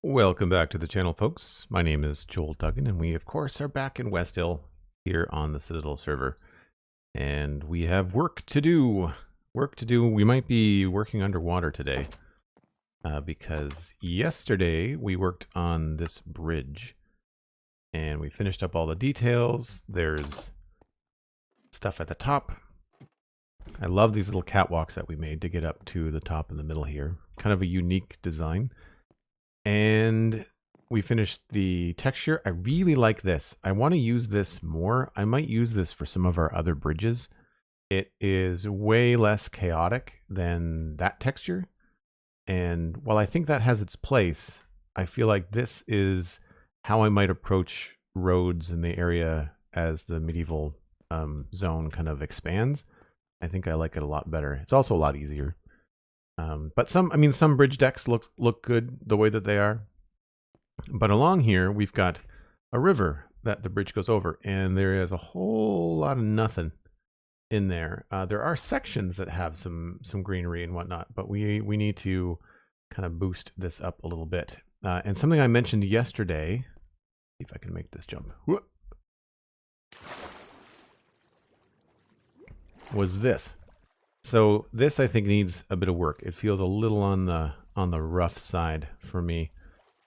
Welcome back to the channel, folks. My name is Joel Duggan, and we, of course, are back in Westhill here on the Citadel server. And we have work to do. We might be working underwater today because yesterday we worked on this bridge and we finished up all the details. There's stuff at the top. I love these little catwalks that we made to get up to the top in the middle here. Kind of a unique design. And we finished the texture. I really like this. I want to use this more. I might use this for some of our other bridges. It is way less chaotic than that texture. And while I think that has its place, I feel like this is how I might approach roads in the area as the medieval zone kind of expands. I think I like it a lot better. It's also a lot easier. But some bridge decks look good the way that they are. But along here, we've got a river that the bridge goes over, and there is a whole lot of nothing in there. There are sections that have some greenery and whatnot, but we need to kind of boost this up a little bit. And something I mentioned yesterday, see if I can make this jump, was this. So this, I think, needs a bit of work. It feels a little on the rough side for me,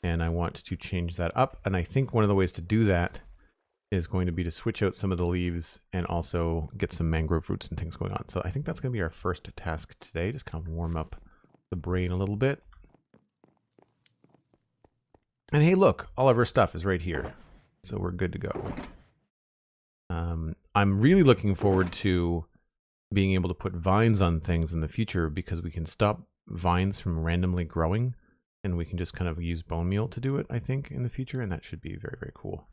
and I want to change that up. And I think one of the ways to do that is going to be to switch out some of the leaves and also get some mangrove roots and things going on. So I think that's going to be our first task today. Just kind of warm up the brain a little bit. And hey, look, all of our stuff is right here, so we're good to go. I'm really looking forward to being able to put vines on things in the future, because we can stop vines from randomly growing and we can just kind of use bone meal to do it, I think, in the future, and that should be very, very cool.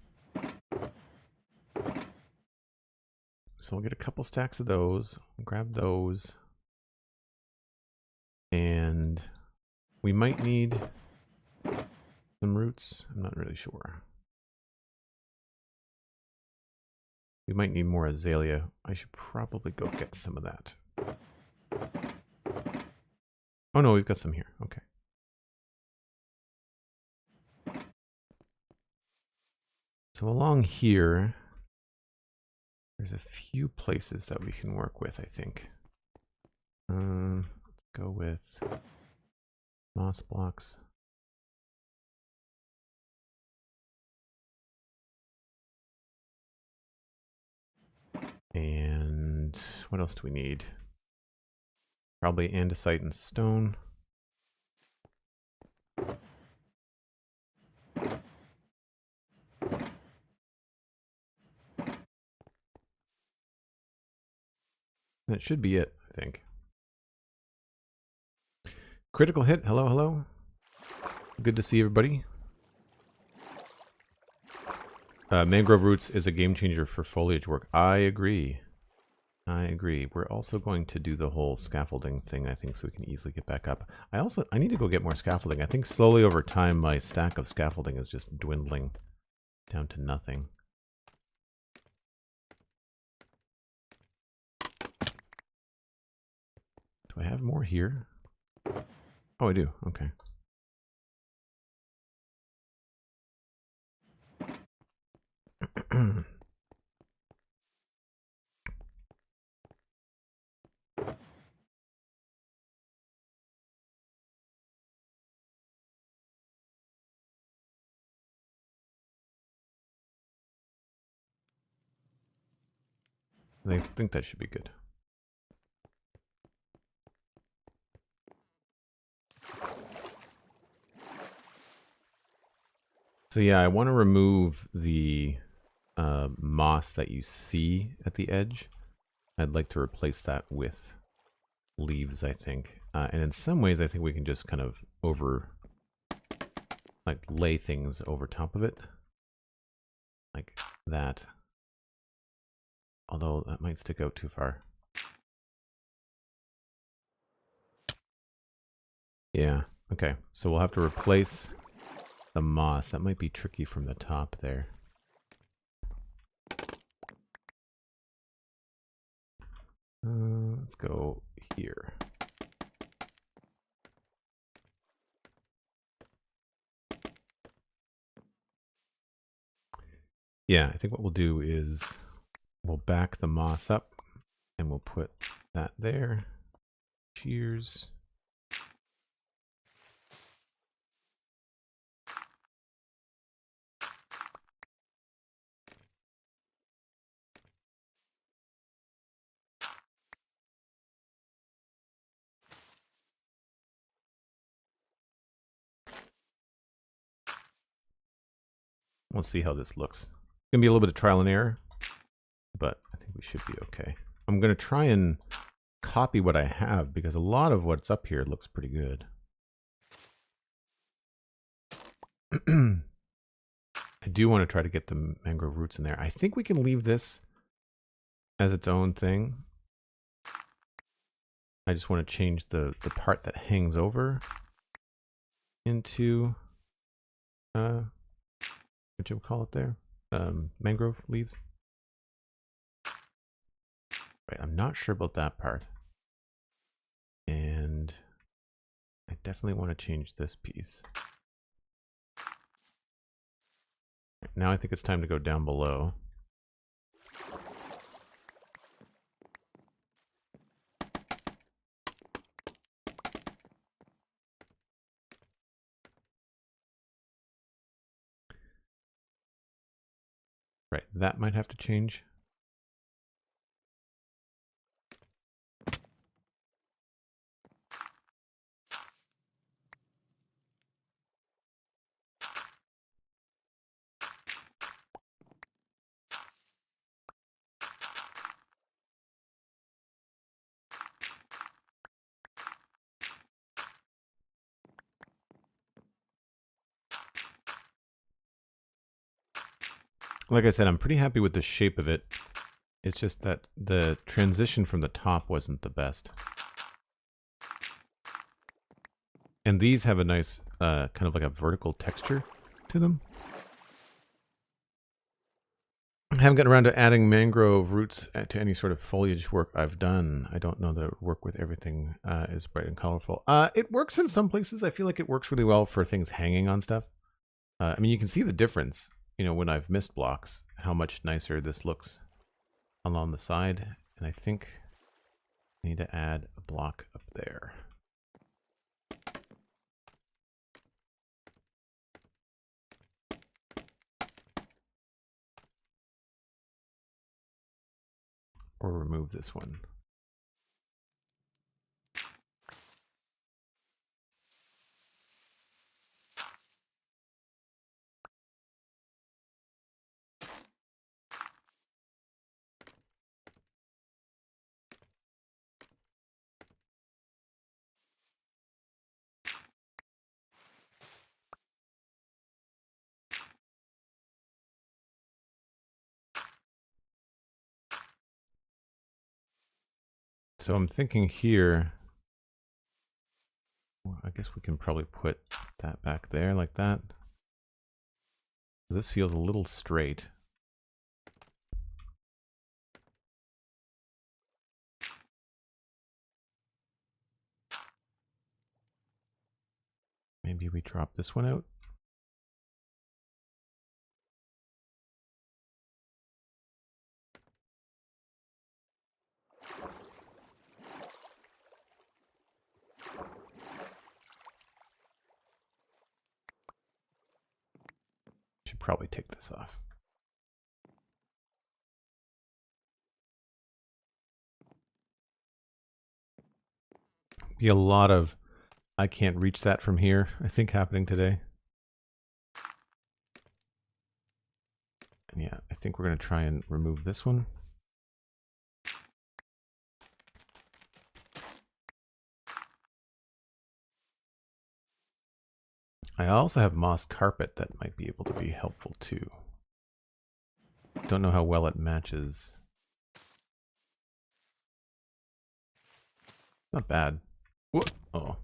So we'll get a couple stacks of those, grab those, and we might need some roots. I'm not really sure. We might need more azalea. I should probably go get some of that. Oh no, we've got some here. Okay. So along here, there's a few places that we can work with, I think. Let's go with moss blocks. And what else do we need? Probably andesite and stone. That should be it, I think. Critical hit. Hello, hello. Good to see everybody. Mangrove roots is a game changer for foliage work. I agree. I agree. We're also going to do the whole scaffolding thing, I think, so we can easily get back up. I need to go get more scaffolding. I think slowly over time, my stack of scaffolding is just dwindling down to nothing. Do I have more here? Oh, I do. Okay. I think that should be good. So yeah, I want to remove the moss that you see at the edge. I'd like to replace that with leaves, I think. And in some ways, I think we can just kind of lay things over top of it. Like that. Although that might stick out too far. Yeah, okay. So we'll have to replace the moss. That might be tricky from the top there. Let's go here. Yeah, I think what we'll do is we'll back the moss up and we'll put that there. Cheers. We'll see how this looks. It's gonna be a little bit of trial and error, but I think we should be okay. I'm gonna try and copy what I have because a lot of what's up here looks pretty good. I do want to try to get the mangrove roots in there. I think we can leave this as its own thing. I just want to change the part that hangs over into what you call it there? Mangrove leaves. Right, I'm not sure about that part. And I definitely want to change this piece. Right, now I think it's time to go down below. Right, that might have to change. Like I said, I'm pretty happy with the shape of it. It's just that the transition from the top wasn't the best. And these have a nice, kind of like a vertical texture to them. I haven't gotten around to adding mangrove roots to any sort of foliage work I've done. I don't know that it work with everything is bright and colorful. It works in some places. I feel like it works really well for things hanging on stuff. I mean, you can see the difference, you know, when I've missed blocks, how much nicer this looks along the side. And I think I need to add a block up there. Or remove this one. So I'm thinking here, well, I guess we can probably put that back there like that. This feels a little straight. Maybe we drop this one out. Should probably take this off. Be a lot of I can't reach that from here, I think, happening today. And yeah, I think we're going to try and remove this one. I also have moss carpet that might be able to be helpful too. Don't know how well it matches. Not bad. Whoa. Oh.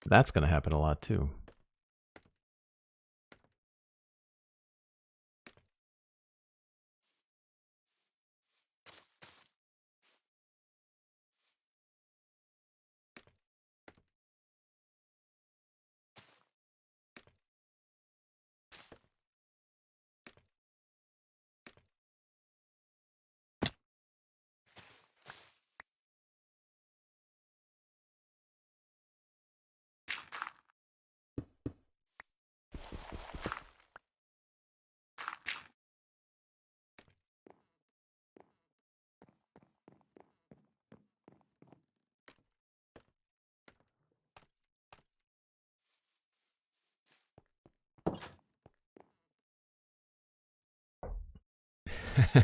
That's going to happen a lot too.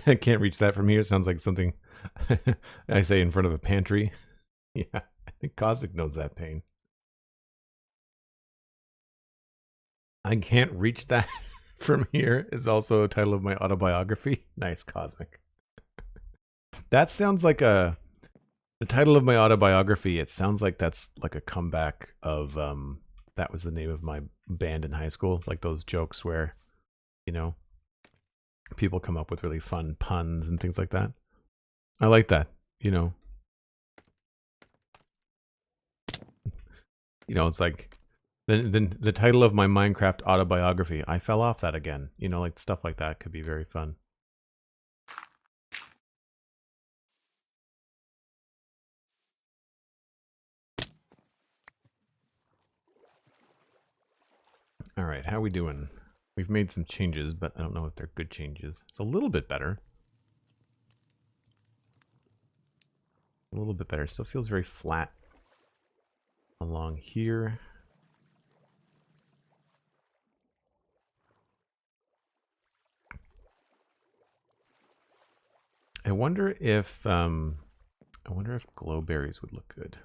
I can't reach that from here. It sounds like something I say in front of a pantry. Yeah, I think Cosmic knows that pain. I can't reach that from here is also a title of my autobiography. Nice, Cosmic. That sounds like the title of my autobiography. It sounds like that's like a comeback of that was the name of my band in high school, like those jokes where, you know, people come up with really fun puns and things like that. I like that, you know. You know, it's like the title of my Minecraft autobiography. I fell off that again. You know, like stuff like that could be very fun. All right, how are we doing? We've made some changes, but I don't know if they're good changes. It's a little bit better. A little bit better. Still feels very flat along here. I wonder if glowberries would look good.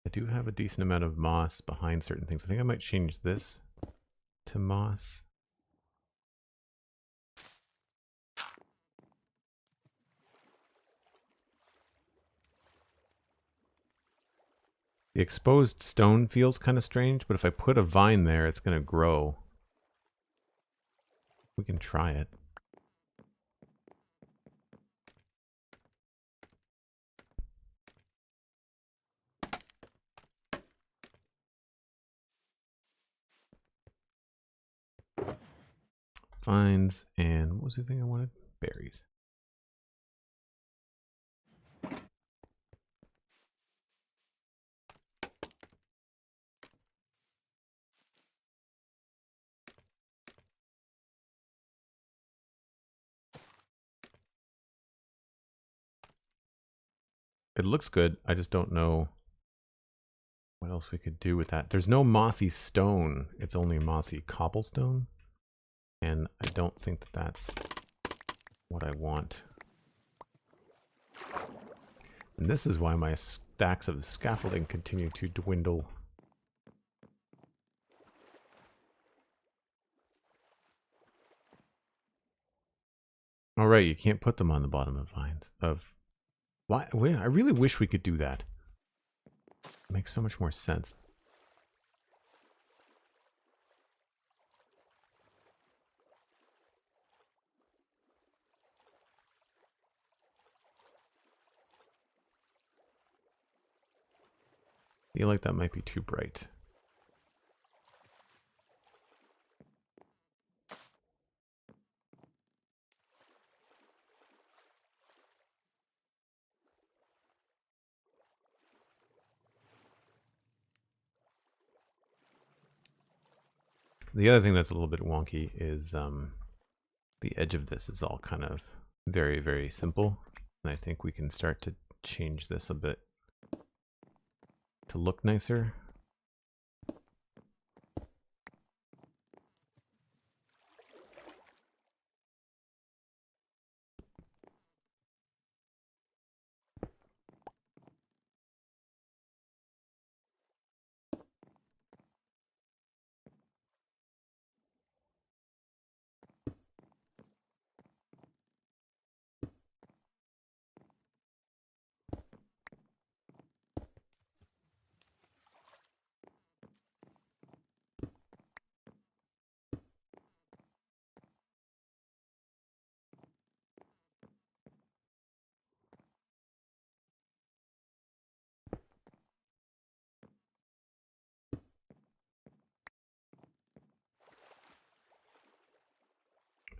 I do have a decent amount of moss behind certain things. I think I might change this to moss. The exposed stone feels kind of strange, but if I put a vine there, it's going to grow. We can try it. Vines, and what was the thing I wanted? Berries. It looks good. I just don't know what else we could do with that. There's no mossy stone. It's only mossy cobblestone. And I don't think that that's what I want. And this is why my stacks of scaffolding continue to dwindle. All right, you can't put them on the bottom of vines. Why? I really wish we could do that. It makes so much more sense. I feel like that might be too bright. The other thing that's a little bit wonky is the edge of this is all kind of very, very simple. And I think we can start to change this a bit to look nicer.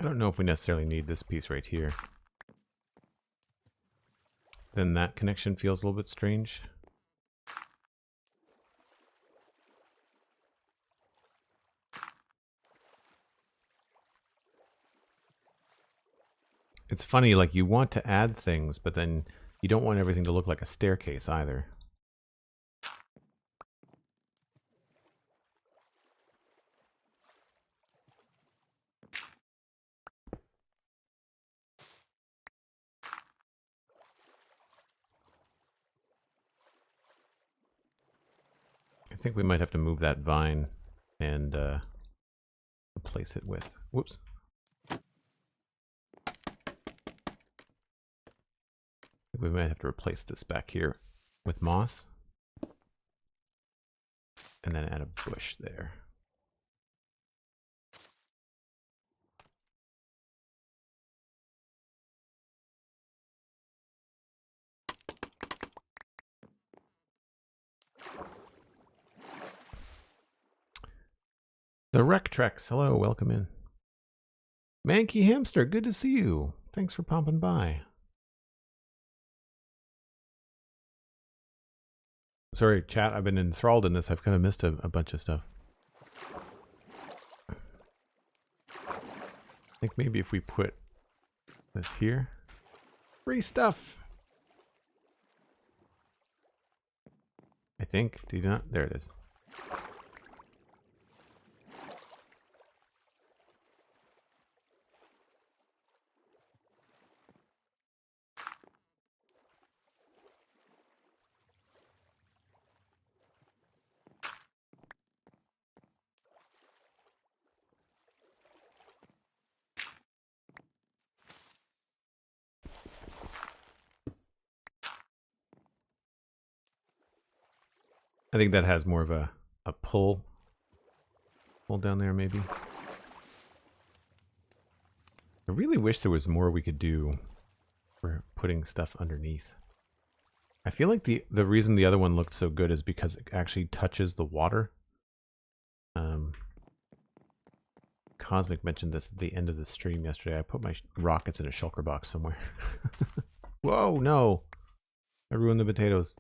I don't know if we necessarily need this piece right here. Then that connection feels a little bit strange. It's funny, like you want to add things, but then you don't want everything to look like a staircase either. think we might have to move that vine and replace it with... Whoops. We might have to replace this back here with moss. And then add a bush there. The Rec Trex, hello, welcome in. Manky Hamster, good to see you. Thanks for popping by. Sorry, chat, I've been enthralled in this. I've kind of missed a bunch of stuff. I think maybe if we put this here. Free stuff! I think. Do you not? There it is. I think that has more of a pull down there, maybe. I really wish there was more we could do for putting stuff underneath. I feel like the reason the other one looked so good is because it actually touches the water. Cosmic mentioned this at the end of the stream yesterday. I put my rockets in a shulker box somewhere. Whoa, no! I ruined the potatoes.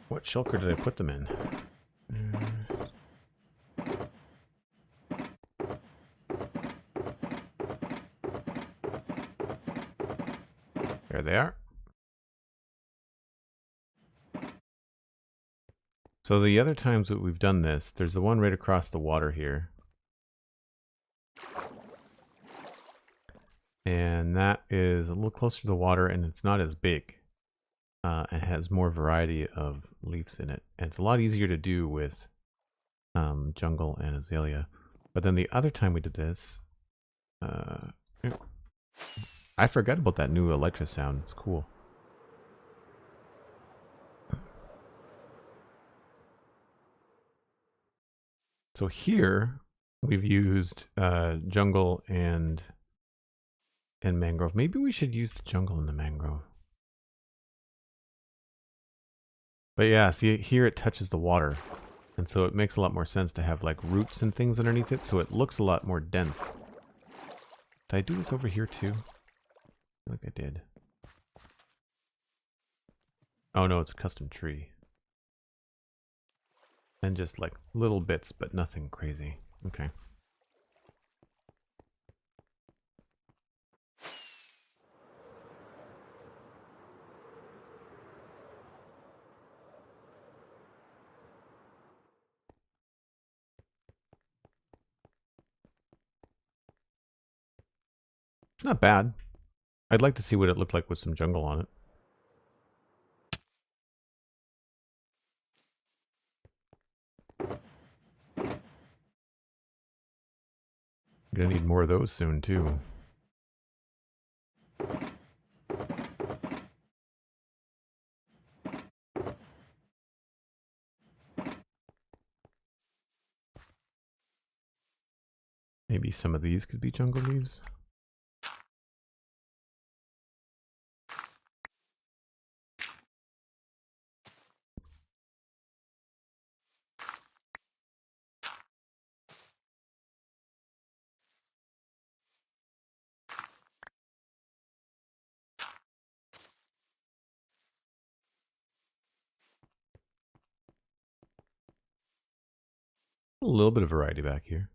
What shulker did I put them in? There they are. So the other times that we've done this, there's the one right across the water here. And that is a little closer to the water and it's not as big. It has more variety of leaves in it. And it's a lot easier to do with jungle and azalea. But then the other time we did this, I forgot about that new Elytra sound. It's cool. So here we've used jungle and mangrove. Maybe we should use the jungle and the mangrove. But yeah, see here it touches the water. And so it makes a lot more sense to have like roots and things underneath it, so it looks a lot more dense. Did I do this over here too? I think I did. Oh no, it's a custom tree. And just like little bits, but nothing crazy. Okay. It's not bad. I'd like to see what it looked like with some jungle on it. I'm gonna need more of those soon too. Maybe some of these could be jungle leaves. A little bit of variety back here.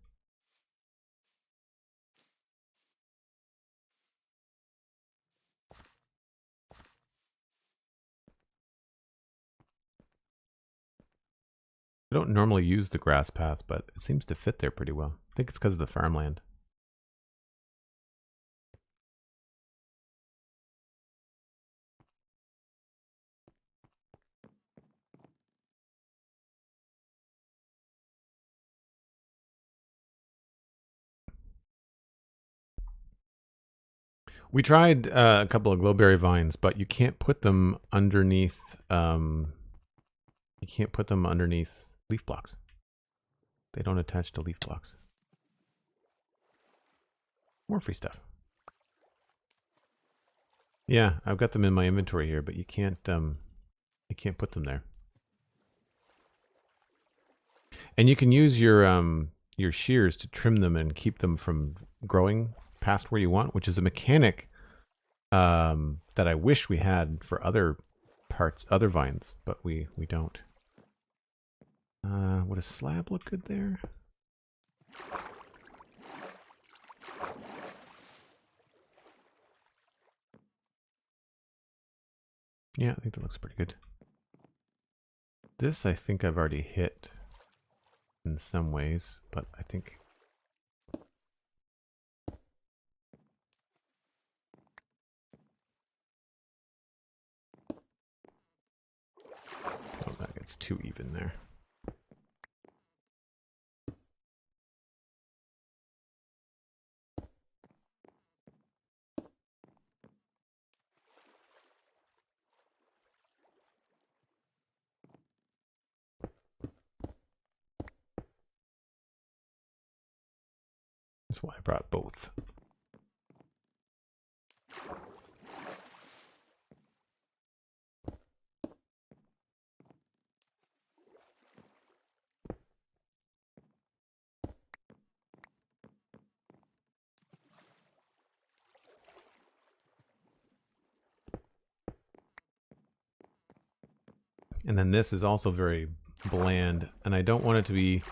I don't normally use the grass path, but it seems to fit there pretty well. I think it's because of the farmland. We tried a couple of glowberry vines, but you can't put them underneath. You can't put them underneath leaf blocks. They don't attach to leaf blocks. More free stuff. Yeah, I've got them in my inventory here, but you can't put them there. And you can use your shears to trim them and keep them from growing past where you want, which is a mechanic that I wish we had for other parts, other vines, but we don't. Would a slab look good there? Yeah, I think that looks pretty good. This I think I've already hit in some ways, but I think oh, that gets too even there. That's why I brought both. And then this is also very bland, and I don't want it to be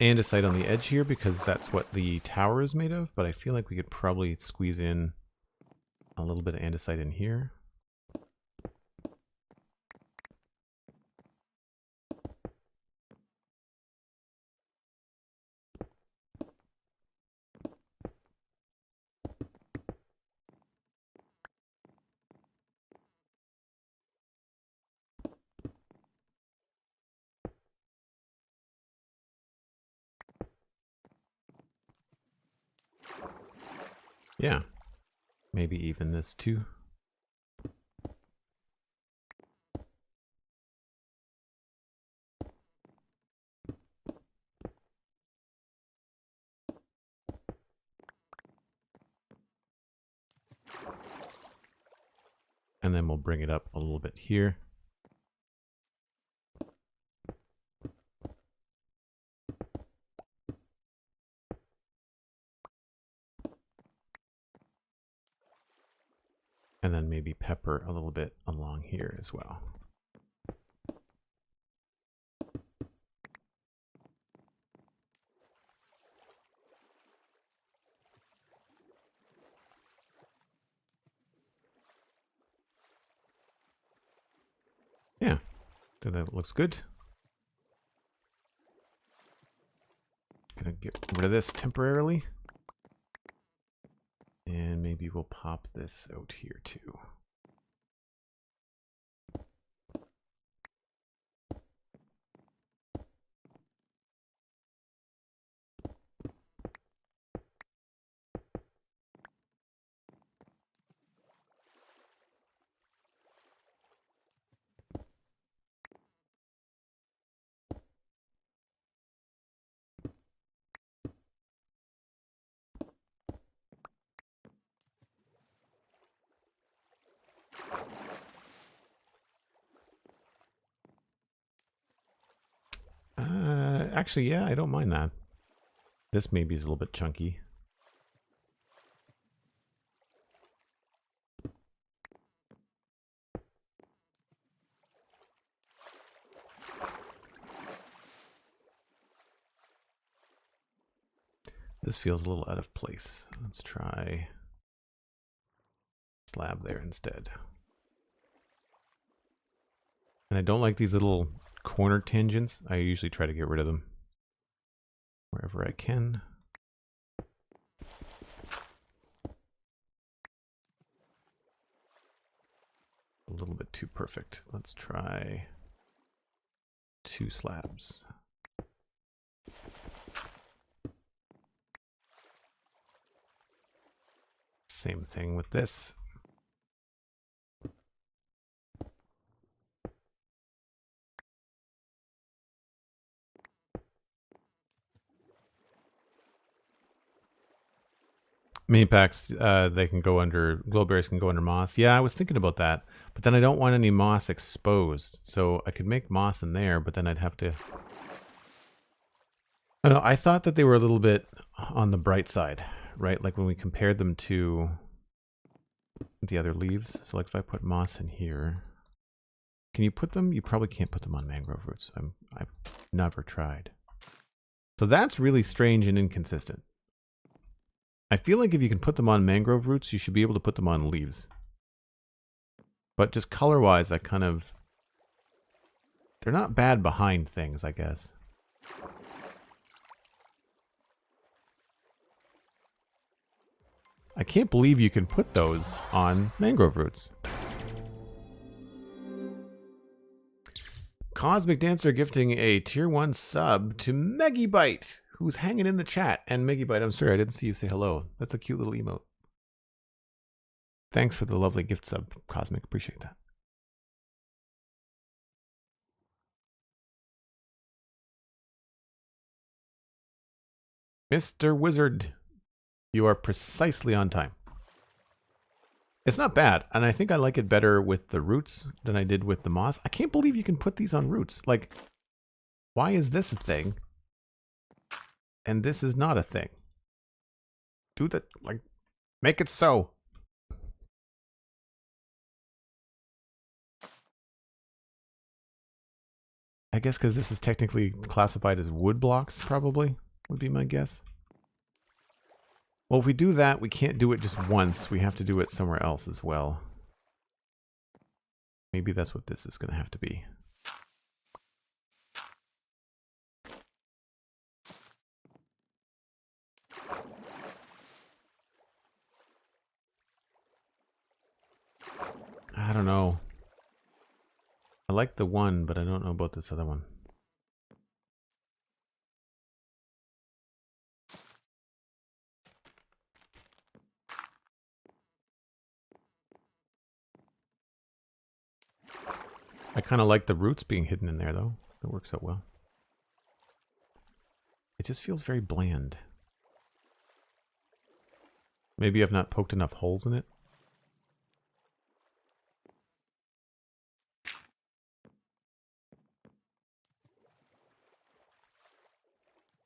andesite on the edge here because that's what the tower is made of, but I feel like we could probably squeeze in a little bit of andesite in here. Yeah, maybe even this too. And then we'll bring it up a little bit here. And then maybe pepper a little bit along here as well. Yeah, I think that looks good. Gonna get rid of this temporarily. And maybe we'll pop this out here too. Actually, yeah, I don't mind that. This maybe is a little bit chunky. This feels a little out of place. Let's try slab there instead. And I don't like these little corner tangents. I usually try to get rid of them wherever I can. A little bit too perfect. Let's try 2 slabs. Same thing with this. Mini packs, they can go under, glowberries can go under moss. Yeah, I was thinking about that, but then I don't want any moss exposed. So I could make moss in there, but then I'd have to... I don't know, I thought that they were a little bit on the bright side, right? Like when we compared them to the other leaves. So like if I put moss in here, can you put them? You probably can't put them on mangrove roots. I've never tried. So that's really strange and inconsistent. I feel like if you can put them on mangrove roots, you should be able to put them on leaves. But just color-wise, I kind of... They're not bad behind things, I guess. I can't believe you can put those on mangrove roots. Cosmic Dancer gifting a tier 1 sub to Megibite, who's hanging in the chat. And Megibite, I'm sorry, I didn't see you say hello. That's a cute little emote. Thanks for the lovely gift sub, Cosmic. Appreciate that. Mr. Wizard, you are precisely on time. It's not bad, and I think I like it better with the roots than I did with the moss. I can't believe you can put these on roots. Like, why is this a thing? And this is not a thing. Do that, like, make it so. I guess because this is technically classified as wood blocks, probably, would be my guess. Well, if we do that, we can't do it just once. We have to do it somewhere else as well. Maybe that's what this is going to have to be. I don't know. I like the one, but I don't know about this other one. I kind of like the roots being hidden in there, though. That works out well. It just feels very bland. Maybe I've not poked enough holes in it.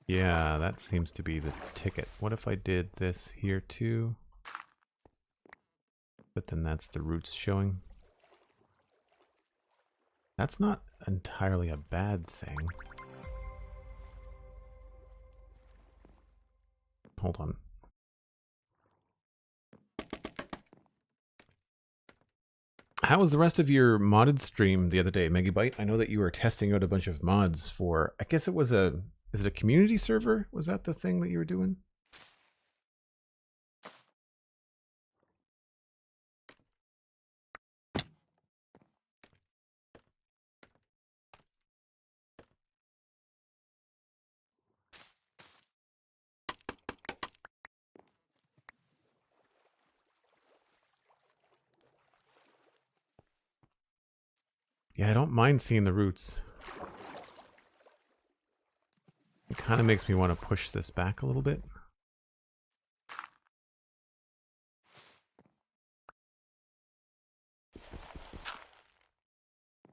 Yeah, that seems to be the ticket. What if I did this here too? But then that's the roots showing. That's not entirely a bad thing. Hold on. How was the rest of your modded stream the other day, Megabite? I know that you were testing out a bunch of mods for, I guess it was a, is it a community server? Was that the thing that you were doing? Yeah, I don't mind seeing the roots. It kind of makes me want to push this back a little bit.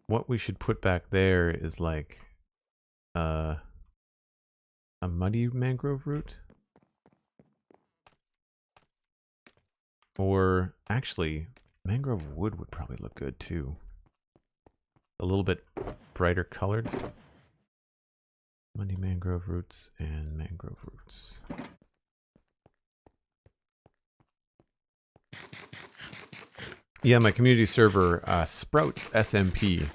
What we should put back there is like a muddy mangrove root. Or actually, mangrove wood would probably look good too. A little bit brighter colored. Muddy mangrove roots and mangrove roots. Yeah, my community server, Sprouts SMP,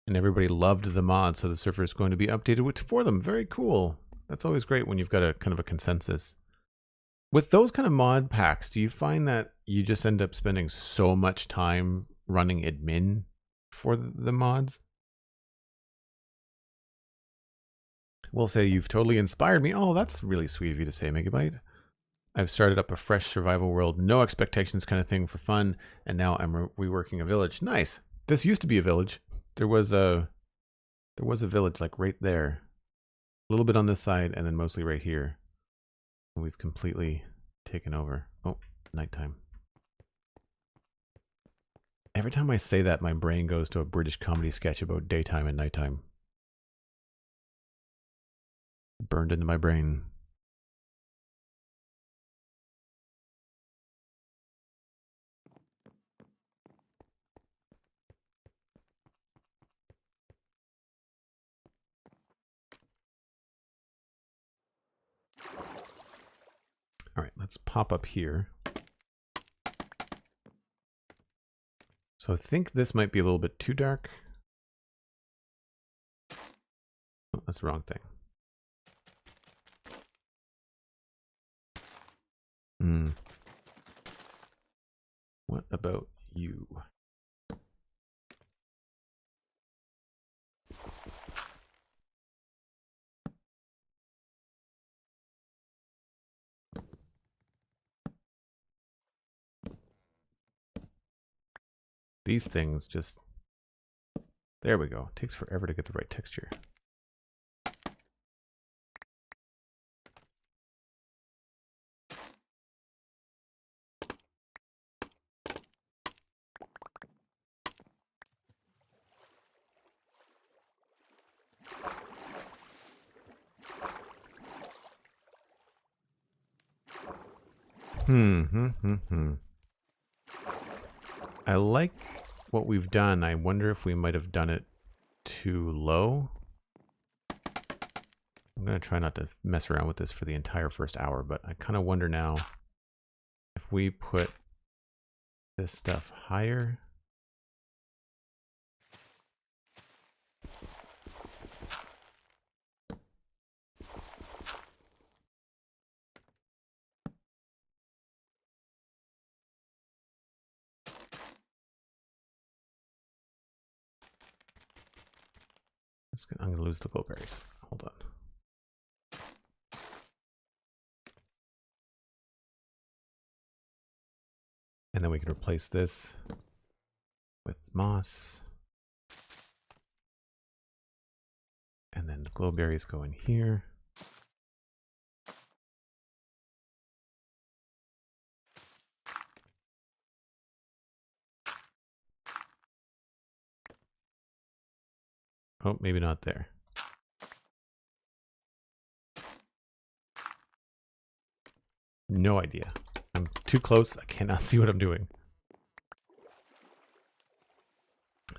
And everybody loved the mod, so the server is going to be updated for them. Very cool. That's always great when you've got a kind of a consensus. With those kind of mod packs, do you find that you just end up spending so much time running admin for the mods? We'll say you've totally inspired me. Oh, that's really sweet of you to say, Megabyte. I've started up a fresh survival world, no expectations kind of thing for fun, and now I'm reworking a village. Nice. This used to be a village. There was a village like right there. A little bit on this side and then mostly right here. And we've completely taken over. Oh, nighttime. Every time I say that, my brain goes to a British comedy sketch about daytime and nighttime. Burned into my brain. All right, let's pop up here. So I think this might be a little bit too dark. Oh, that's the wrong thing. What about you? These things just... There we go. It takes forever to get the right texture. I like what we've done. I wonder if we might have done it too low. I'm going to try not to mess around with this for the entire first hour, but I kind of wonder now if we put this stuff higher. I'm going to lose the blueberries. Hold on. And then we can replace this with moss. And then the glowberries go in here. Oh, maybe not there. No idea. I'm too close. I cannot see what I'm doing.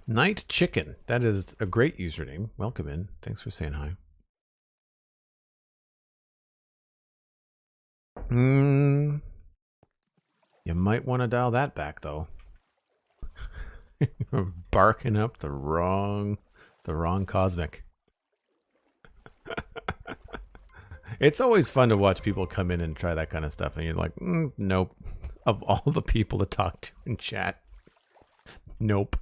Night Chicken. That is a great username. Welcome in. Thanks for saying hi. You might want to dial that back, though. You're barking up the wrong cosmic. It's always fun to watch people come in and try that kind of stuff, and you're like, nope. Of all the people to talk to in chat, nope.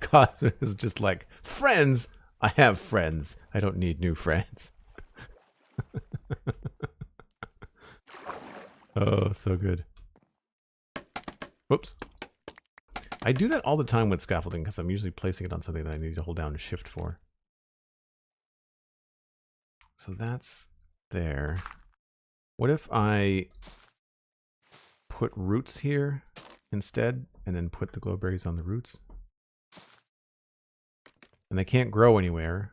Cosmic is just like, friends. I have friends. I don't need new friends. Oh, so good. Whoops. I do that all the time with scaffolding because I'm usually placing it on something that I need to hold down shift for. So that's there. What if I put roots here instead and then put the glowberries on the roots? And they can't grow anywhere.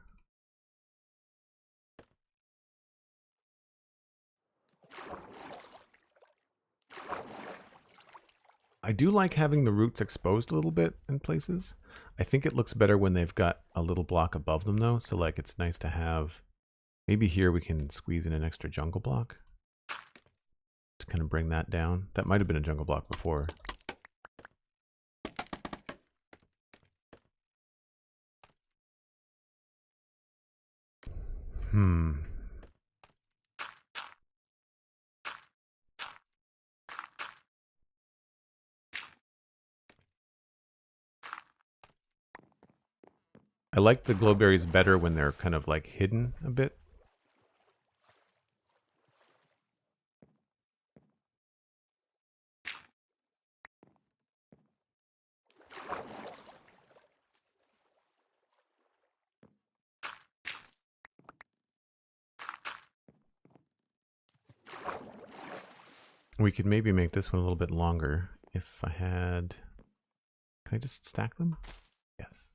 I do like having the roots exposed a little bit in places. I think it looks better when they've got a little block above them though. So like it's nice to have, maybe here we can squeeze in an extra jungle block to kind of bring that down. That might have been a jungle block before. I like the glowberries better when they're kind of like hidden a bit. We could maybe make this one a little bit longer if I had... Can I just stack them? Yes.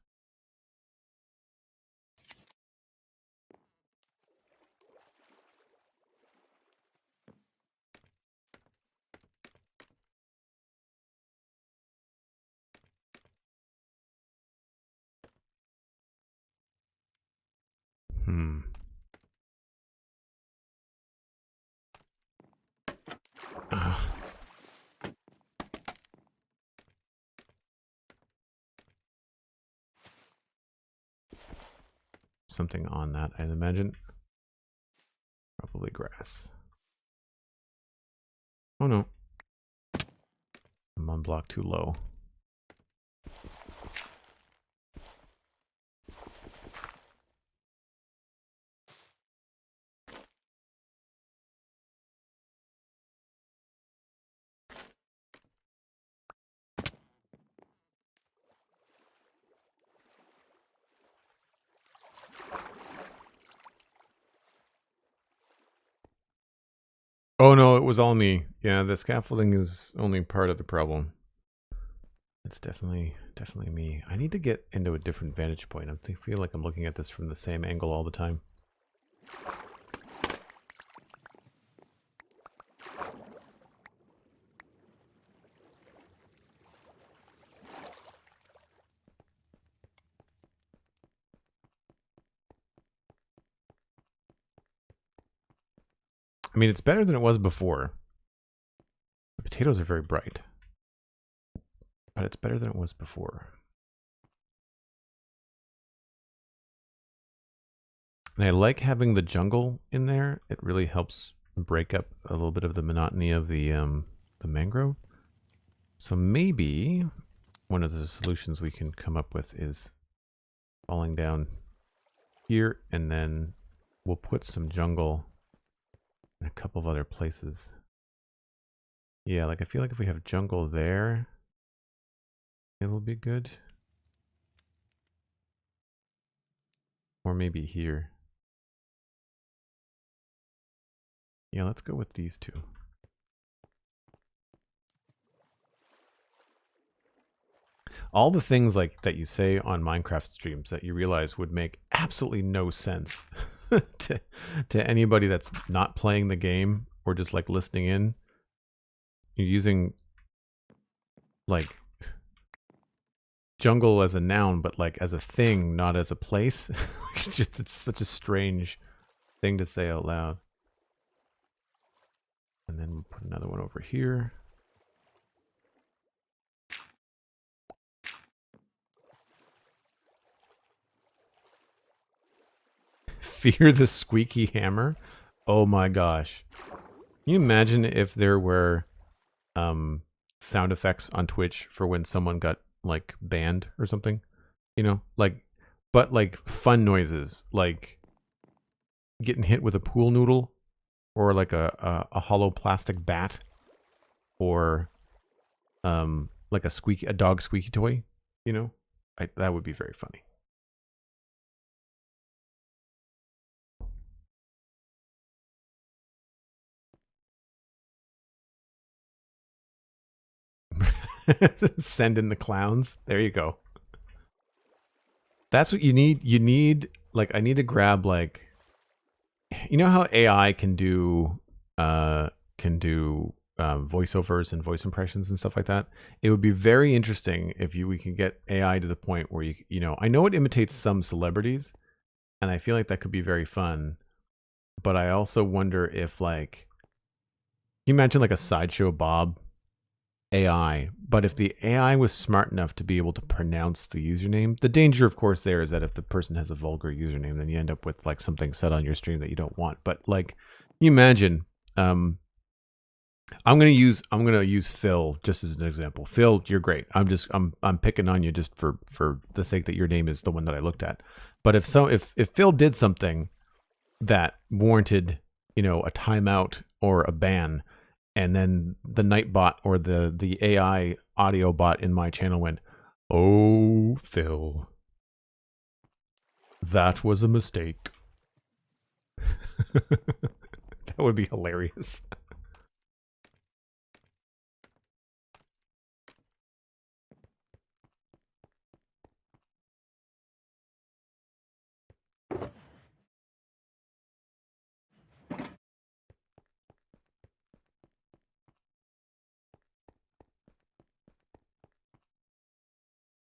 Something on that, I'd imagine. Probably grass. Oh no. I'm on block too low. Oh no, it was all me. Yeah, the scaffolding is only part of the problem. It's definitely me. I need to get into a different vantage point. I feel like I'm looking at this from the same angle all the time. I mean, it's better than it was before. The potatoes are very bright. But it's better than it was before. And I like having the jungle in there. It really helps break up a little bit of the monotony of the mangrove. So maybe one of the solutions we can come up with is falling down here, and then we'll put some jungle in a couple of other places. Yeah, like I feel like if we have jungle there, it'll be good. Or maybe here. Yeah, let's go with these two. All the things like that you say on Minecraft streams that you realize would make absolutely no sense to anybody that's not playing the game or just like listening in. You're using like jungle as a noun, but like as a thing, not as a place. It's such a strange thing to say out loud. And then we'll put another one over here. Fear the squeaky hammer? Oh my gosh. Can you imagine if there were sound effects on Twitch for when someone got like banned or something? You know, like, but like fun noises, like getting hit with a pool noodle, or like a hollow plastic bat, or like a dog squeaky toy, you know? That would be very funny. Send in the clowns. There you go. That's what you need. You need, like, I need to grab, like, you know how AI can do voiceovers and voice impressions and stuff like that? It would be very interesting if we can get AI to the point where you know, I know it imitates some celebrities, and I feel like that could be very fun, but I also wonder if, like, you imagine like a Sideshow Bob AI, but if the AI was smart enough to be able to pronounce the username, the danger, of course, there is that if the person has a vulgar username, then you end up with like something said on your stream that you don't want. But like, you imagine, I'm gonna use Phil just as an example. Phil, you're great. I'm picking on you just for the sake that your name is the one that I looked at. But if Phil did something that warranted, you know, a timeout or a ban, and then the Nightbot or the AI audio bot in my channel went, "Oh, Phil, that was a mistake." That would be hilarious.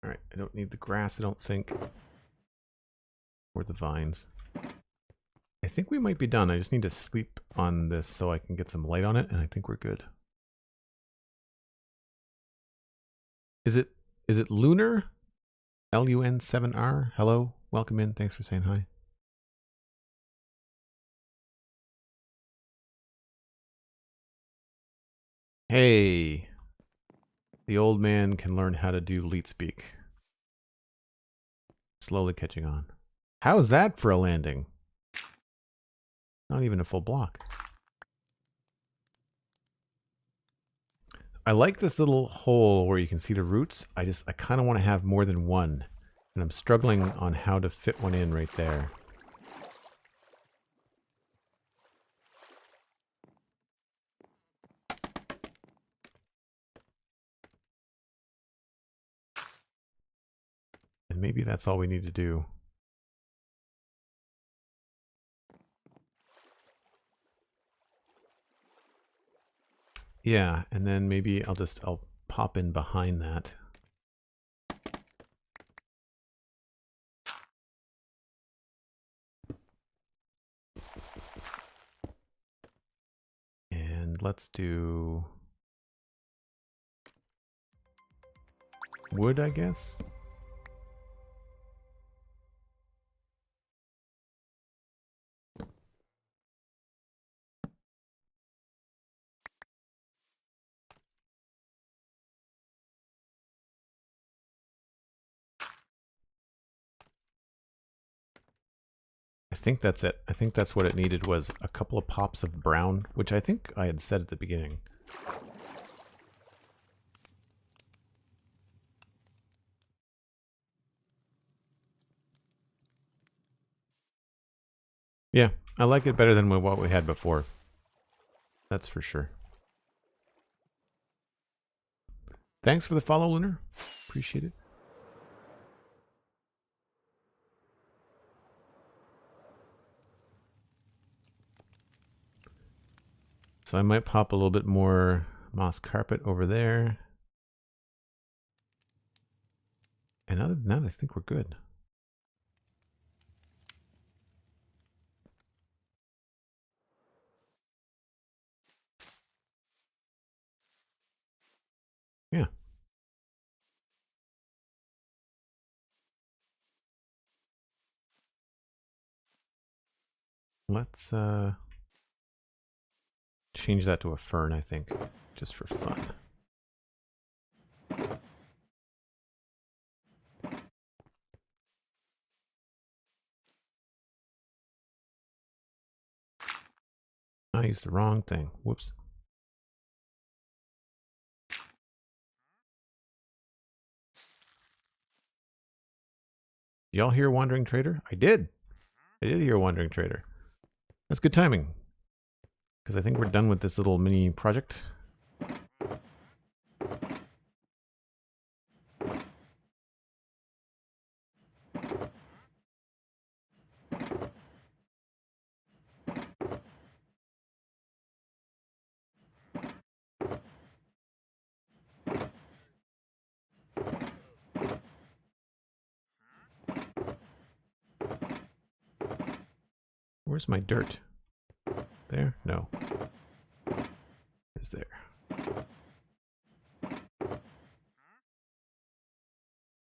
All right, I don't need the grass, I don't think. Or the vines. I think we might be done. I just need to sleep on this so I can get some light on it, and I think we're good. Is it Lunar? LUN7R? Hello, welcome in. Thanks for saying hi. Hey, the old man can learn how to do leet speak. Slowly catching on. How's that for a landing? Not even a full block. I like this little hole where you can see the roots. I kind of want to have more than one. And I'm struggling on how to fit one in right there. And maybe that's all we need to do. Yeah, and then maybe I'll pop in behind that. And let's do wood, I guess. I think that's it. I think that's what it needed, was a couple of pops of brown, which I think I had said at the beginning. Yeah, I like it better than what we had before. That's for sure. Thanks for the follow, Lunar. Appreciate it. So I might pop a little bit more moss carpet over there. And other than that, I think we're good. Yeah. Let's change that to a fern, I think, just for fun. I used the wrong thing. Whoops. Y'all hear Wandering Trader? I did. I did hear Wandering Trader. That's good timing, because I think we're done with this little mini project. Where's my dirt? There? No. is there?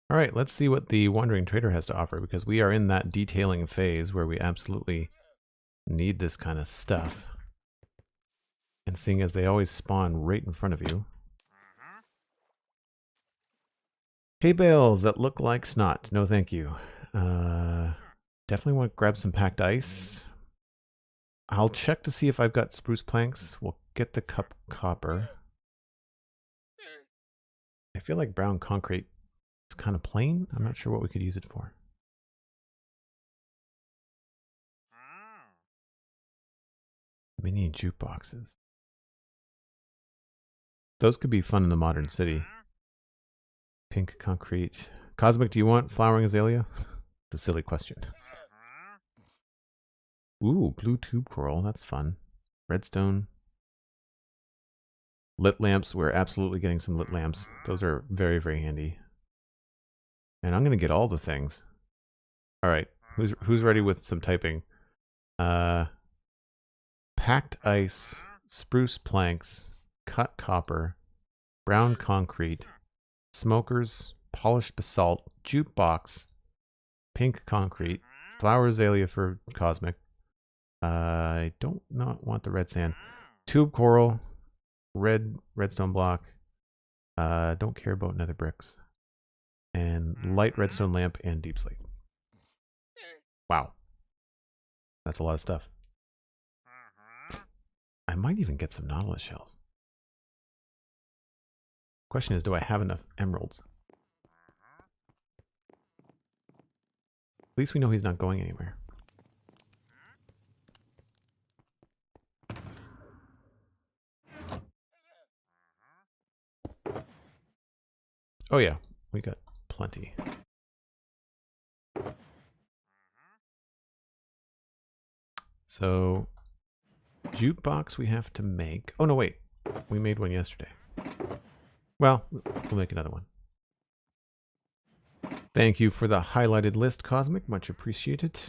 All right, let's see what the Wandering Trader has to offer, because we are in that detailing phase where we absolutely need this kind of stuff. And seeing as they always spawn right in front of you. Hay bales that look like snot. No, thank you. Definitely want to grab some packed ice. I'll check to see if I've got spruce planks. We'll get the copper. I feel like brown concrete is kind of plain. I'm not sure what we could use it for. Mini jukeboxes. Those could be fun in the modern city. Pink concrete. Cosmic, do you want flowering azalea? The silly question. Ooh, blue tube coral. That's fun. Redstone. Lit lamps. We're absolutely getting some lit lamps. Those are very, very handy. And I'm going to get all the things. All right. Who's ready with some typing? Packed ice, spruce planks, cut copper, brown concrete, smokers, polished basalt, jukebox, pink concrete, flower azalea for Cosmic. I don't not want the red sand. Tube coral, redstone block. Don't care about nether bricks. And light redstone lamp and deep slate. Wow. That's a lot of stuff. I might even get some nautilus shells. Question is, do I have enough emeralds? At least we know he's not going anywhere. Oh yeah, we got plenty. So, jukebox we have to make. Oh no, wait. We made one yesterday. Well, we'll make another one. Thank you for the highlighted list, Cosmic. Much appreciated.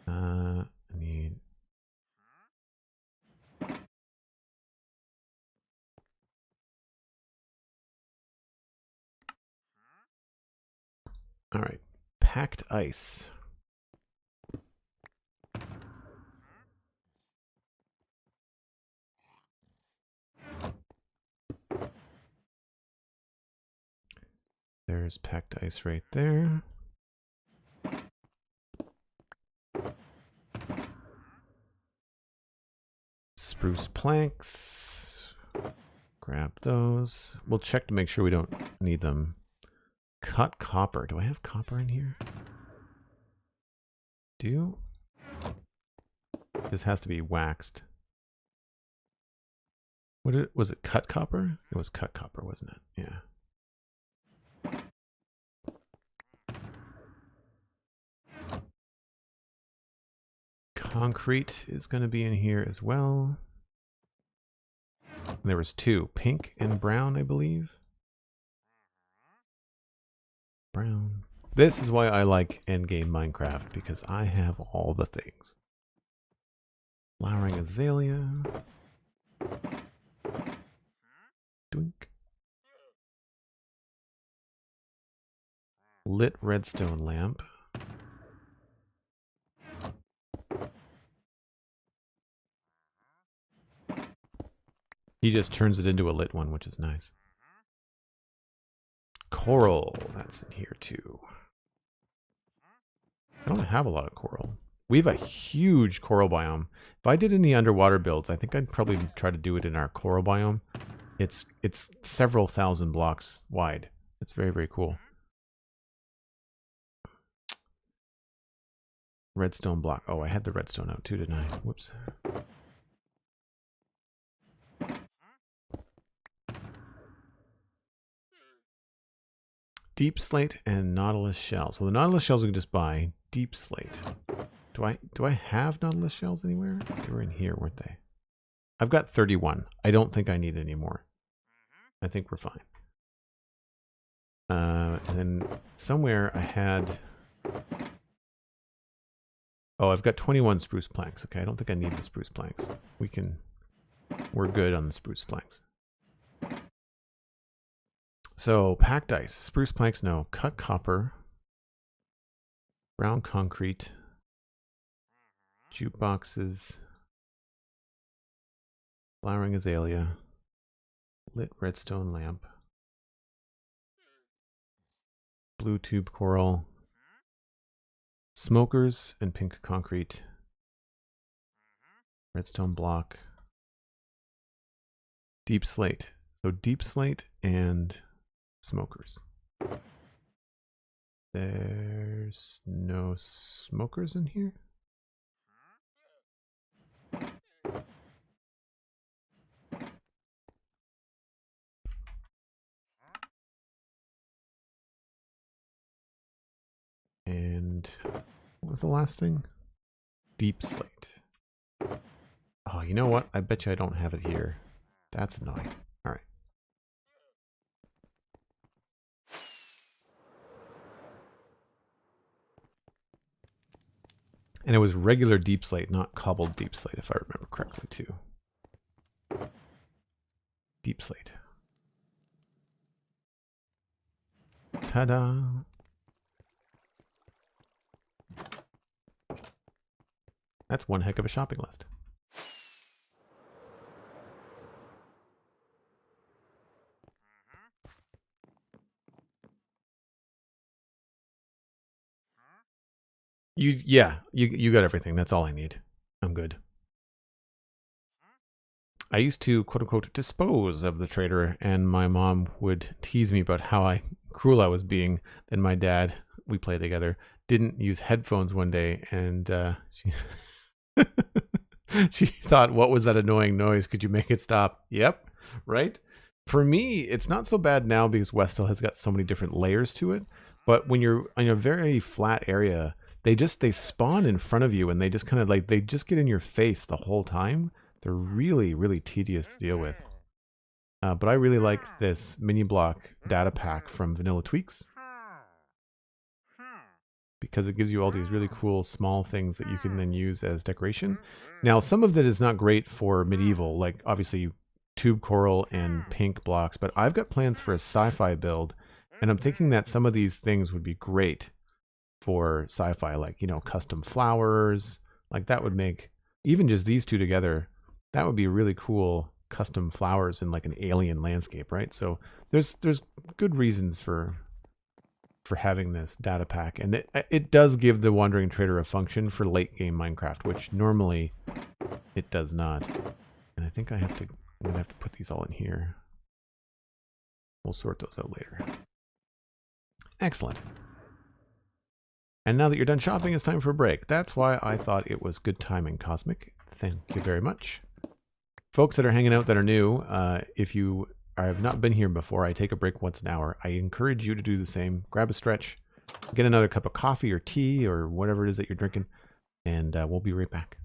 I need... All right. Packed ice. There's packed ice right there. Spruce planks. Grab those. We'll check to make sure we don't need them. Cut copper. Do I have copper in here? Do? This has to be waxed. Was it cut copper? It was cut copper, wasn't it? Yeah. Concrete is going to be in here as well. There was two, pink and brown, I believe. Brown. This is why I like endgame Minecraft, because I have all the things. Flowering azalea. Doink. Lit redstone lamp. He just turns it into a lit one, which is nice. Coral, that's in here too. I don't have a lot of coral. We have a huge coral biome. If I did any underwater builds, I think I'd probably try to do it in our coral biome. It's several thousand blocks wide. It's very, very cool. Redstone block. Oh, I had the redstone out too, didn't I? Whoops. Deep slate and nautilus shells. Well, the nautilus shells we can just buy. Deep slate. Do I have nautilus shells anywhere? They were in here, weren't they? I've got 31. I don't think I need any more. I think we're fine. And then somewhere I had... Oh, I've got 21 spruce planks. Okay, I don't think I need the spruce planks. We can we're good on the spruce planks. So packed ice, spruce planks, no. Cut copper, brown concrete, jukeboxes, flowering azalea, lit redstone lamp, blue tube coral, smokers and pink concrete, redstone block, deep slate. So deep slate and smokers. There's no smokers in here? And what was the last thing? Deep slate. Oh, you know what? I bet you I don't have it here. That's annoying. All right. And it was regular deep slate, not cobbled deep slate, if I remember correctly, too. Deep slate. Ta-da! That's one heck of a shopping list. You got everything. That's all I need. I'm good. I used to, quote unquote, dispose of the trader, and my mom would tease me about how cruel I was being. Then my dad, we play together, didn't use headphones one day, and she she thought, what was that annoying noise? Could you make it stop? Yep, right? For me, it's not so bad now because Westhill has got so many different layers to it. But when you're in a very flat area, they spawn in front of you, and they just kind of like, they just get in your face the whole time. They're really, really tedious to deal with. But I really like this mini block data pack from Vanilla Tweaks, because it gives you all these really cool small things that you can then use as decoration. Now, some of that is not great for medieval, like obviously tube coral and pink blocks, but I've got plans for a sci-fi build, and I'm thinking that some of these things would be great for sci-fi, like, you know, custom flowers. Like that would make, even just these two together, that would be really cool custom flowers in like an alien landscape, right? So there's good reasons for having this data pack, and it does give the Wandering Trader a function for late game Minecraft, which normally it does not. And I think I'm gonna have to put these all in here. We'll sort those out later. Excellent. And now that you're done shopping, it's time for a break. That's why I thought it was good timing, Cosmic. Thank you very much. Folks that are hanging out that are new, if you have not been here before, I take a break once an hour. I encourage you to do the same. Grab a stretch, get another cup of coffee or tea or whatever it is that you're drinking, and we'll be right back.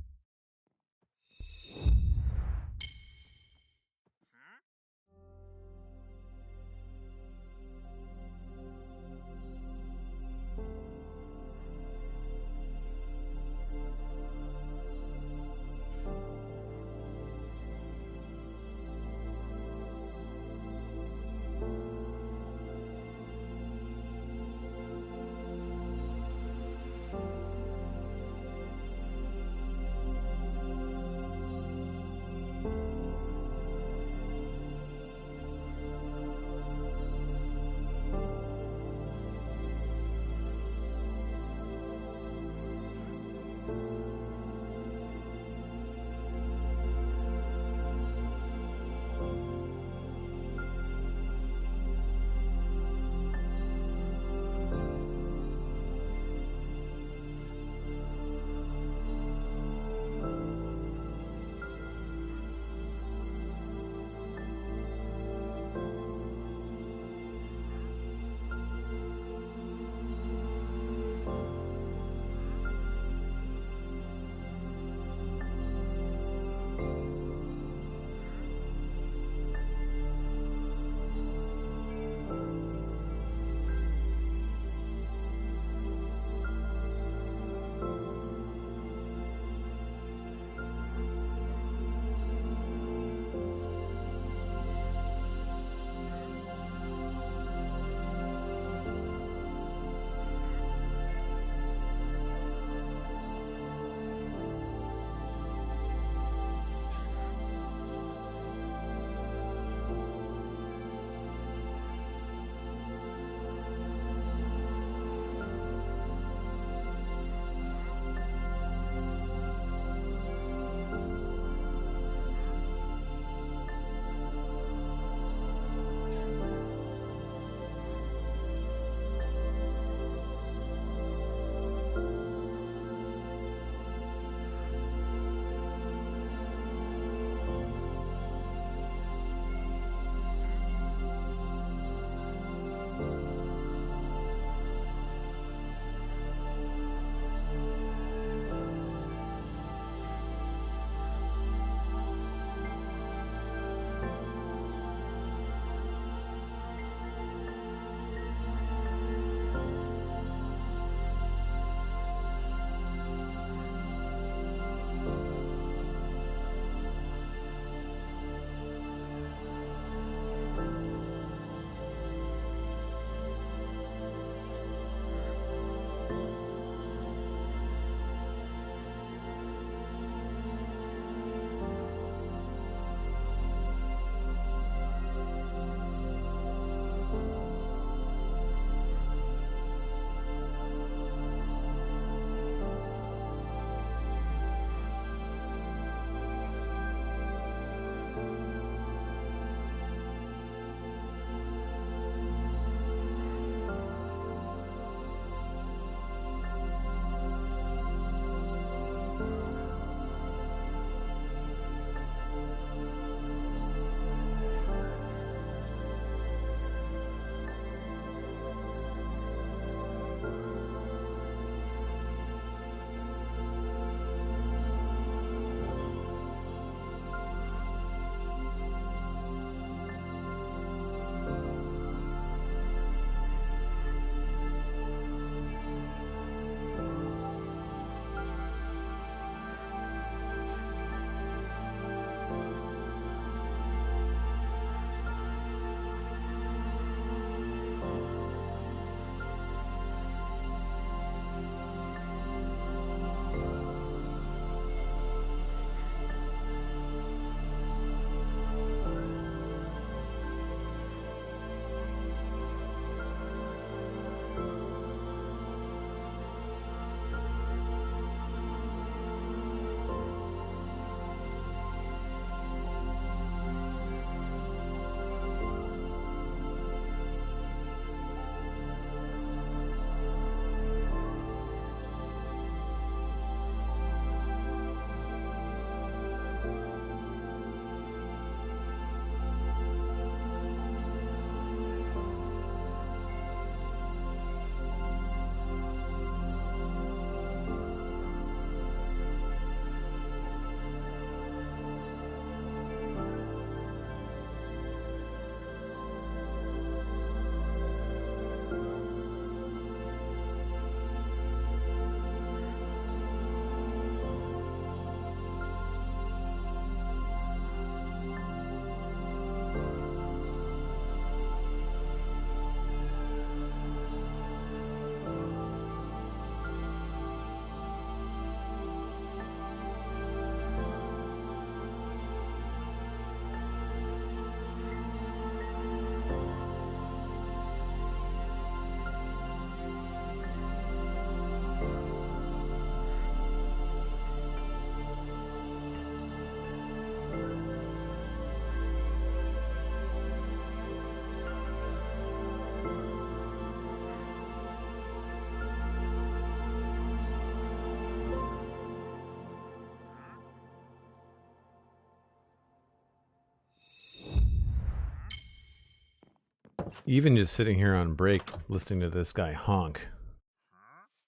Even just sitting here on break, listening to this guy honk,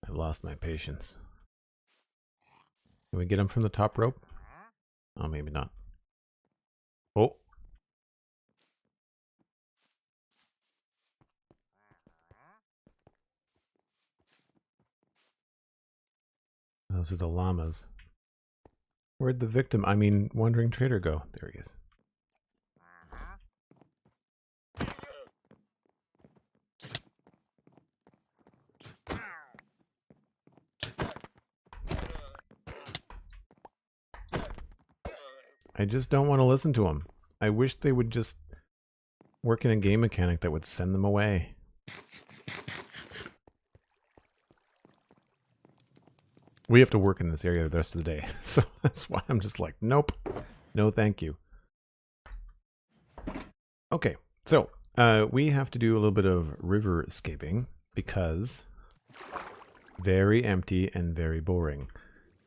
I've lost my patience. Can we get him from the top rope? Oh, maybe not. Oh. Those are the llamas. Where'd the victim, I mean, wandering trader go? There he is. I just don't want to listen to them. I wish they would just work in a game mechanic that would send them away. We have to work in this area the rest of the day, so that's why I'm just like, nope, no thank you. Okay, so we have to do a little bit of river escaping because very empty and very boring.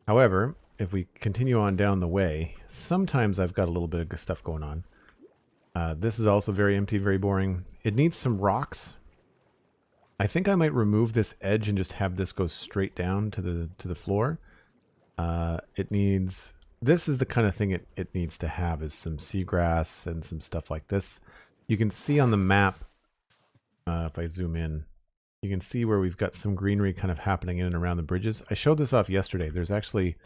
However, if we continue on down the way, sometimes I've got a little bit of stuff going on. This is also very empty, very boring. It needs some rocks. I think I might remove this edge and just have this go straight down to the floor. It needs, this is the kind of thing it needs to have, is some seagrass and some stuff like this. You can see on the map, if I zoom in, you can see where we've got some greenery kind of happening in and around the bridges. I showed this off yesterday. There's actually,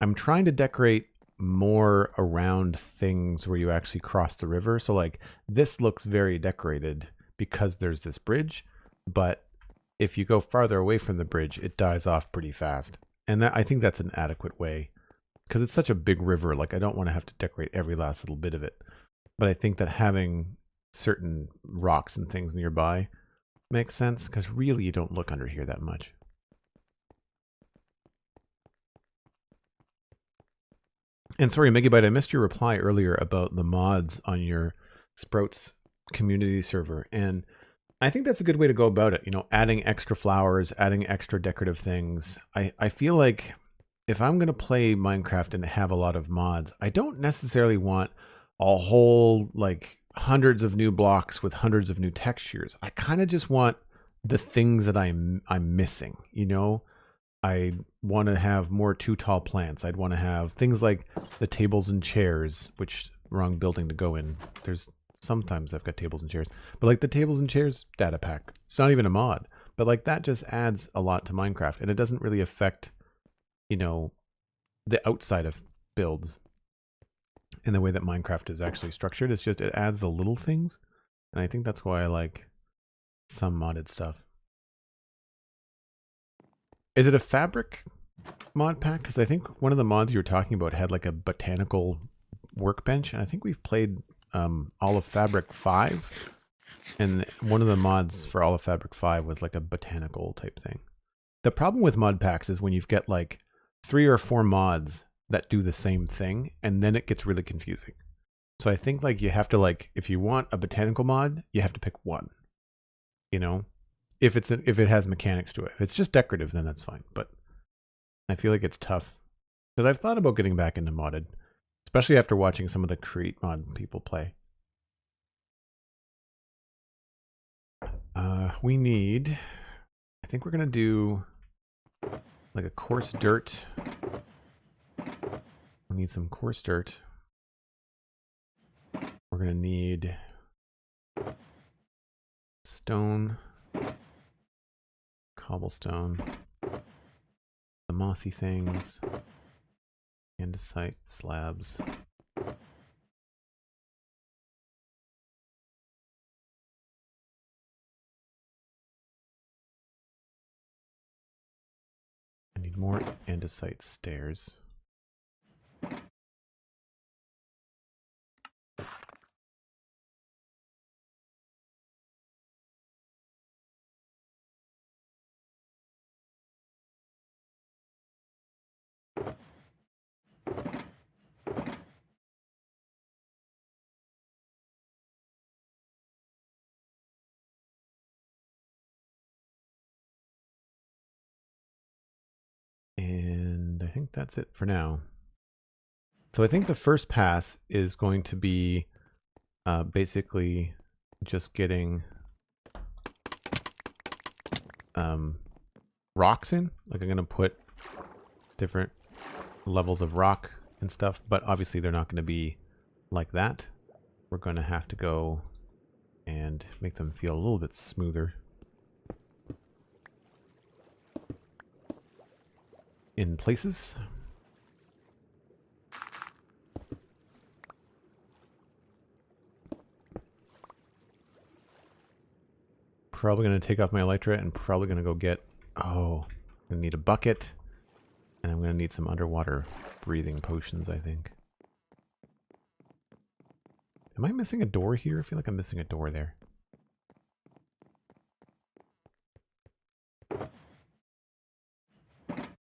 I'm trying to decorate more around things where you actually cross the river. So like this looks very decorated because there's this bridge, but if you go farther away from the bridge, it dies off pretty fast. And that, I think that's an adequate way because it's such a big river. Like I don't want to have to decorate every last little bit of it. But I think that having certain rocks and things nearby makes sense because really you don't look under here that much. And sorry, Megabyte, I missed your reply earlier about the mods on your Sprouts community server. And I think that's a good way to go about it. You know, adding extra flowers, adding extra decorative things. I feel like if I'm going to play Minecraft and have a lot of mods, I don't necessarily want a whole, like, hundreds of new blocks with hundreds of new textures. I kind of just want the things that I'm missing, you know? I want to have more too tall plants. I'd want to have things like the tables and chairs, which wrong building to go in. There's sometimes I've got tables and chairs, but like the tables and chairs data pack, it's not even a mod, but like that just adds a lot to Minecraft and it doesn't really affect, you know, the outside of builds in the way that Minecraft is actually structured. It's just, it adds the little things. And I think that's why I like some modded stuff. Is it a fabric mod pack? Because I think one of the mods you were talking about had like a botanical workbench. And I think we've played all of Fabric 5. And one of the mods for all of Fabric 5 was like a botanical type thing. The problem with mod packs is when you've got like 3 or 4 mods that do the same thing. And then it gets really confusing. So I think like you have to like, if you want a botanical mod, you have to pick one, you know? If it has mechanics to it. If it's just decorative, then that's fine. But I feel like it's tough. Because I've thought about getting back into modded. Especially after watching some of the Create mod people play. We need... I think we're going to do like a coarse dirt. We need some coarse dirt. We're going to need stone. Cobblestone, the mossy things, andesite slabs. I need more andesite stairs. And I think that's it for now. So I think the first pass is going to be basically just getting rocks in. Like I'm going to put different levels of rock and stuff, but obviously they're not going to be like that. We're going to have to go and make them feel a little bit smoother in places. Probably going to take off my elytra and probably going to go get, oh, I need a bucket, and I'm going to need some underwater breathing potions, I think. Am I missing a door here? I feel like I'm missing a door there.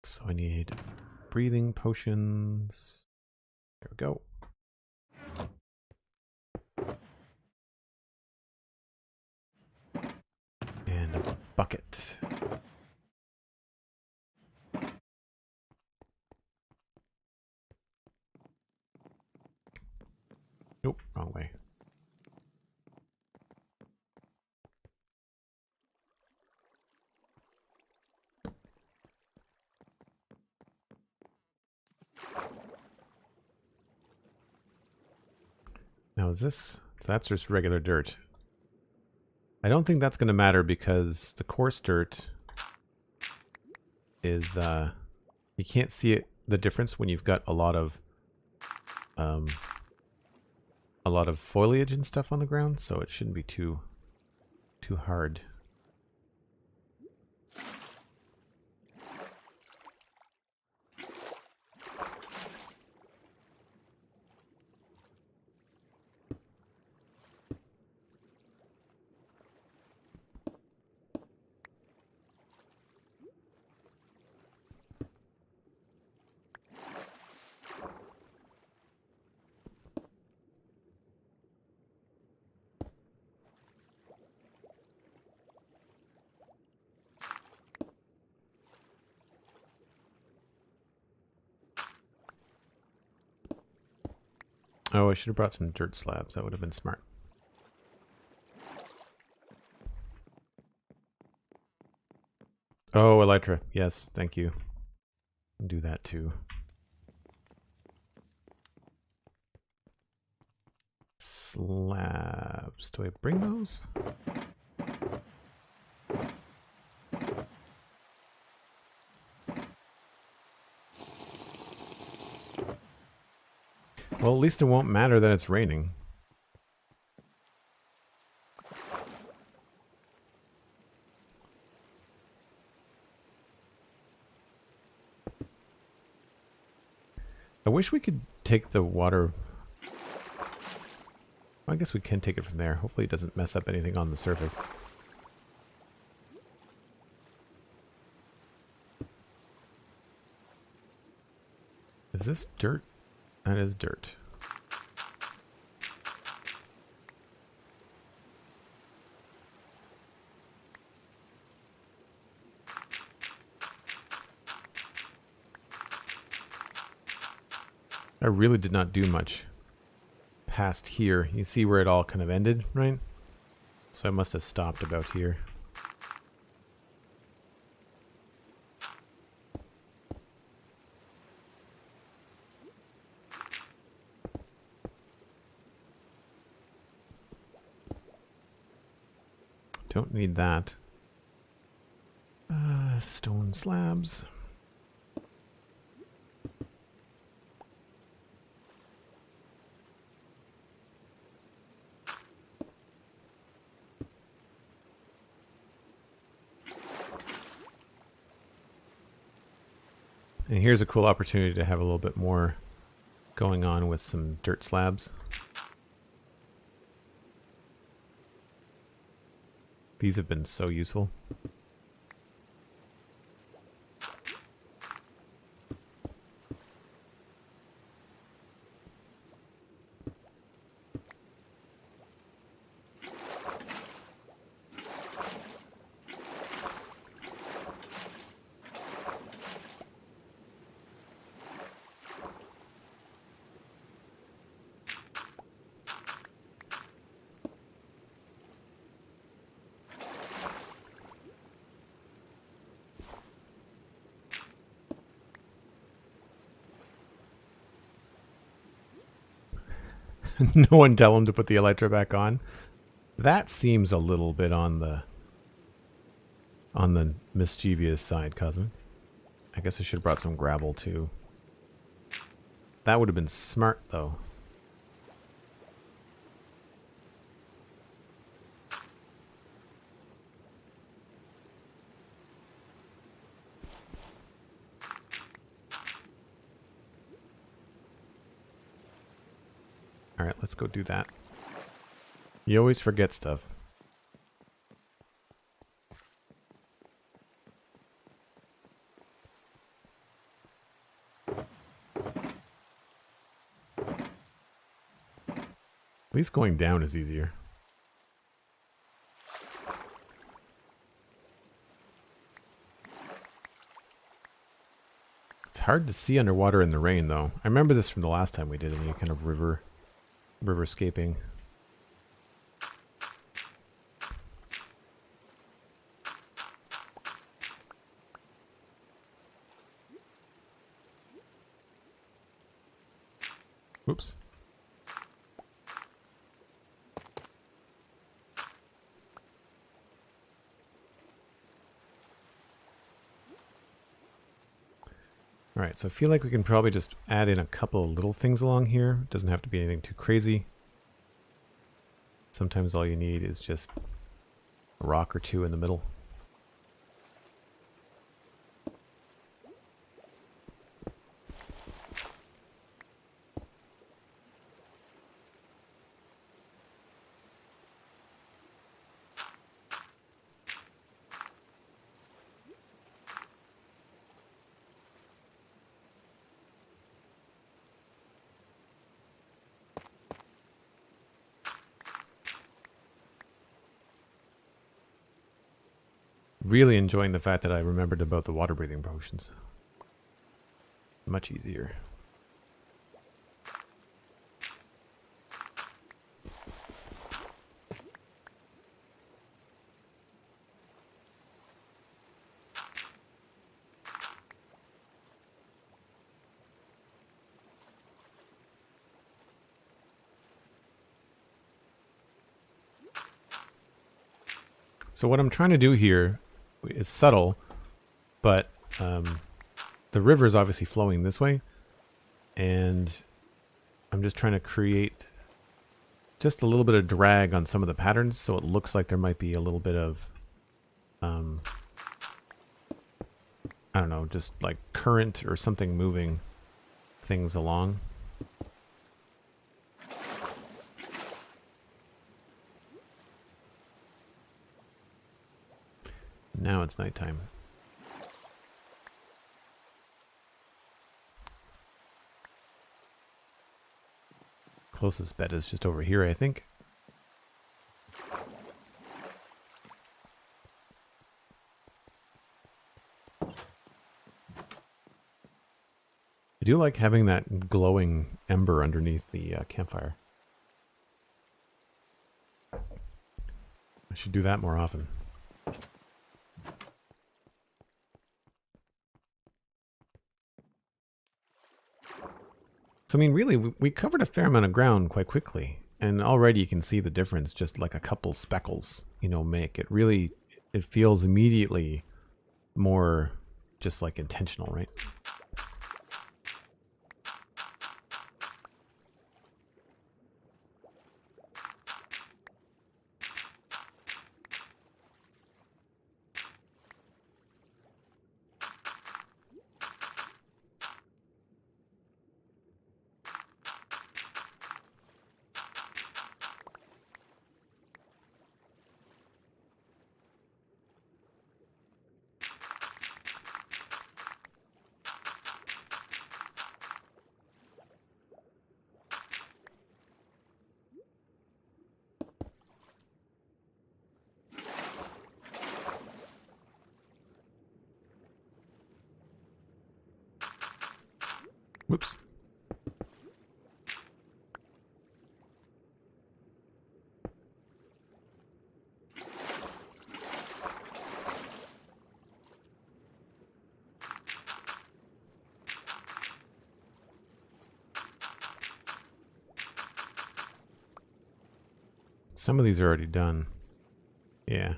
So I need breathing potions. There we go. And a bucket. Nope, wrong way. Now is this, so that's just regular dirt. I don't think that's going to matter because the coarse dirt is, you can't see it, the difference when you've got a lot of foliage and stuff on the ground, so it shouldn't be too hard. Oh, I should have brought some dirt slabs. That would have been smart. Oh, elytra. Yes, thank you. I'll do that too. Slabs. Do I bring those? Well, at least it won't matter that it's raining. I wish we could take the water. Well, I guess we can take it from there. Hopefully it doesn't mess up anything on the surface. Is this dirt? That is dirt. I really did not do much past here. You see where it all kind of ended, right? So I must have stopped about here. Don't need that. Stone slabs. And here's a cool opportunity to have a little bit more going on with some dirt slabs. These have been so useful. No one tell him to put the elytra back on. That seems a little bit on the mischievous side, cousin. I guess I should have brought some gravel too. That would have been smart though. Alright, let's go do that. You always forget stuff. At least going down is easier. It's hard to see underwater in the rain though. I remember this from the last time we did any kind of riverscaping. Whoops. Alright, so I feel like we can probably just add in a couple of little things along here. It doesn't have to be anything too crazy. Sometimes all you need is just a rock or two in the middle. Really enjoying the fact that I remembered about the water breathing potions. Much easier. So what I'm trying to do here is subtle, but the river is obviously flowing this way, and I'm just trying to create just a little bit of drag on some of the patterns so it looks like there might be a little bit of I don't know, just like current or something moving things along. Now it's nighttime. Closest bed is just over here, I think. I do like having that glowing ember underneath the campfire. I should do that more often. So, I mean, really, we covered a fair amount of ground quite quickly. And already you can see the difference just like a couple speckles, you know, make. It really, it feels immediately more just like intentional, right? some of these are already done. Yeah.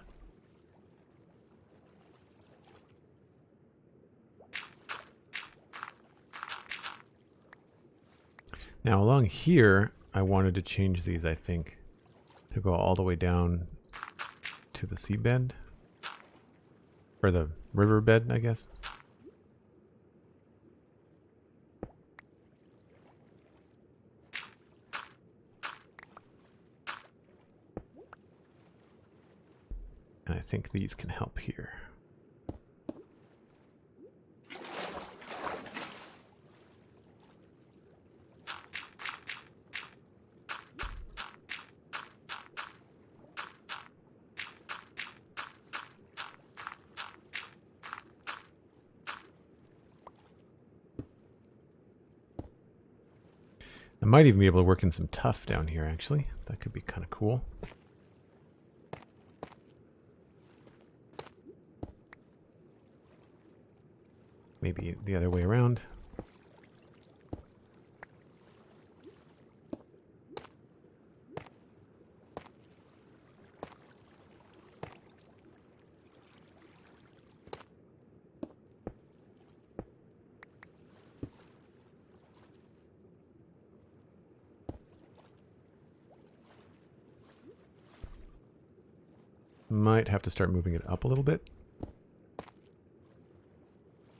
Now along here, I wanted to change these, I think, to go all the way down to the seabed. Or the riverbed, I guess. And I think these can help here. I might even be able to work in some tuff down here, actually. That could be kind of cool. Maybe the other way around. Might have to start moving it up a little bit.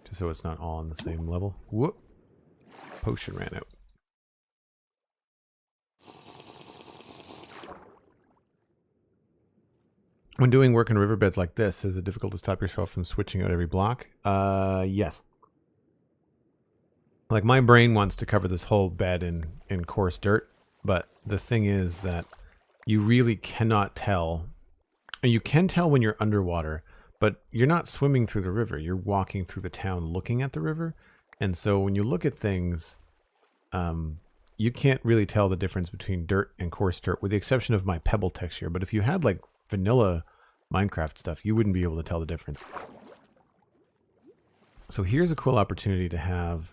Just so it's not all on the same level. Whoop. Potion ran out. When doing work in riverbeds like this, is it difficult to stop yourself from switching out every block? Yes. Like, my brain wants to cover this whole bed in coarse dirt, but the thing is that you really cannot tell. And you can tell when you're underwater, but you're not swimming through the river. You're walking through the town looking at the river. And so when you look at things, you can't really tell the difference between dirt and coarse dirt, with the exception of my pebble texture. But if you had like vanilla Minecraft stuff, you wouldn't be able to tell the difference. So here's a cool opportunity to have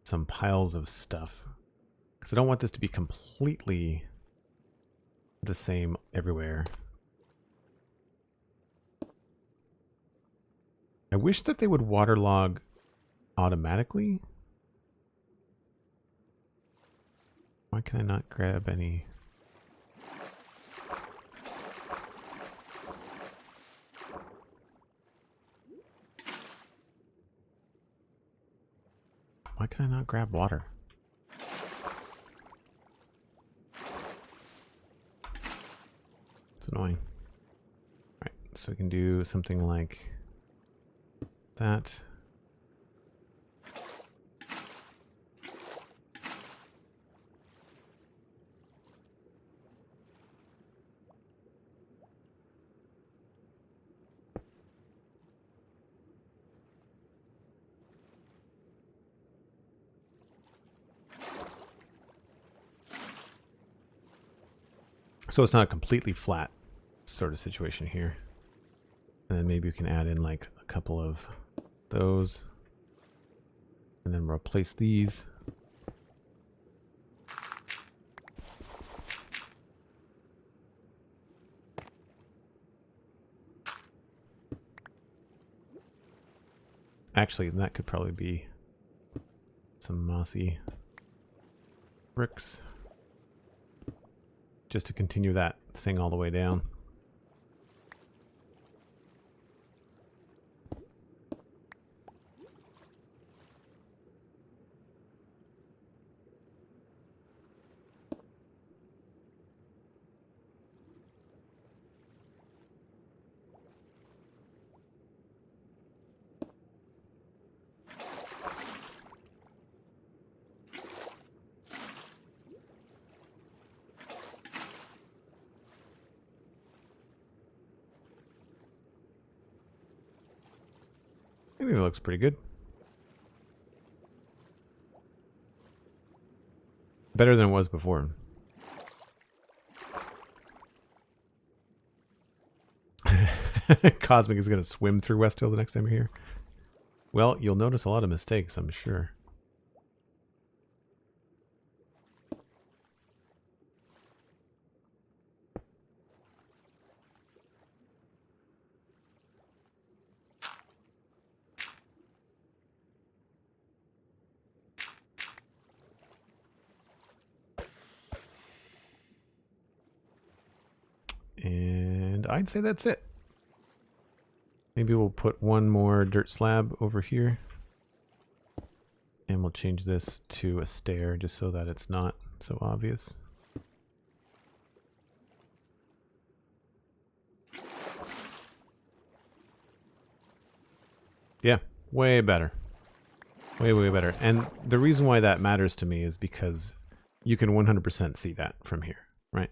some piles of stuff, because I don't want this to be completely the same everywhere. I wish that they would waterlog automatically. Why can I not grab any? Why can I not grab water? It's annoying. All right, so we can do something like that. So it's not a completely flat sort of situation here. And then maybe we can add in like a couple of those. And then replace these. Actually, that could probably be some mossy bricks. Just to continue that thing all the way down. I think it looks pretty good. Better than it was before. Cosmic is going to swim through Westhill the next time you're here. Well, you'll notice a lot of mistakes, I'm sure. I'd say that's it. Maybe we'll put one more dirt slab over here. And we'll change this to a stair just so that it's not so obvious. Yeah, way better. Way, way better. And the reason why that matters to me is because you can 100% see that from here, right?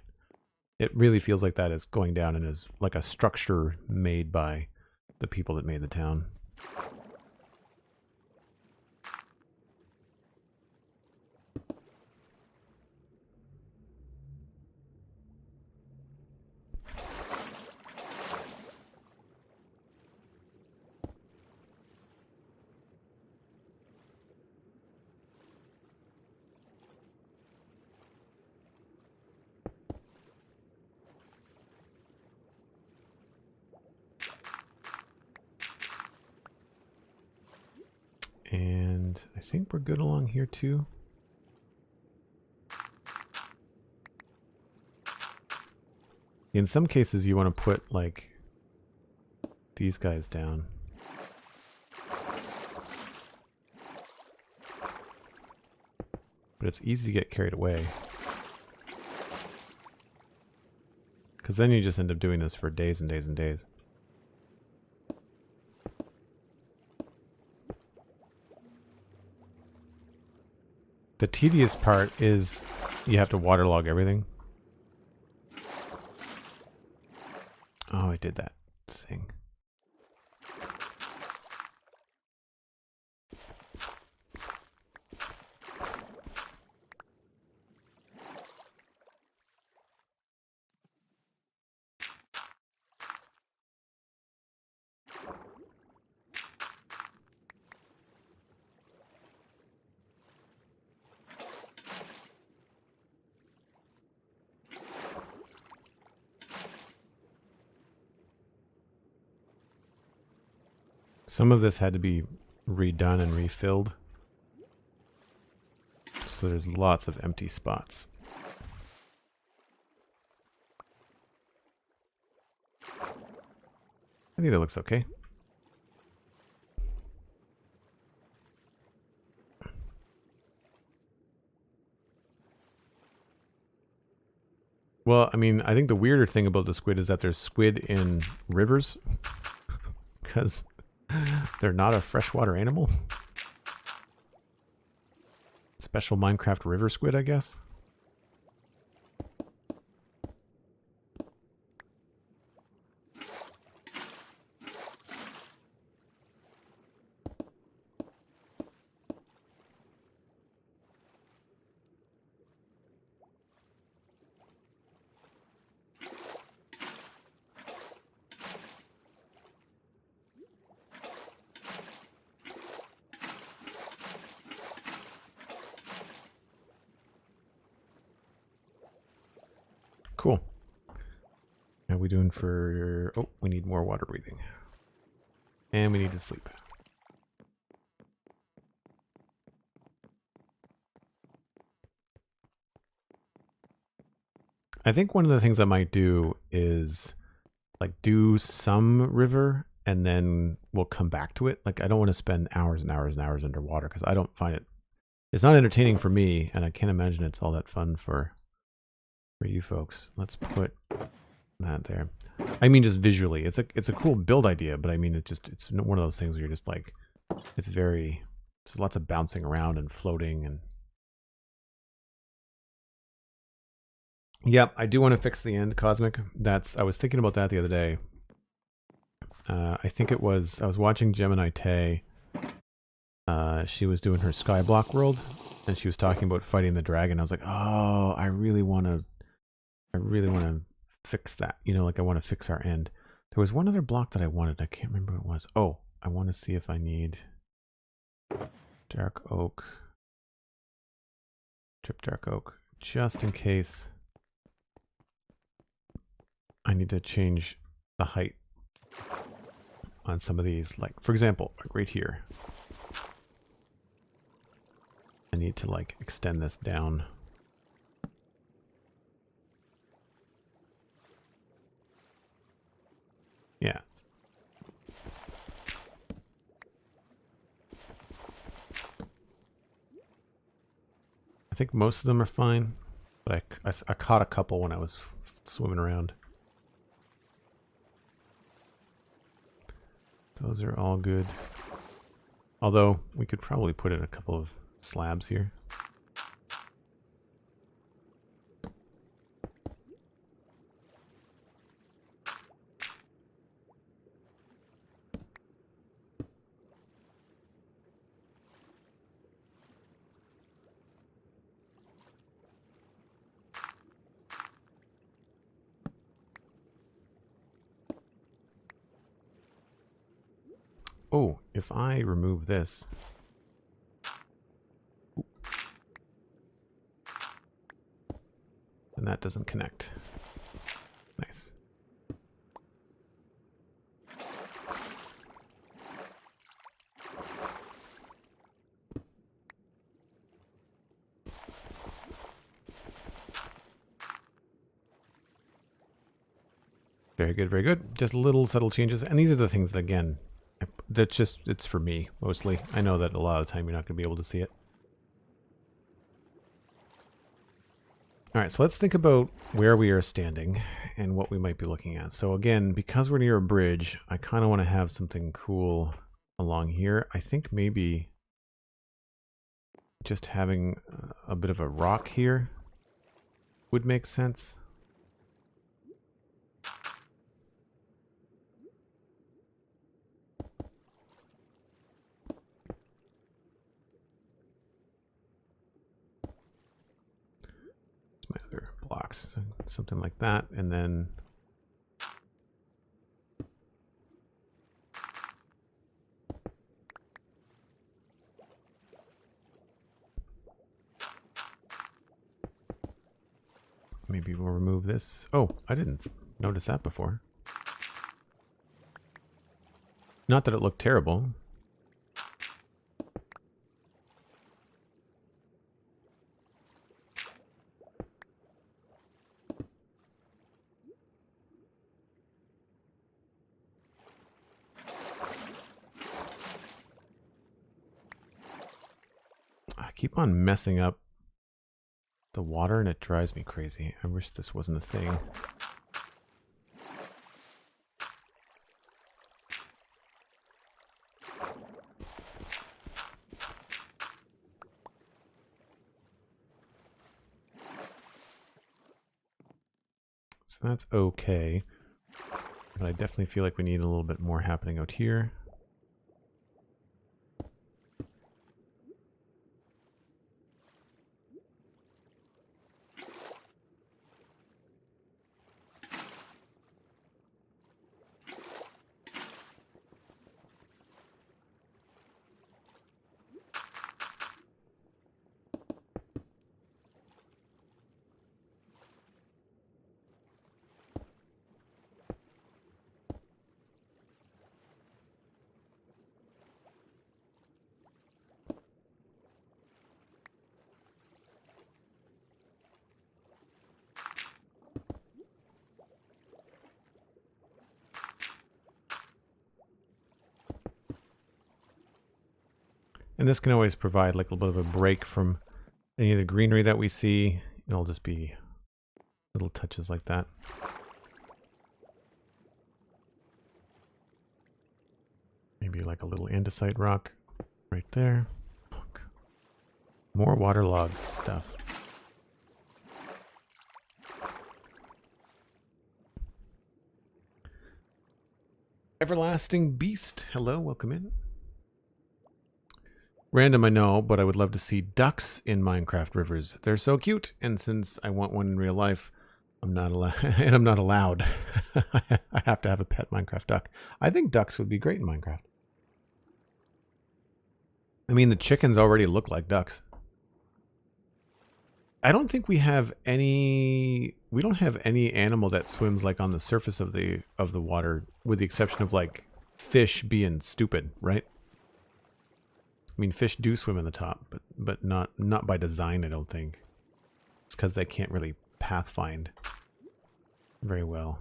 It really feels like that is going down and is like a structure made by the people that made the town. And I think we're good along here too. In some cases you want to put like these guys down. But it's easy to get carried away. Because then you just end up doing this for days and days and days. The tedious part is you have to waterlog everything. Oh, I did that thing. Some of this had to be redone and refilled. So there's lots of empty spots. I think that looks okay. Well, I mean, I think the weirder thing about the squid is that there's squid in rivers. Because they're not a freshwater animal. Special Minecraft river squid, I guess. Cool. How are we doing for... Oh, we need more water breathing. And we need to sleep. I think one of the things I might do is like do some river and then we'll come back to it. Like I don't want to spend hours and hours and hours underwater because I don't find it... It's not entertaining for me and I can't imagine it's all that fun for you folks. Let's put that there. I mean, just visually, it's a cool build idea, but I mean, it's one of those things where you're just like, there's lots of bouncing around and floating and. Yep, I do want to fix the end, Cosmic. I was thinking about that the other day. I think I was watching Gemini Tay. She was doing her Skyblock world, and she was talking about fighting the dragon. I was like, oh, I really want to fix that. You know, like I want to fix our end. There was one other block that I wanted. I can't remember what it was. Oh, I want to see if I need dark oak. Trip dark oak. Just in case I need to change the height on some of these. Like, for example, like right here. I need to like extend this down. Yeah. I think most of them are fine, but I caught a couple when I was swimming around. Those are all good. Although, we could probably put in a couple of slabs here. Oh, if I remove this... then that doesn't connect. Nice. Very good, very good. Just little subtle changes. And these are the things that, again, that's just, it's for me, mostly. I know that a lot of the time you're not going to be able to see it. All right, so let's think about where we are standing and what we might be looking at. So again, because we're near a bridge, I kind of want to have something cool along here. I think maybe just having a bit of a rock here would make sense. My other blocks, so something like that, and then maybe we'll remove this. Oh, I didn't notice that before. Not that it looked terrible. I keep on messing up the water and it drives me crazy. I wish this wasn't a thing. So that's okay. But I definitely feel like we need a little bit more happening out here. And this can always provide like a little bit of a break from any of the greenery that we see. It'll just be little touches like that. Maybe like a little andesite rock right there. More waterlogged stuff. Everlasting Beast. Hello, welcome in. Random, I know, but I would love to see ducks in Minecraft rivers. They're so cute, and since I want one in real life, I'm not allowed. And I'm not allowed. I have to have a pet Minecraft duck. I think ducks would be great in Minecraft. I mean, the chickens already look like ducks. I don't think we have any. We don't have any animal that swims like on the surface of the water, with the exception of like fish being stupid, right? I mean, fish do swim in the top, but not by design, I don't think. It's because they can't really pathfind very well.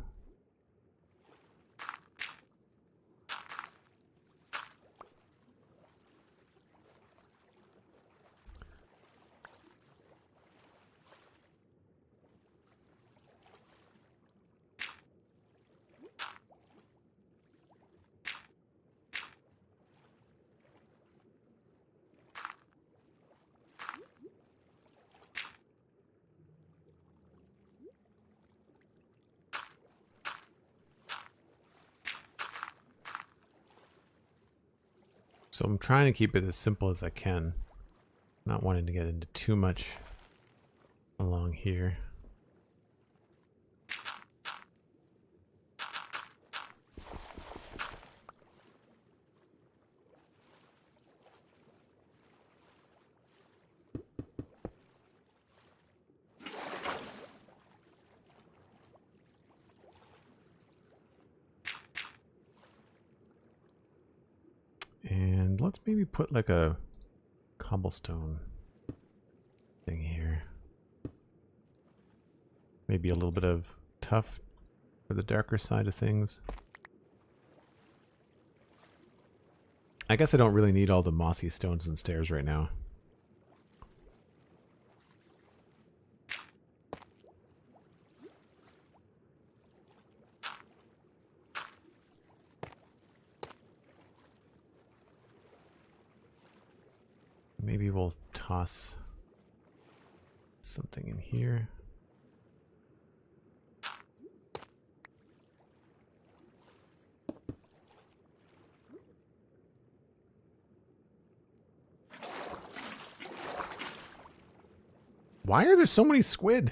So I'm trying to keep it as simple as I can. Not wanting to get into too much along here. And let's maybe put like a cobblestone thing here. Maybe a little bit of tough for the darker side of things. I guess I don't really need all the mossy stones and stairs right now. Maybe we'll toss something in here. Why are there so many squid?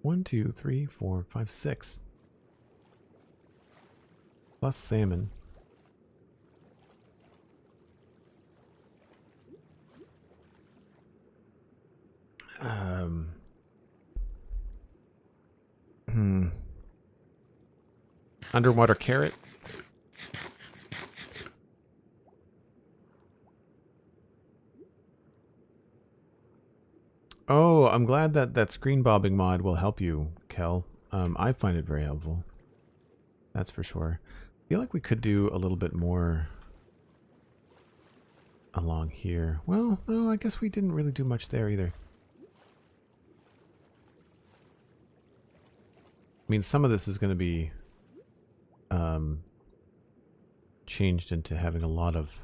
1, 2, 3, 4, 5, 6. Plus salmon. Underwater carrot. Oh, I'm glad that screen bobbing mod will help you, Kel. I find it very helpful. That's for sure. I feel like we could do a little bit more along here. Well, no, I guess we didn't really do much there either. I mean, some of this is going to be changed into having a lot of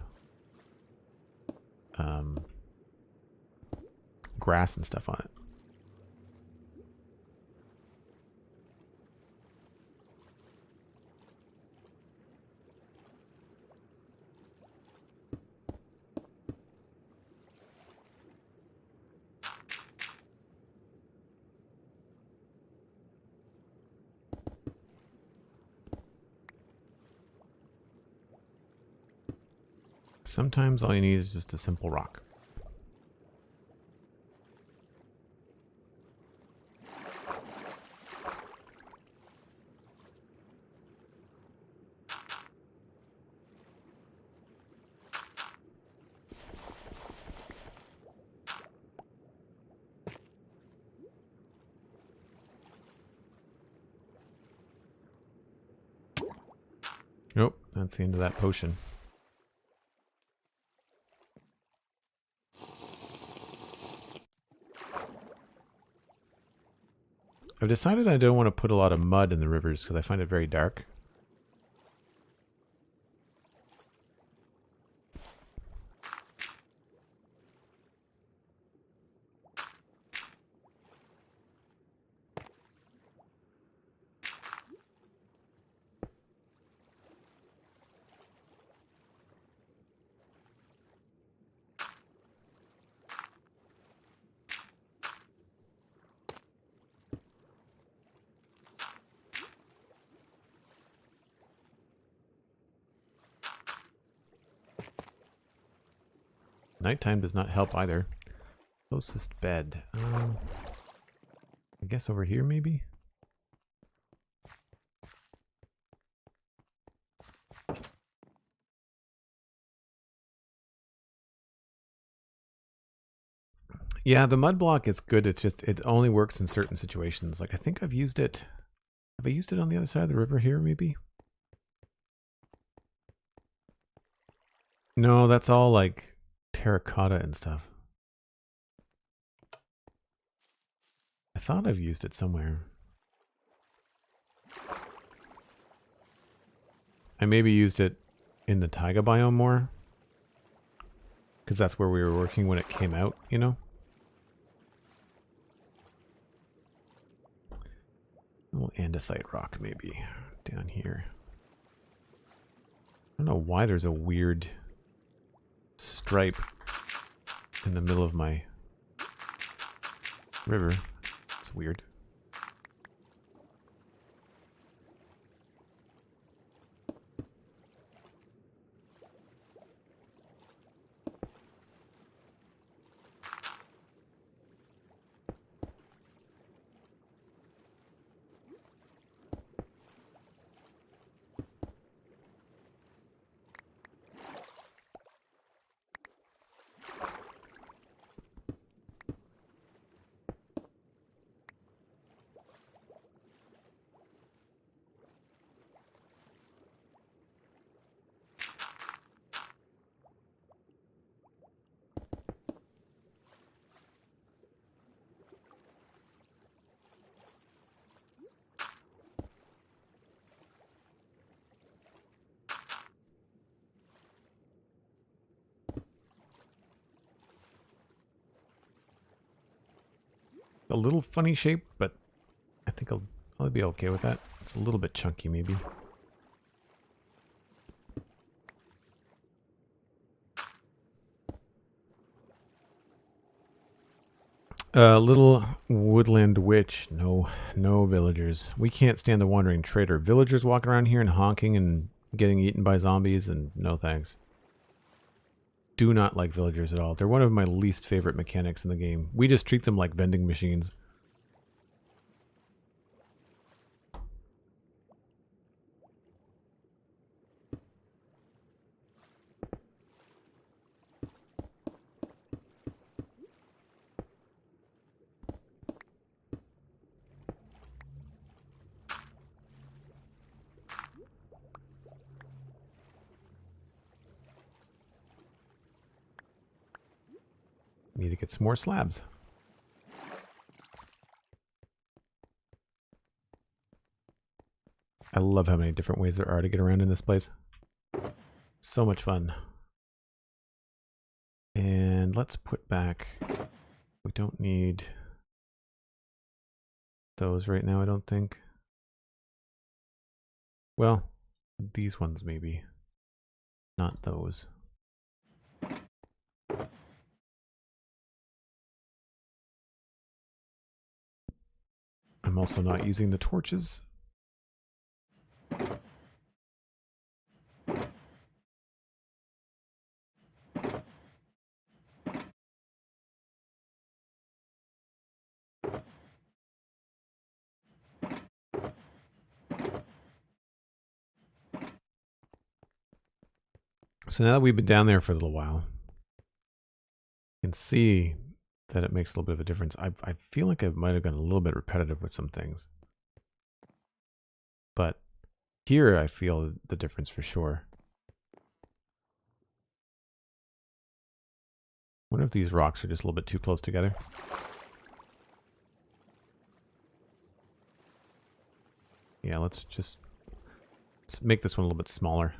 grass and stuff on it. Sometimes all you need is just a simple rock. Nope, that's the end of that potion. I've decided I don't want to put a lot of mud in the rivers because I find it very dark. Nighttime does not help either. Closest bed. I guess over here maybe? Yeah, the mud block is good. It's just, it only works in certain situations. Like I think I've used it. Have I used it on the other side of the river here maybe? No, that's all like terracotta and stuff. I thought I've used it somewhere. I maybe used it in the taiga biome more. Because that's where we were working when it came out, you know? A little andesite rock maybe down here. don't know why there's a weird stripe in the middle of my river. It's weird. A little funny shape, but I think I'll be okay with that. It's a little bit chunky, maybe. Little woodland witch. No villagers. We can't stand the wandering trader. Villagers walking around here and honking and getting eaten by zombies, and no thanks. Do not like villagers at all. They're one of my least favorite mechanics in the game. We just treat them like vending machines. Need to get some more slabs. I love how many different ways there are to get around in this place. So much fun. And let's put back... We don't need those right now, I don't think. Well, these ones maybe. Not those. I'm also not using the torches. So now that we've been down there for a little while, you can see that it makes a little bit of a difference. I feel like I might have been a little bit repetitive with some things. But here I feel the difference for sure. I wonder if these rocks are just a little bit too close together. Yeah, let's make this one a little bit smaller.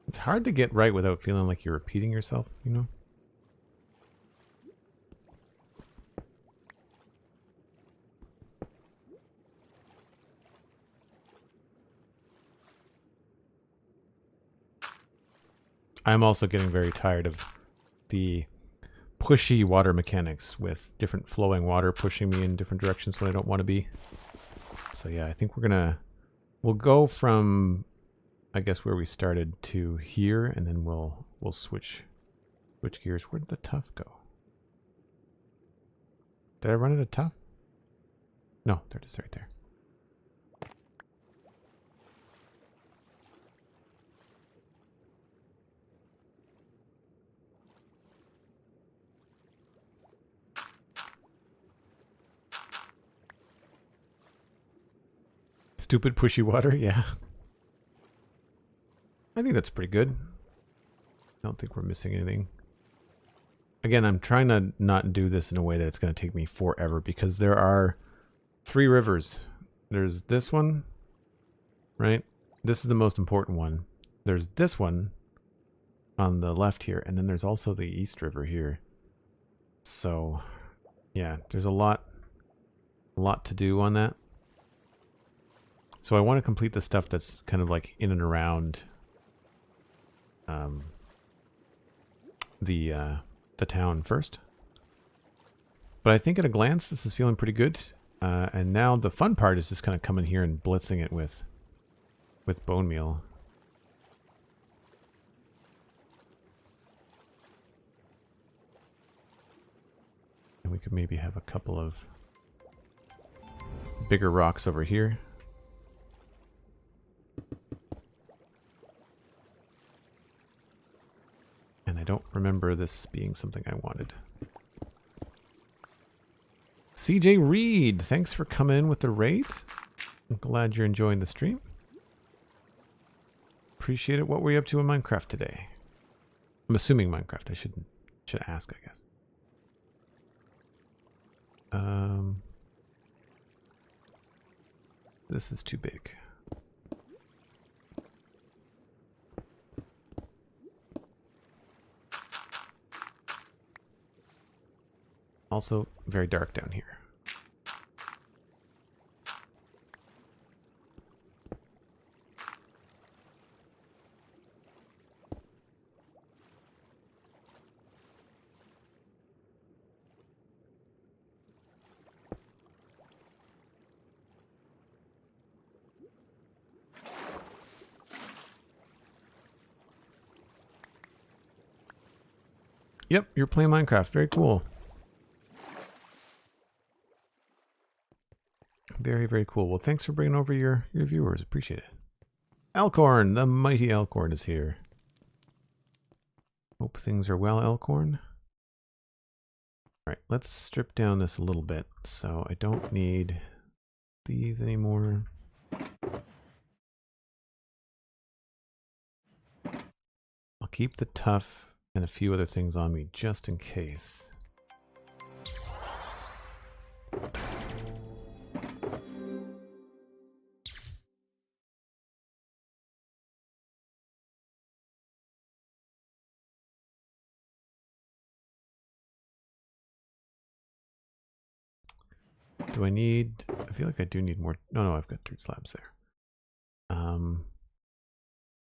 It's hard to get right without feeling like you're repeating yourself, you know? I'm also getting very tired of the pushy water mechanics with different flowing water pushing me in different directions when I don't want to be. So yeah, I think we'll go from, I guess, where we started to here, and then we'll switch gears. Where did the tough go? Did I run out of tough? No, there it is right there. Stupid pushy water, yeah. I think that's pretty good. I don't think we're missing anything. Again, I'm trying to not do this in a way that it's going to take me forever because there are 3 rivers. There's this one, right? This is the most important one. There's this one on the left here, and then there's also the East River here. So, yeah, there's a lot to do on that. So I want to complete the stuff that's kind of like in and around the town first. But I think at a glance, this is feeling pretty good. And now the fun part is just kind of coming here and blitzing it with bone meal. And we could maybe have a couple of bigger rocks over here. And I don't remember this being something I wanted. CJ Reed, thanks for coming in with the raid. I'm glad you're enjoying the stream. Appreciate it. What were you up to in Minecraft today? I'm assuming Minecraft. I should ask, I guess. This is too big. Also very dark down here. Yep, you're playing Minecraft. Very cool. Very, very cool. Well, thanks for bringing over your viewers. Appreciate it. Elkhorn, the mighty Elkhorn is here. Hope things are well, Elkhorn. All right, let's strip down this a little bit so I don't need these anymore. I'll keep the tough and a few other things on me just in case. Do I need... I feel like I do need more... No, I've got 3 slabs there. And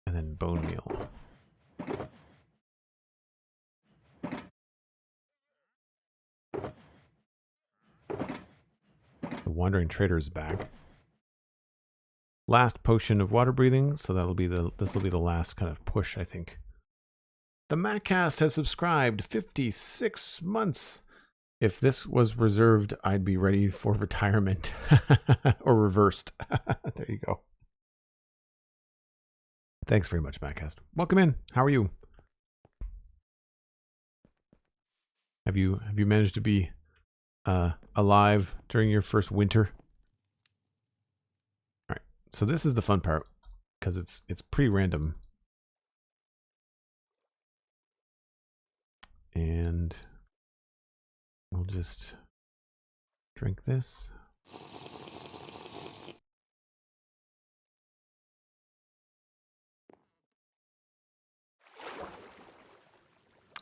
then bone meal. The Wandering Trader is back. Last potion of water breathing, so that'll be this will be the last kind of push, I think. The Macast has subscribed 56 months. If this was reserved, I'd be ready for retirement. Or reversed. There you go. Thanks very much, Macast. Welcome in. How are you? Have you managed to be alive during your first winter? All right. So this is the fun part because it's pretty random. And we'll just drink this.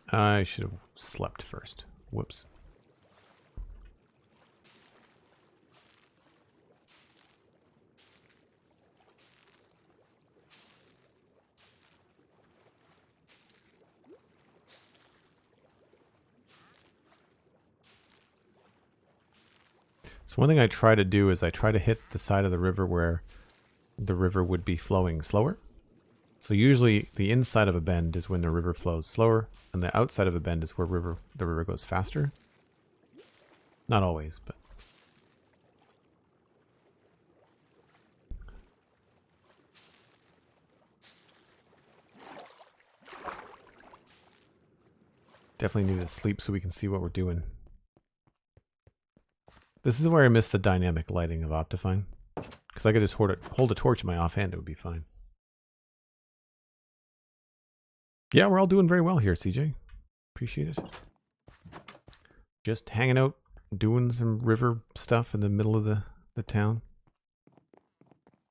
I should have slept first. Whoops. So one thing I try to do is I try to hit the side of the river where the river would be flowing slower. So usually the inside of a bend is when the river flows slower, and the outside of a bend is where the river goes faster. Not always, but... Definitely need to sleep so we can see what we're doing. This is where I miss the dynamic lighting of Optifine. Because I could just hold a torch in my offhand, it would be fine. Yeah, we're all doing very well here, CJ. Appreciate it. Just hanging out, doing some river stuff in the middle of the town.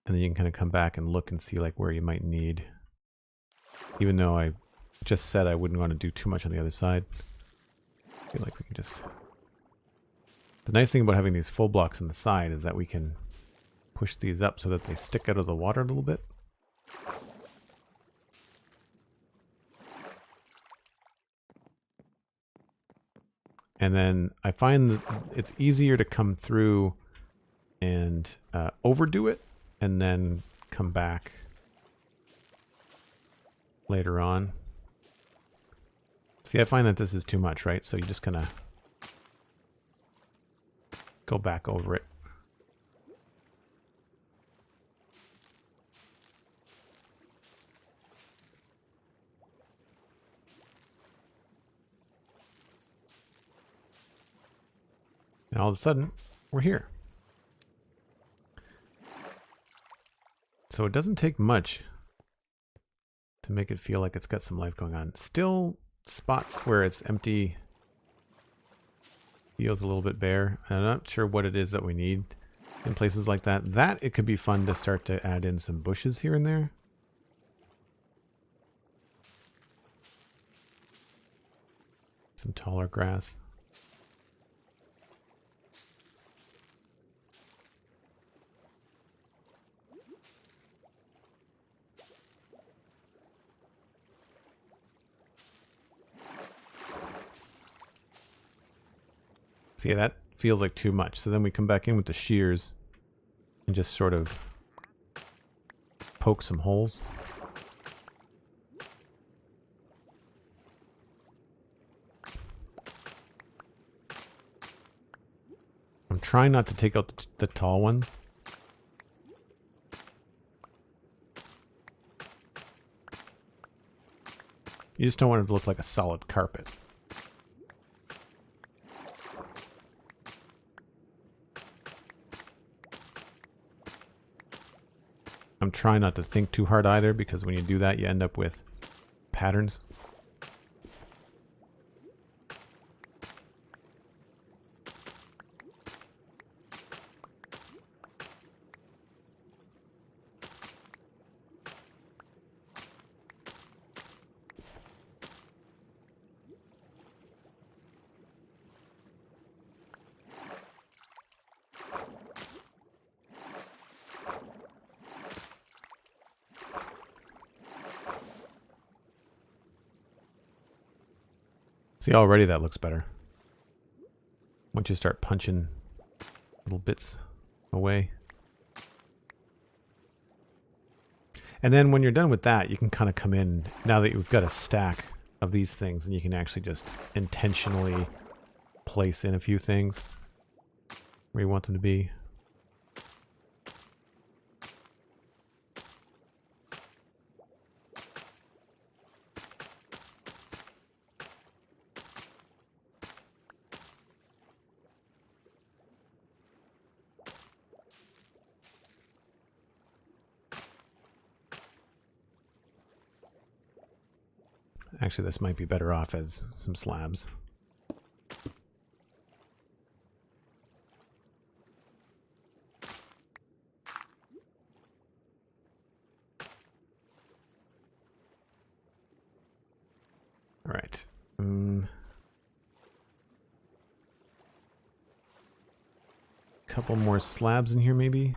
And then you can kind of come back and look and see like where you might need. Even though I just said I wouldn't want to do too much on the other side. I feel like we can just... The nice thing about having these full blocks on the side is that we can push these up so that they stick out of the water a little bit. And then I find that it's easier to come through and overdo it and then come back later on. See, I find that this is too much, right? So you just kind of go back over it. And all of a sudden, we're here. So it doesn't take much to make it feel like it's got some life going on. Still spots where it's empty. Feels a little bit bare. I'm not sure what it is that we need in places like that. That, it could be fun to start to add in some bushes here and there. Some taller grass. See, that feels like too much. So then we come back in with the shears and just sort of poke some holes. I'm trying not to take out the tall ones. You just don't want it to look like a solid carpet. I'm trying not to think too hard either, because when you do that, you end up with patterns. See, already that looks better. Once you start punching little bits away. And then when you're done with that, you can kind of come in, now that you've got a stack of these things, and you can actually just intentionally place in a few things where you want them to be. Actually, this might be better off as some slabs. All right. Couple more slabs in here, maybe.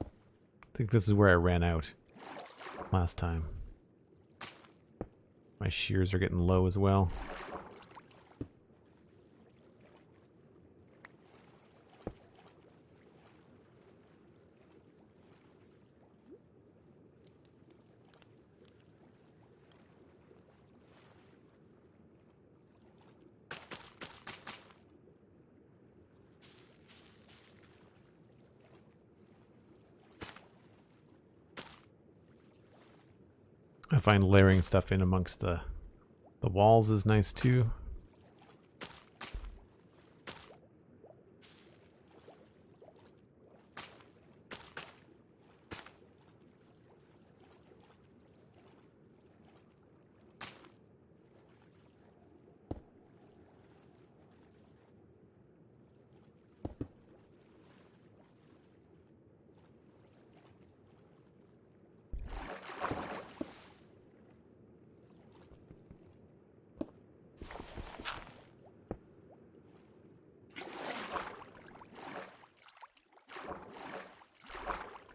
I think this is where I ran out last time. My shears are getting low as well. I find layering stuff in amongst the walls is nice too.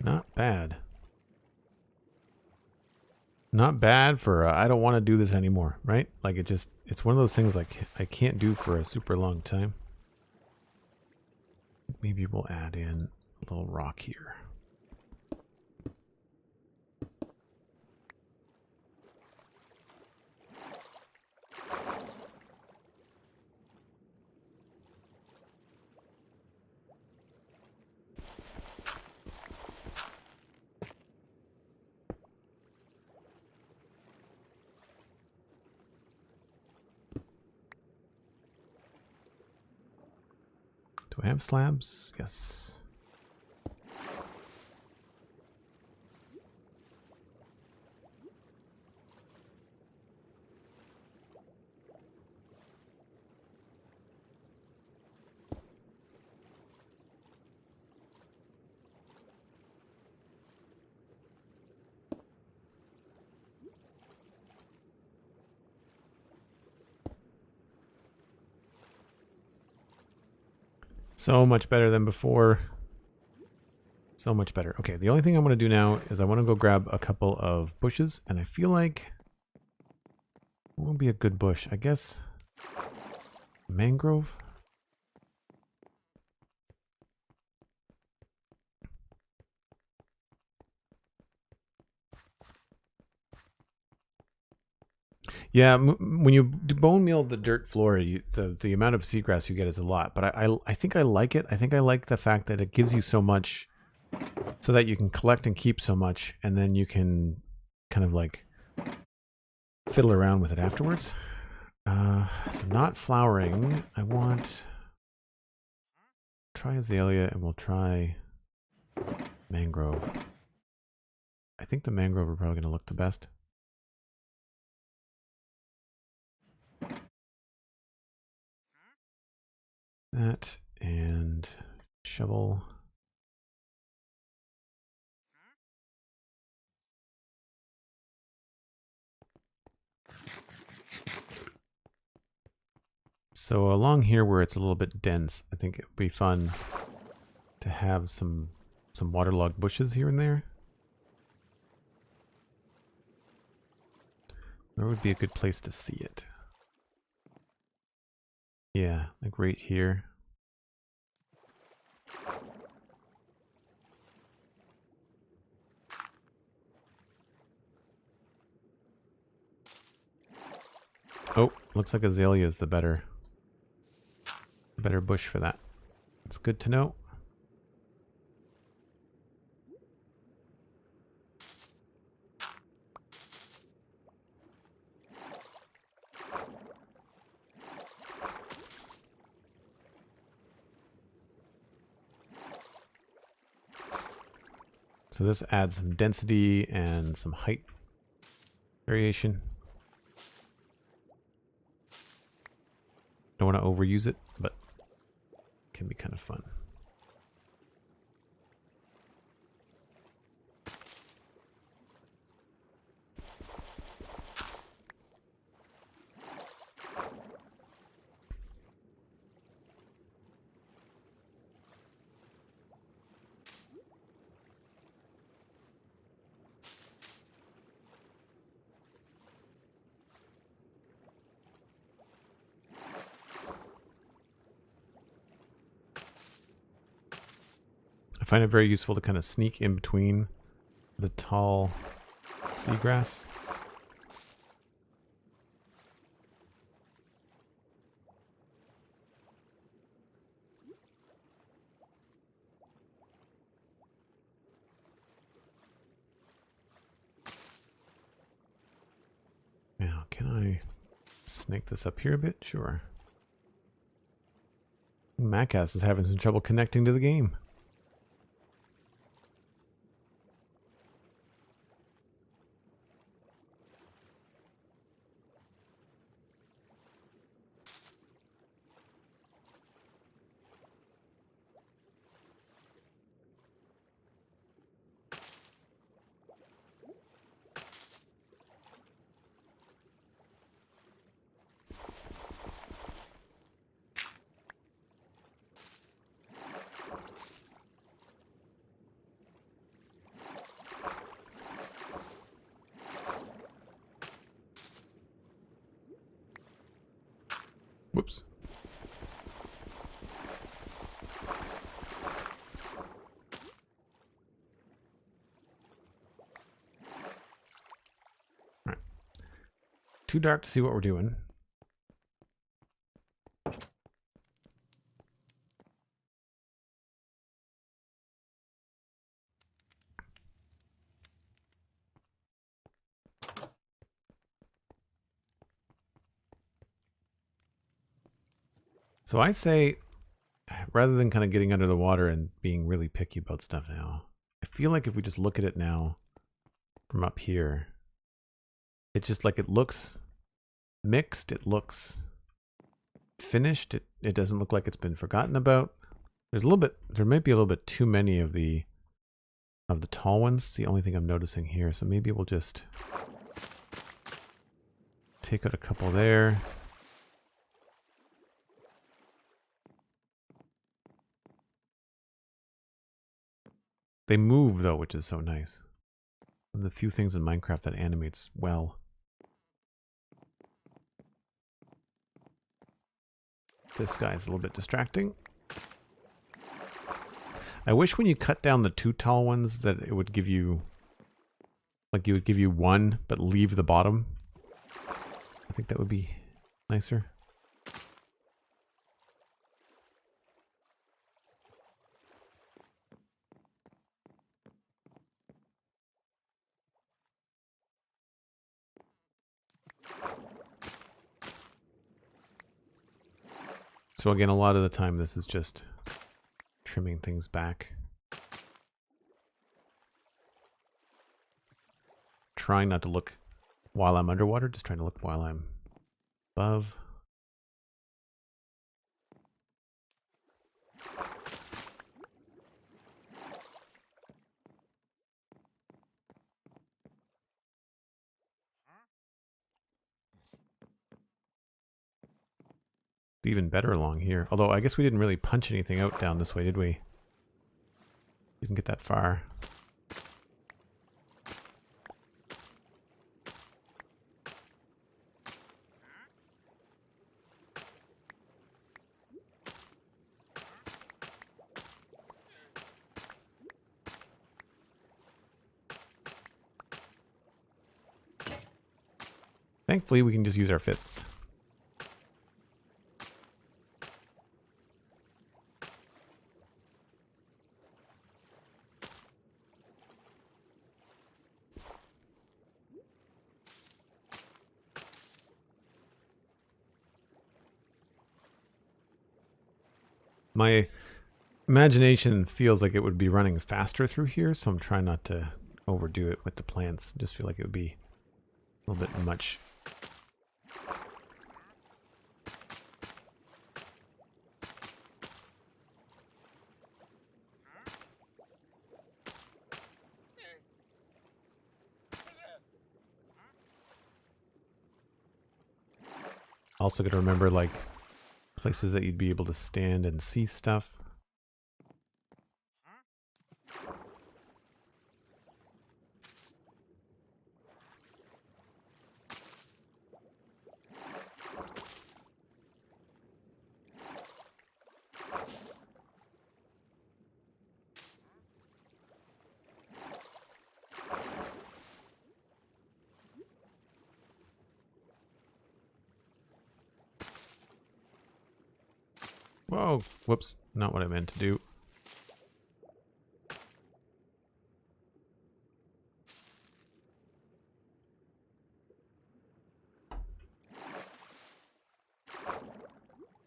Not bad. Not bad for I don't want to do this anymore, right? Like it's one of those things like I can't do for a super long time. Maybe we'll add in a little rock here. Do I have slabs? Yes. So much better than before. So much better. Okay, the only thing I want to do now is I want to go grab a couple of bushes, and I feel like what would be a good bush? I guess mangrove. Yeah, when you bone meal the dirt floor, the amount of seagrass you get is a lot. But I think I like it. I think I like the fact that it gives you so much, so that you can collect and keep so much, and then you can kind of like fiddle around with it afterwards. So not flowering. I want try azalea, and we'll try mangrove. I think the mangrove are probably going to look the best. That and shovel. So along here where it's a little bit dense, I think it would be fun to have some waterlogged bushes here and there. Where would be a good place to see it? Yeah, like right here. Oh, looks like azalea is the better bush for that. It's good to know. So this adds some density and some height variation. Don't want to overuse it, but it can be kind of fun. I find it very useful to kind of sneak in between the tall seagrass. snake this up here a bit? Sure. Macas is having some trouble connecting to the game. Whoops. All right. Too dark to see what we're doing. So I say, rather than kind of getting under the water and being really picky about stuff now, I feel like if we just look at it now from up here, it just like it looks mixed, it looks finished, it doesn't look like it's been forgotten about. There's a little bit, there might be a little bit too many of the tall ones. It's the only thing I'm noticing here. So maybe we'll just take out a couple there. They move though, which is so nice. One of the few things in Minecraft that animates well. This guy's a little bit distracting. I wish when you cut down the two tall ones that it would give you, like you would give you one, but leave the bottom. I think that would be nicer. So again, a lot of the time this is just trimming things back. Trying not to look while I'm underwater, just trying to look while I'm above. Even better along here. Although I guess we didn't really punch anything out down this way, did we? Didn't get that far. Thankfully, we can just use our fists. My imagination feels like it would be running faster through here, so I'm trying not to overdo it with the plants. I just feel like it would be a little bit much. Also got to remember, like, places that you'd be able to stand and see stuff. Whoa, whoops, not what I meant to do.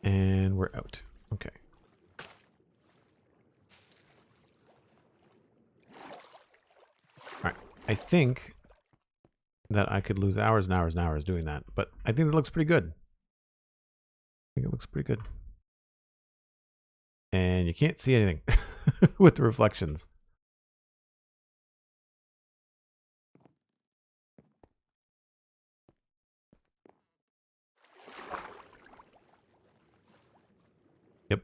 And we're out. Okay. Alright. I think that I could lose hours and hours and hours doing that, but I think it looks pretty good. I think it looks pretty good. And you can't see anything with the reflections. Yep.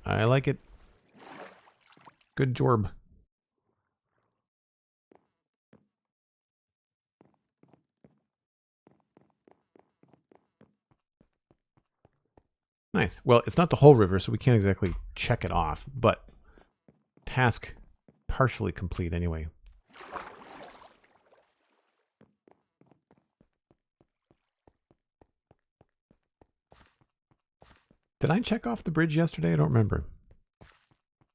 I like it. Good job. Nice. Well, it's not the whole river, so we can't exactly check it off, but task partially complete anyway. Did I check off the bridge yesterday? I don't remember.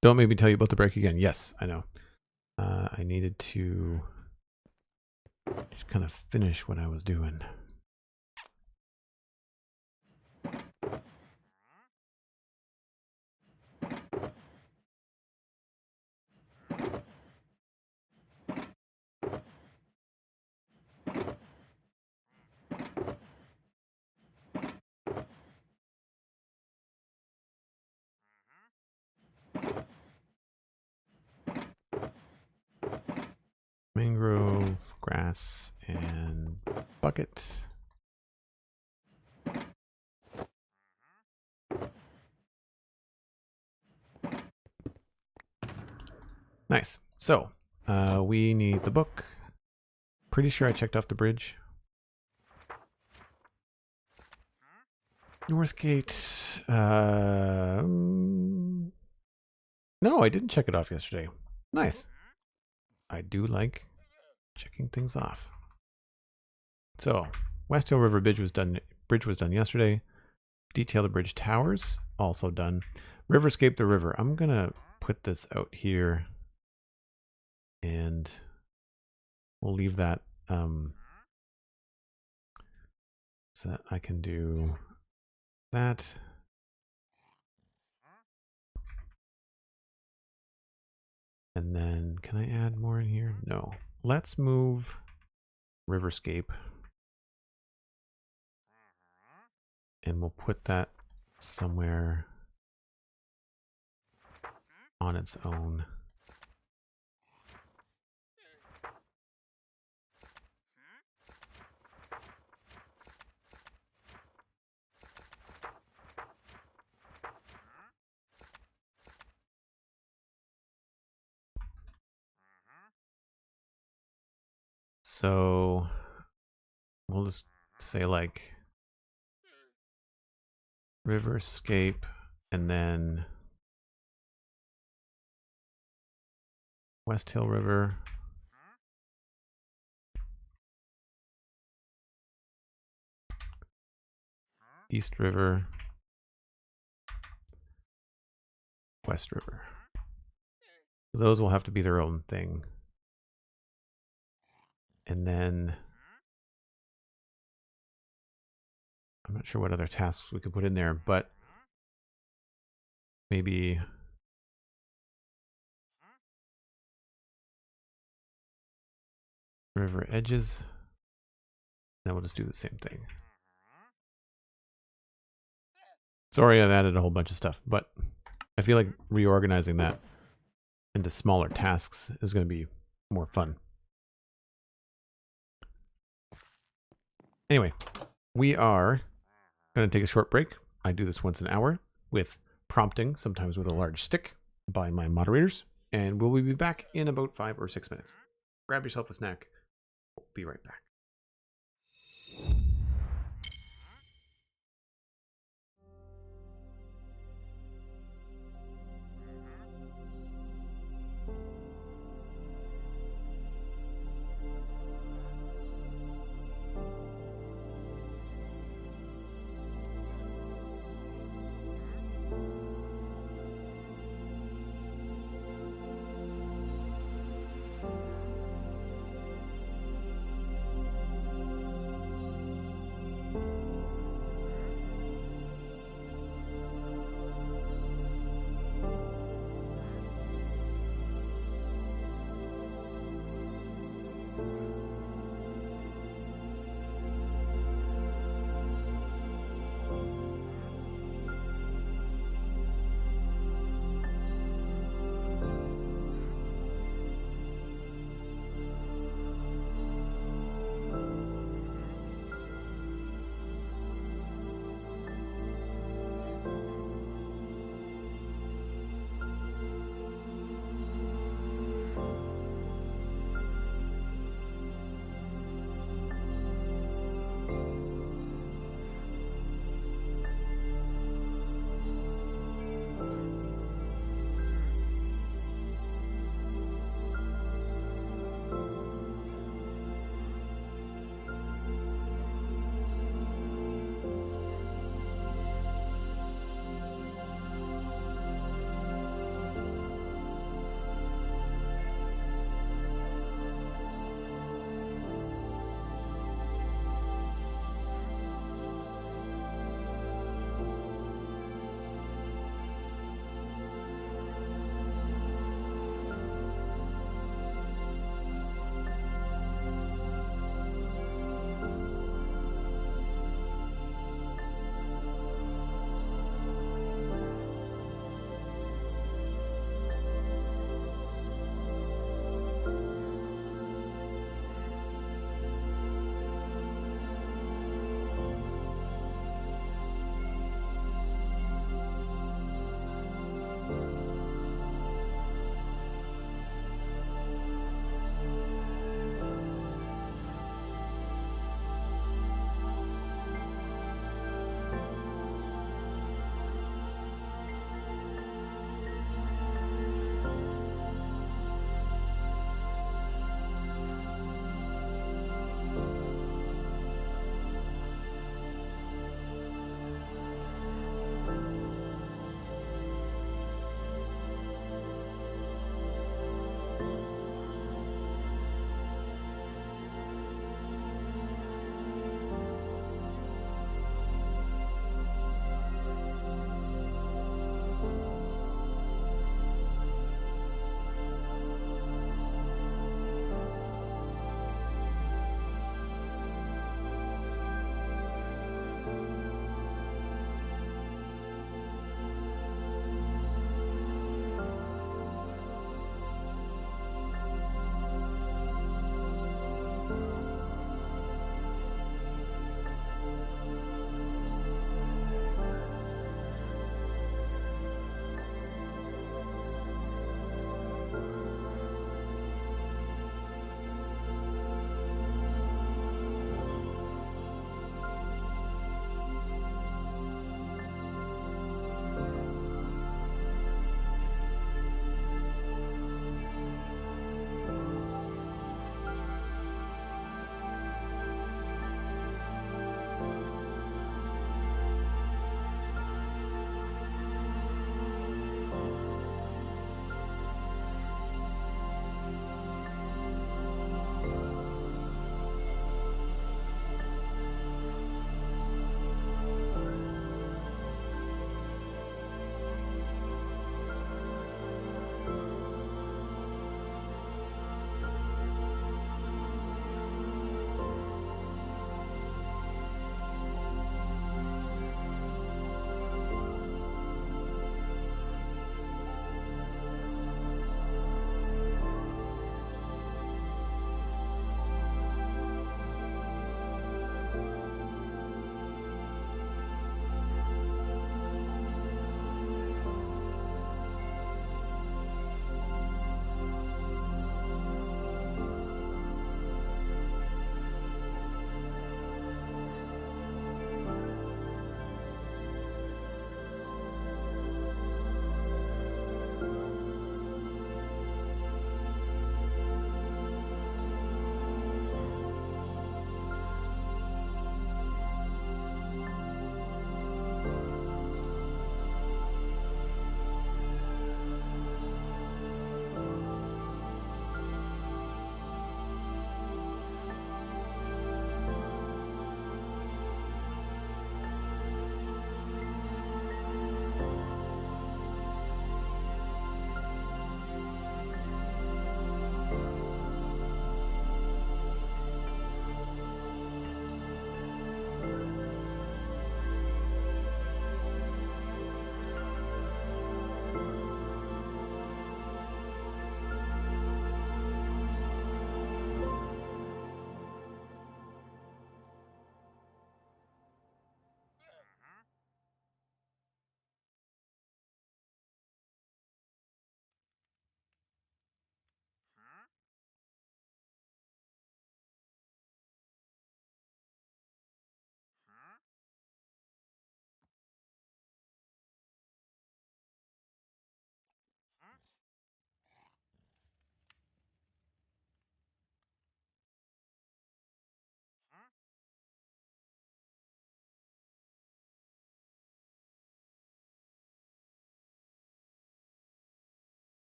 Don't make me tell you about the break again. Yes, I know. I needed to just kind of finish what I was doing. Mangrove, grass, and bucket. Nice. So, we need the book. Pretty sure I checked off the bridge. North Gate. No, I didn't check it off yesterday. Nice. I do like checking things off. So, Westhill River Bridge was done. Bridge was done yesterday. Detail the bridge towers, also done. Riverscape the river. I'm gonna put this out here, and we'll leave that so that I can do that. And then, can I add more in here? No. Let's move Riverscape. And we'll put that somewhere on its own. So we'll just say like Riverscape and then Westhill River. East River. West River. Those will have to be their own thing. And then I'm not sure what other tasks we could put in there, but maybe river edges. Then we'll just do the same thing. Sorry, I've added a whole bunch of stuff, but I feel like reorganizing that into smaller tasks is going to be more fun. Anyway, we are going to take a short break. I do this once an hour with prompting, sometimes with a large stick, by my moderators, and we'll be back in about 5 or 6 minutes. Grab yourself a snack. We'll be right back.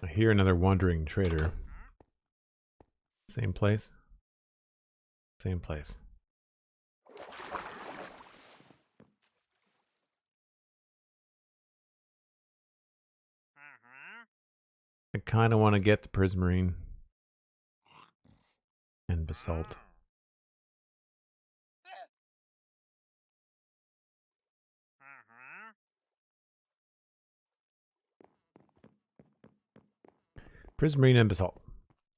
I hear another wandering trader. Same place? Same place. I kind of want to get the prismarine and basalt. Prismarine and basalt.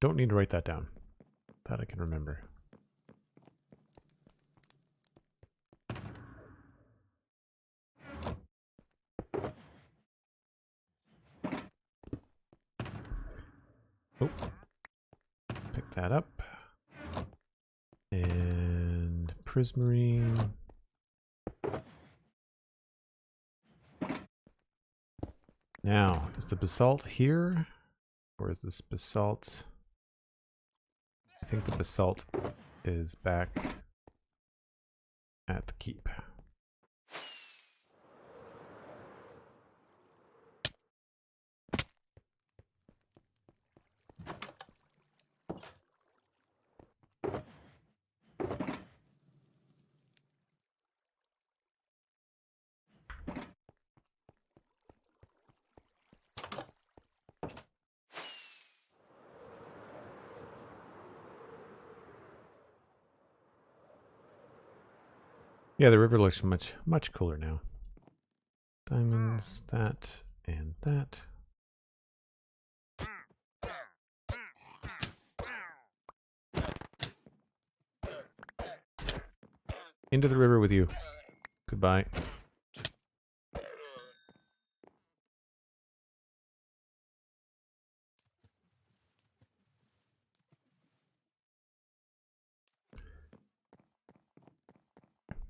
Don't need to write that down. That I can remember. Oh. Pick that up. And prismarine. Now, is the basalt here? Or is this basalt? I think the basalt is back at the keep. Yeah, the river looks much cooler now. Diamonds, that, and that. Into the river with you. Goodbye.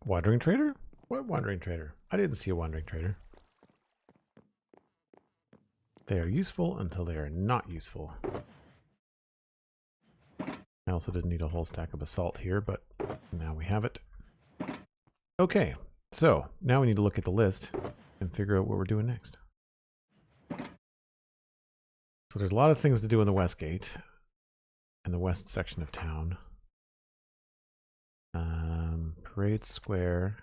Wandering trader? What wandering trader? I didn't see a wandering trader. They are useful until they are not useful. I also didn't need a whole stack of basalt here, but now we have it. Okay, so now we need to look at the list and figure out what we're doing next. So there's a lot of things to do in the West Gate and the west section of town. Parade Square.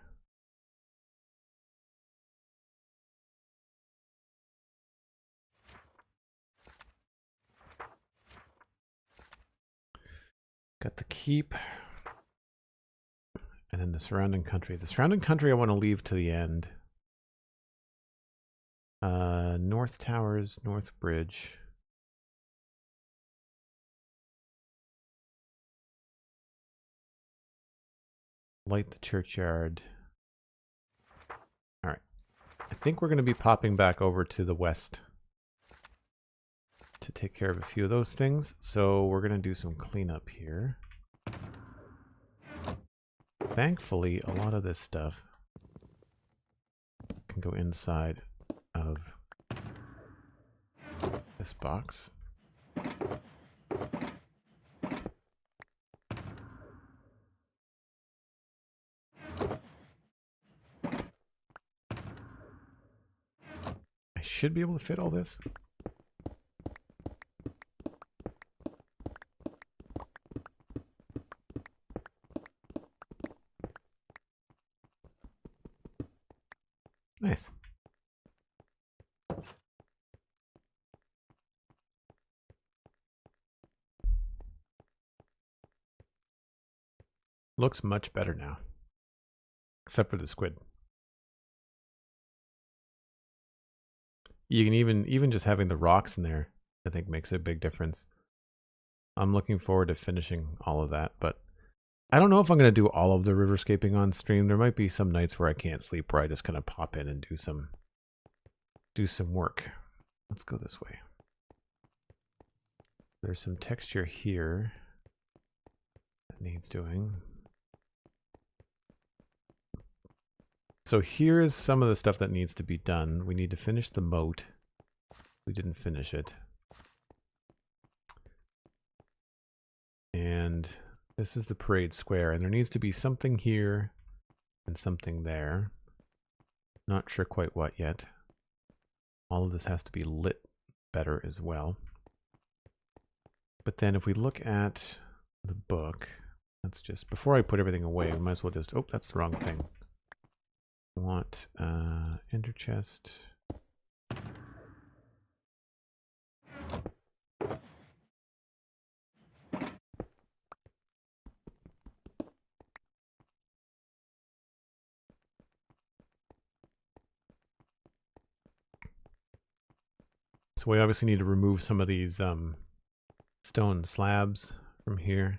Got the keep. And then the surrounding country. The surrounding country I want to leave to the end. North Towers, North Bridge. Light the churchyard. Alright. I think we're going to be popping back over to the west to take care of a few of those things. So we're going to do some cleanup here. Thankfully, a lot of this stuff can go inside of this box. I should be able to fit all this. Nice. Looks much better now. Except for the squid. You can even just having the rocks in there, I think makes a big difference. I'm looking forward to finishing all of that, but I don't know if I'm going to do all of the riverscaping on stream. There might be some nights where I can't sleep, where I just kind of pop in and do some work. Let's go this way. There's some texture here that needs doing. So here's some of the stuff that needs to be done. We need to finish the moat. We didn't finish it. And this is the parade square, and there needs to be something here and something there. Not sure quite what yet. All of this has to be lit better as well. But then if we look at the book, let's just, before I put everything away, we might as well just, oh, that's the wrong thing. I want ender chest. So we obviously need to remove some of these stone slabs from here.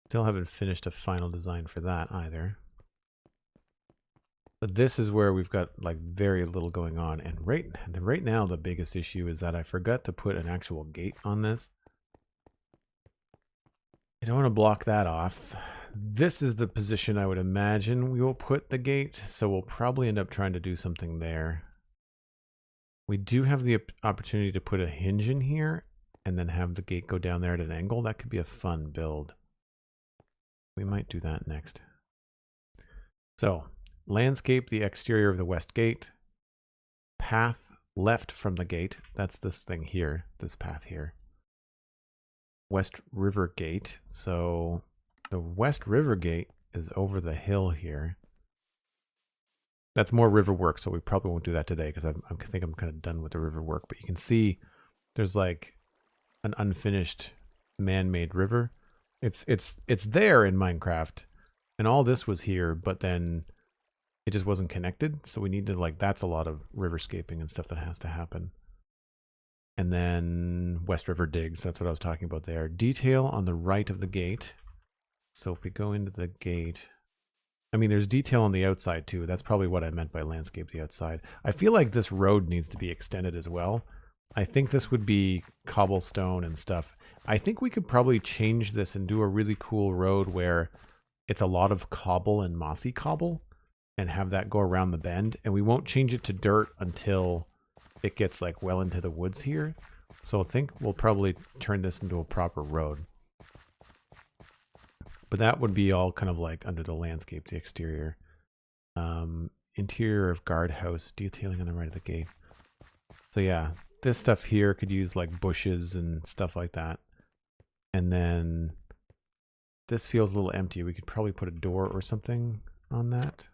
Still haven't finished a final design for that either. But this is where we've got like very little going on. And right now the biggest issue is that I forgot to put an actual gate on this. I don't want to block that off. This is the position I would imagine we will put the gate. So we'll probably end up trying to do something there. We do have the opportunity to put a hinge in here and then have the gate go down there at an angle. That could be a fun build. We might do that next. So, landscape the exterior of the west gate. Path left from the gate. That's this thing here, this path here. West River Gate. So, the West River Gate is over the hill here. That's more river work, so we probably won't do that today because I think I'm kind of done with the river work. But you can see there's like an unfinished man-made river. It's there in Minecraft, and all this was here, but then it just wasn't connected. So we need to like, that's a lot of riverscaping and stuff that has to happen. And then West River digs. That's what I was talking about there. Detail on the right of the gate. So if we go into the gate. I mean, there's detail on the outside too. That's probably what I meant by landscape the outside. I feel like this road needs to be extended as well. I think this would be cobblestone and stuff. I think we could probably change this and do a really cool road where it's a lot of cobble and mossy cobble and have that go around the bend. And we won't change it to dirt until it gets like well into the woods here. So I think we'll probably turn this into a proper road. But that would be all kind of like under the landscape, the exterior. Interior of guardhouse, detailing on the right of the gate. So yeah, this stuff here could use like bushes and stuff like that. And then this feels a little empty. We could probably put a door or something on that.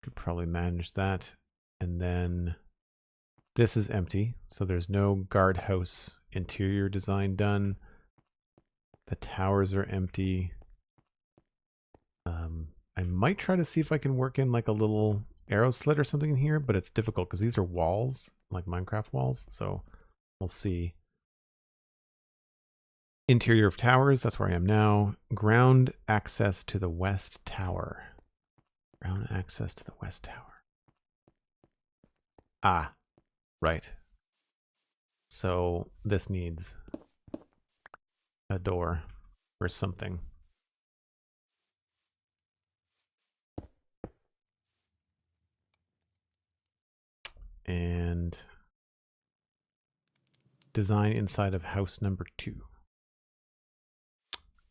Could probably manage that. And then this is empty. So there's no guardhouse interior design done. The towers are empty. I might try to see if I can work in like a little arrow slit or something in here, but it's difficult because these are walls, like Minecraft walls. So we'll see. Interior of towers, that's where I am now. Ground access to the west tower. Ground access to the west tower. Ah, right. So this needs a door or something. And design inside of house number 2.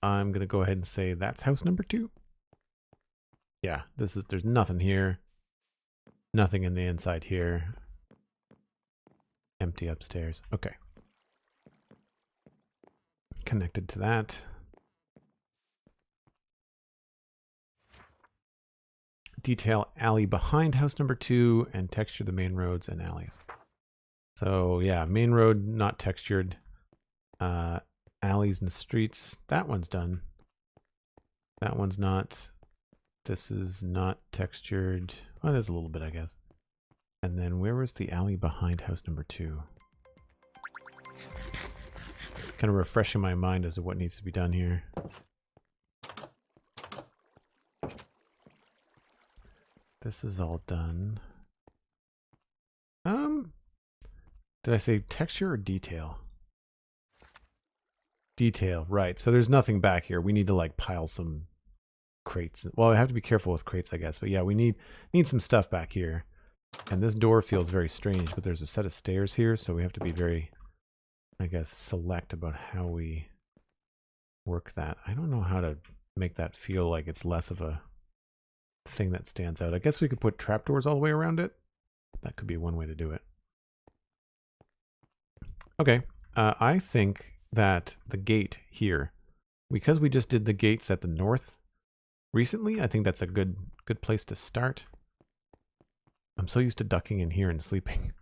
I'm going to go ahead and say that's house number 2. Yeah, there's nothing here. Nothing in the inside here. Empty upstairs. Okay. Connected to that. Detail alley behind house number 2 and texture the main roads and alleys. So yeah, main road not textured. Alleys and streets, that one's done. That one's not. This is not textured. Well, there's a little bit, I guess. And then where was the alley behind house number 2? Kind of refreshing my mind as to what needs to be done here. This is all done. Did I say texture or detail? Detail, right. So there's nothing back here. We need to like pile some crates. Well, I have to be careful with crates, I guess. But yeah, we need some stuff back here. And this door feels very strange, but there's a set of stairs here, so we have to be very, I guess, select about how we work that. I don't know how to make that feel like it's less of a thing that stands out. I guess we could put trapdoors all the way around it. That could be one way to do it. Okay, I think that the gate here, because we just did the gates at the north recently, I think that's a good place to start. I'm so used to ducking in here and sleeping.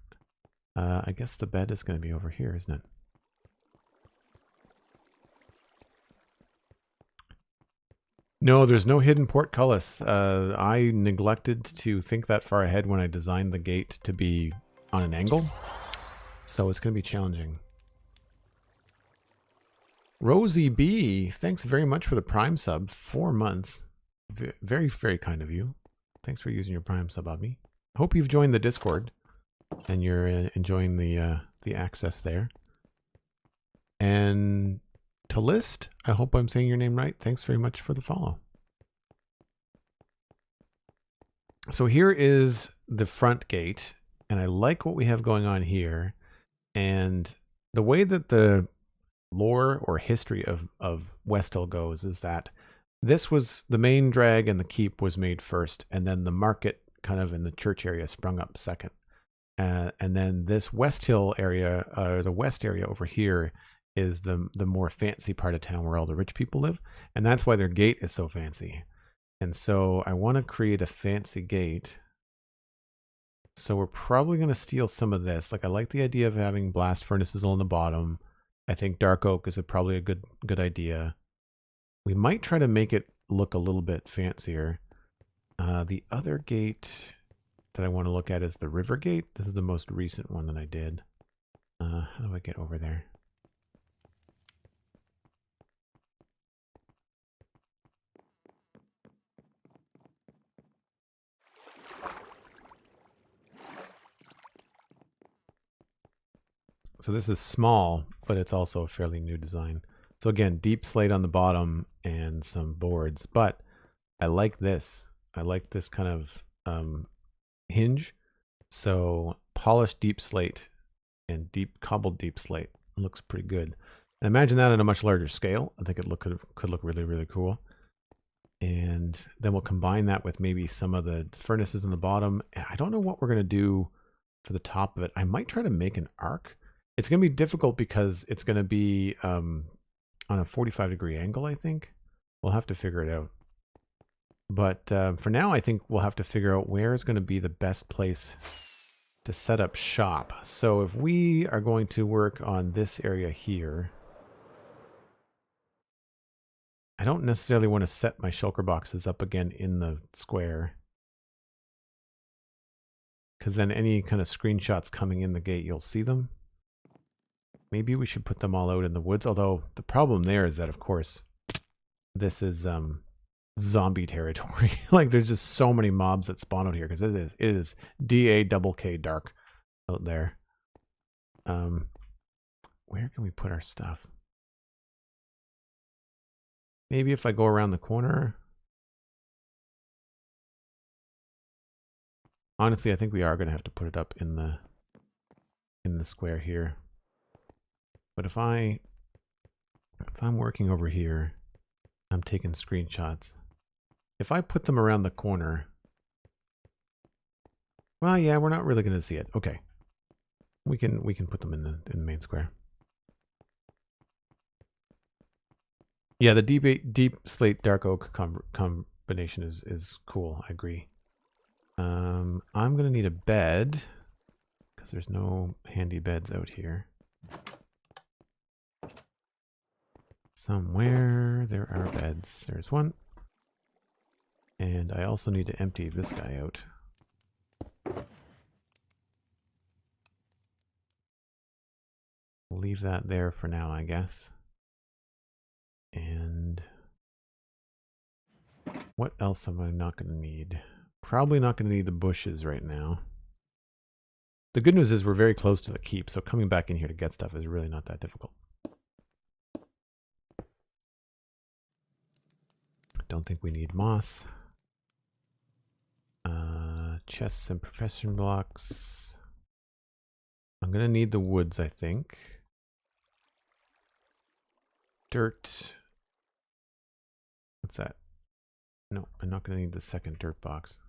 I guess the bed is going to be over here, isn't it? No, there's no hidden portcullis. I neglected to think that far ahead when I designed the gate to be on an angle. So it's going to be challenging. Rosie B, thanks very much for the Prime sub. 4 months. Very, very kind of you. Thanks for using your Prime sub on me. Hope you've joined the Discord and you're enjoying the access there. And to list, I hope I'm saying your name right. Thanks very much for the follow. So here is the front gate, and I like what we have going on here. And the way that the lore or history of Westhill goes is that this was the main drag and the keep was made first, and then the market kind of in the church area sprung up second. And then this Westhill area, the west area over here, is the more fancy part of town where all the rich people live. And that's why their gate is so fancy. And so I want to create a fancy gate. So we're probably going to steal some of this. Like, I like the idea of having blast furnaces on the bottom. I think dark oak is probably a good idea. We might try to make it look a little bit fancier. The other gate that I want to look at is the river gate. This is the most recent one that I did. How do I get over there? So this is small, but it's also a fairly new design. So again, deep slate on the bottom and some boards, but I like this. I like this kind of hinge. So polished deep slate and cobbled deep slate looks pretty good. And imagine that on a much larger scale. I think it could look really, really cool. And then we'll combine that with maybe some of the furnaces on the bottom. And I don't know what we're going to do for the top of it. I might try to make an arc. It's going to be difficult because it's going to be on a 45-degree angle, I think. We'll have to figure it out. But for now, I think we'll have to figure out where is going to be the best place to set up shop. So if we are going to work on this area here, I don't necessarily want to set my shulker boxes up again in the square, because then any kind of screenshots coming in the gate, you'll see them. Maybe we should put them all out in the woods, although the problem there is that, of course, this is zombie territory. Like, there's just so many mobs that spawn out here, because it is DAKK dark out there. Where can we put our stuff? Maybe if I go around the corner. Honestly, I think we are going to have to put it up in the square here. But if I'm working over here, I'm taking screenshots. If I put them around the corner, well, yeah, we're not really going to see it. Okay, we can put them in the main square. Yeah, the deep slate dark oak combination is cool. I agree. I'm going to need a bed because there's no handy beds out here. Somewhere there are beds. There's one. And I also need to empty this guy out. We'll leave that there for now, I guess. And what else am I not going to need? Probably not going to need the bushes right now. The good news is we're very close to the keep, so coming back in here to get stuff is really not that difficult. Don't think we need moss. Chests and profession blocks. I'm gonna need the woods, I think. Dirt. What's that? No, I'm not gonna need the second dirt box.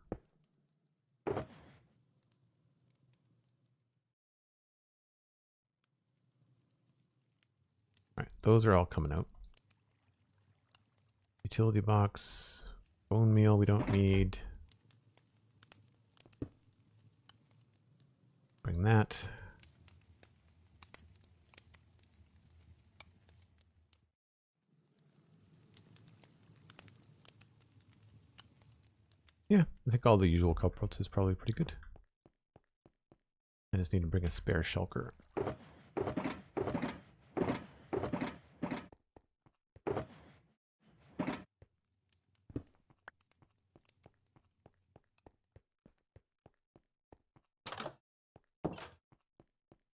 All right, those are all coming out. Utility box, bone meal we don't need. Bring that. Yeah, I think all the usual culprits is probably pretty good. I just need to bring a spare shulker.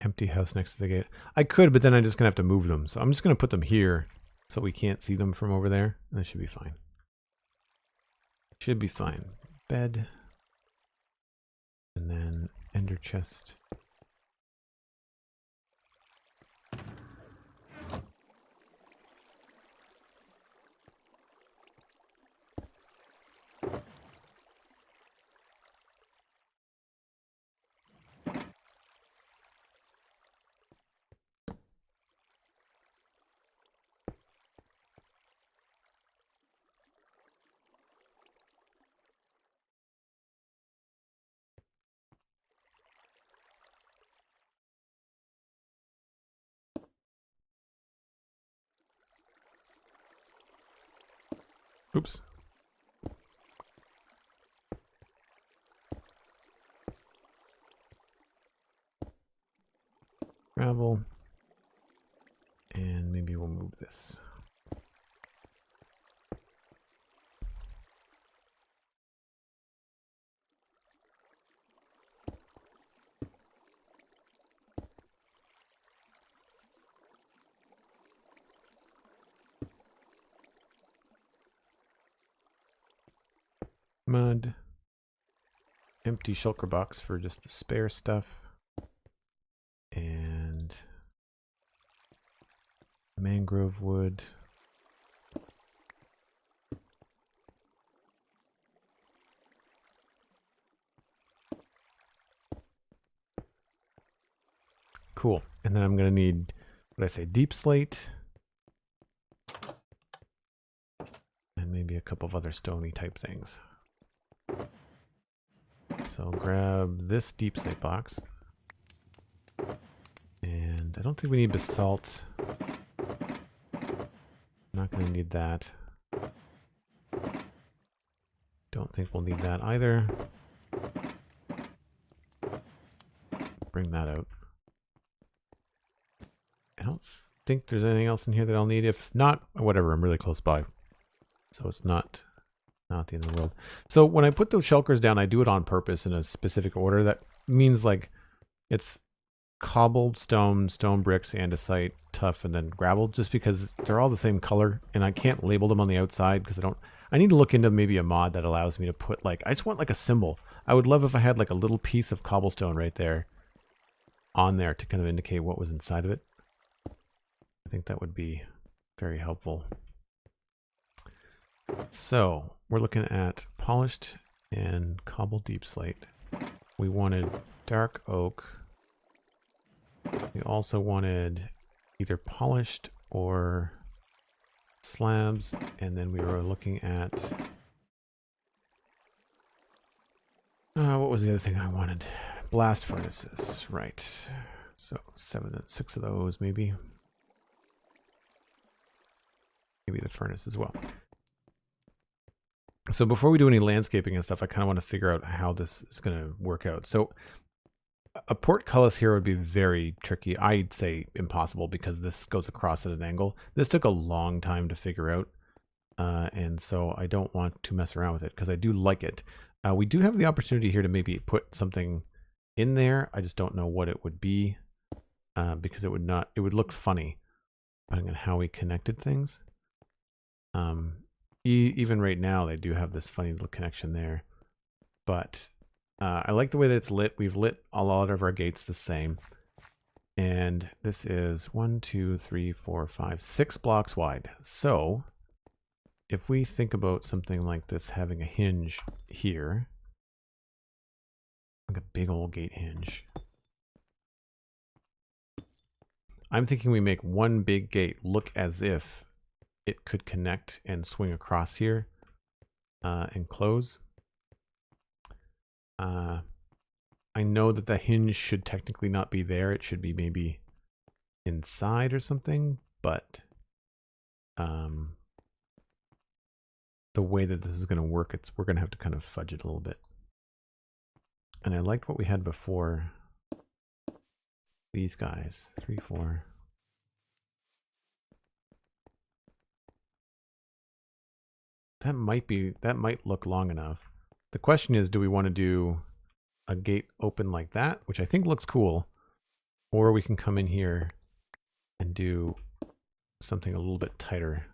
Empty house next to the gate. I could, but then I'm just going to have to move them. So I'm just going to put them here so we can't see them from over there. And that should be fine. Should be fine. Bed. And then ender chest. Oops. Gravel. And maybe we'll move this. Mud. Empty shulker box for just the spare stuff. And mangrove wood. Cool. And then I'm going to need, what did I say, deep slate. And maybe a couple of other stony type things. So grab this deep slate box. And I don't think we need basalt. Not going to need that. Don't think we'll need that either. Bring that out. I don't think there's anything else in here that I'll need. If not, whatever, I'm really close by. So it's not the end of the world. So when I put those shulkers down, I do it on purpose in a specific order. That means like it's cobbled stone, stone bricks, andesite, tuff, and then gravel, just because they're all the same color and I can't label them on the outside because I need to look into maybe a mod that allows me to put like, I just want like a symbol. I would love if I had like a little piece of cobblestone right there on there to kind of indicate what was inside of it. I think that would be very helpful. So we're looking at polished and cobbled deep slate. We wanted dark oak. We also wanted either polished or slabs, and then we were looking at what was the other thing I wanted? Blast furnaces, right? So 6 of those, maybe the furnace as well. So before we do any landscaping and stuff, I kind of want to figure out how this is going to work out. So a portcullis here would be very tricky. I'd say impossible because this goes across at an angle. This took a long time to figure out. And so I don't want to mess around with it because I do like it. We do have the opportunity here to maybe put something in there. I just don't know what it would be because it would look funny depending on how we connected things. Even right now, they do have this funny little connection there. But I like the way that it's lit. We've lit a lot of our gates the same. And this is 1, 2, 3, 4, 5, 6 blocks wide. So if we think about something like this having a hinge here, like a big old gate hinge. I'm thinking we make one big gate look as if it could connect and swing across here and close. I know that the hinge should technically not be there. It should be maybe inside or something, but the way that this is going to work, we're going to have to kind of fudge it a little bit. And I liked what we had before. These guys, 3, 4. That might look long enough. The question is, do we want to do a gate open like that, which I think looks cool, or we can come in here and do something a little bit tighter.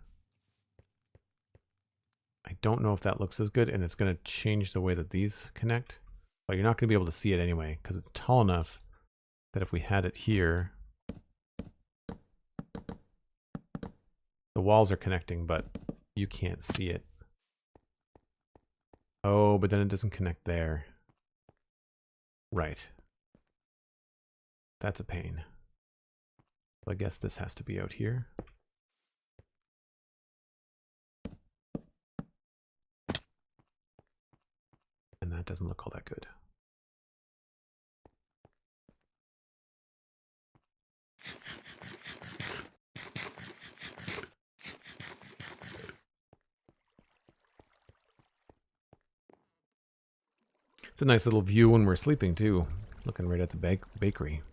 I don't know if that looks as good, and it's going to change the way that these connect, but you're not going to be able to see it anyway because it's tall enough that if we had it here, the walls are connecting, but you can't see it. Oh, but then it doesn't connect there. Right. That's a pain. So I guess this has to be out here. And that doesn't look all that good. It's a nice little view when we're sleeping too, looking right at the bakery.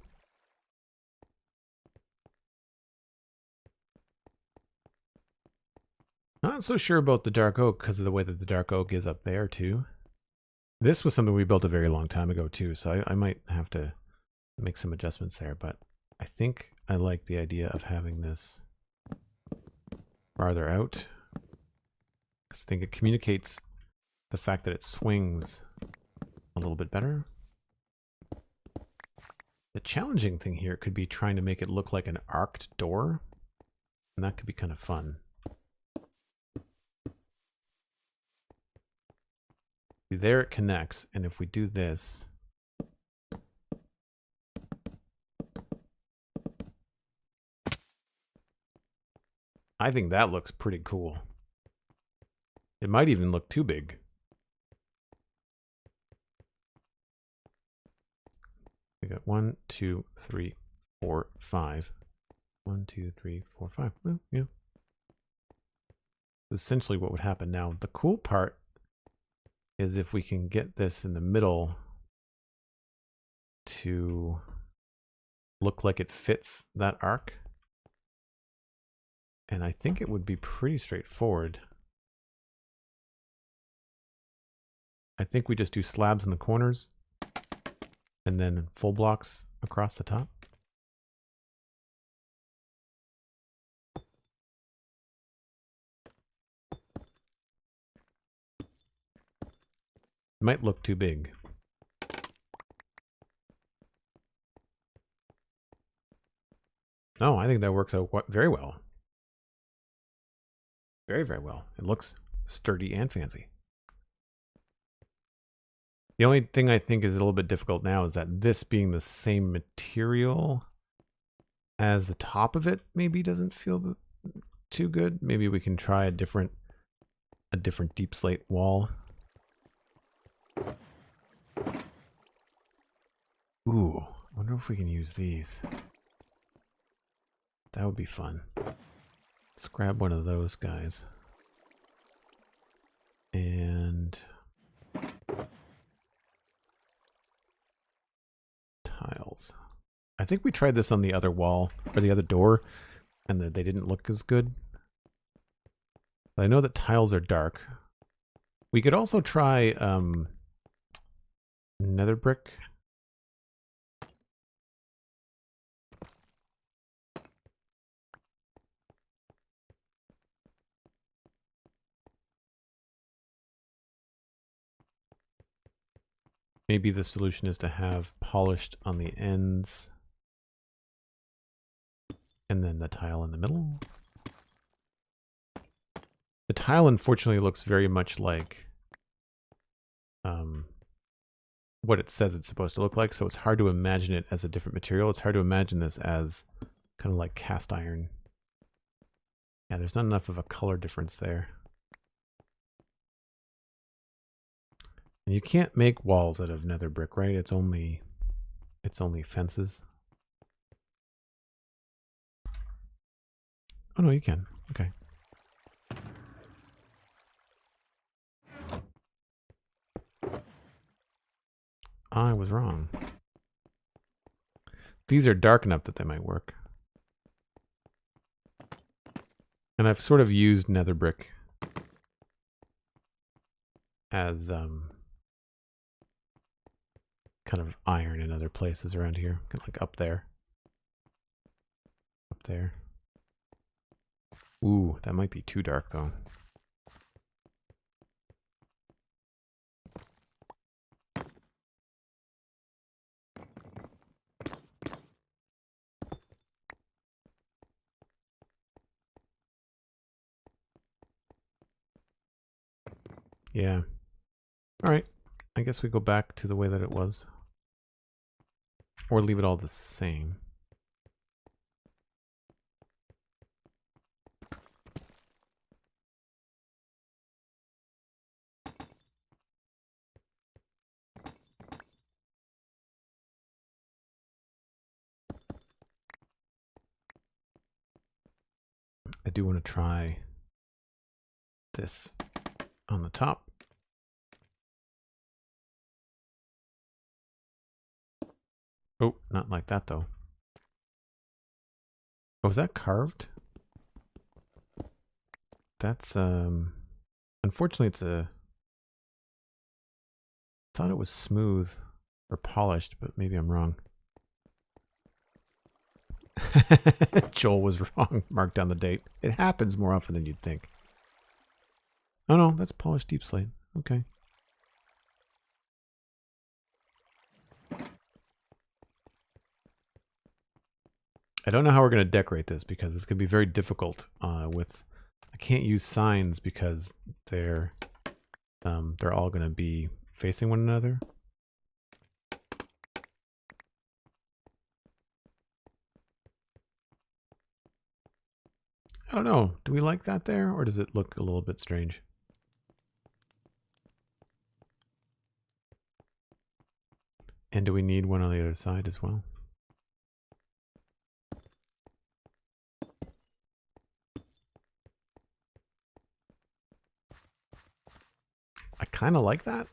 Not so sure about the dark oak because of the way that the dark oak is up there too. This was something we built a very long time ago too, so I might have to make some adjustments there, but I think I like the idea of having this farther out. I think it communicates the fact that it swings a little bit better. The challenging thing here could be trying to make it look like an arced door, and that could be kind of fun. See, there it connects, and if we do this, I think that looks pretty cool. It might even look too big. We got 1, 2, 3, 4, 5. 1, 2, 3, 4, 5. Well, yeah. That's essentially what would happen. Now, the cool part is if we can get this in the middle to look like it fits that arc. And I think it would be pretty straightforward. I think we just do slabs in the corners and then full blocks across the top. It might look too big. No, I think that works out very well. Very, very well. It looks sturdy and fancy. The only thing I think is a little bit difficult now is that this being the same material as the top of it maybe doesn't feel too good. Maybe we can try a different deep slate wall. Ooh, I wonder if we can use these. That would be fun. Let's grab one of those guys. And tiles. I think we tried this on the other wall, or the other door, and they didn't look as good. But I know that tiles are dark. We could also try nether brick. Maybe the solution is to have polished on the ends and then the tile in the middle. The tile unfortunately looks very much like what it says it's supposed to look like, so it's hard to imagine it as a different material. It's hard to imagine this as Kind of like cast iron. Yeah, there's not enough of a color difference there. And you can't make walls out of nether brick, right? It's only fences. Oh no, you can. Okay. I was wrong. These are dark enough that they might work. And I've sort of used nether brick as kind of iron in other places around here. Kind of like up there. Up there. Ooh, that might be too dark though. Yeah. All right. I guess we go back to the way that it was. Or leave it all the same. I do want to try this on the top. Oh, not like that though. Oh, is that carved? That's unfortunately it's a thought it was smooth or polished, but maybe I'm wrong. Joel was wrong. Mark down the date. It happens more often than you'd think. Oh no, that's polished deep slate. Okay. I don't know how we're going to decorate this because it's going to be very difficult with... I can't use signs because they're all going to be facing one another. I don't know. Do we like that there, or does it look a little bit strange? And do we need one on the other side as well? I kind of like that.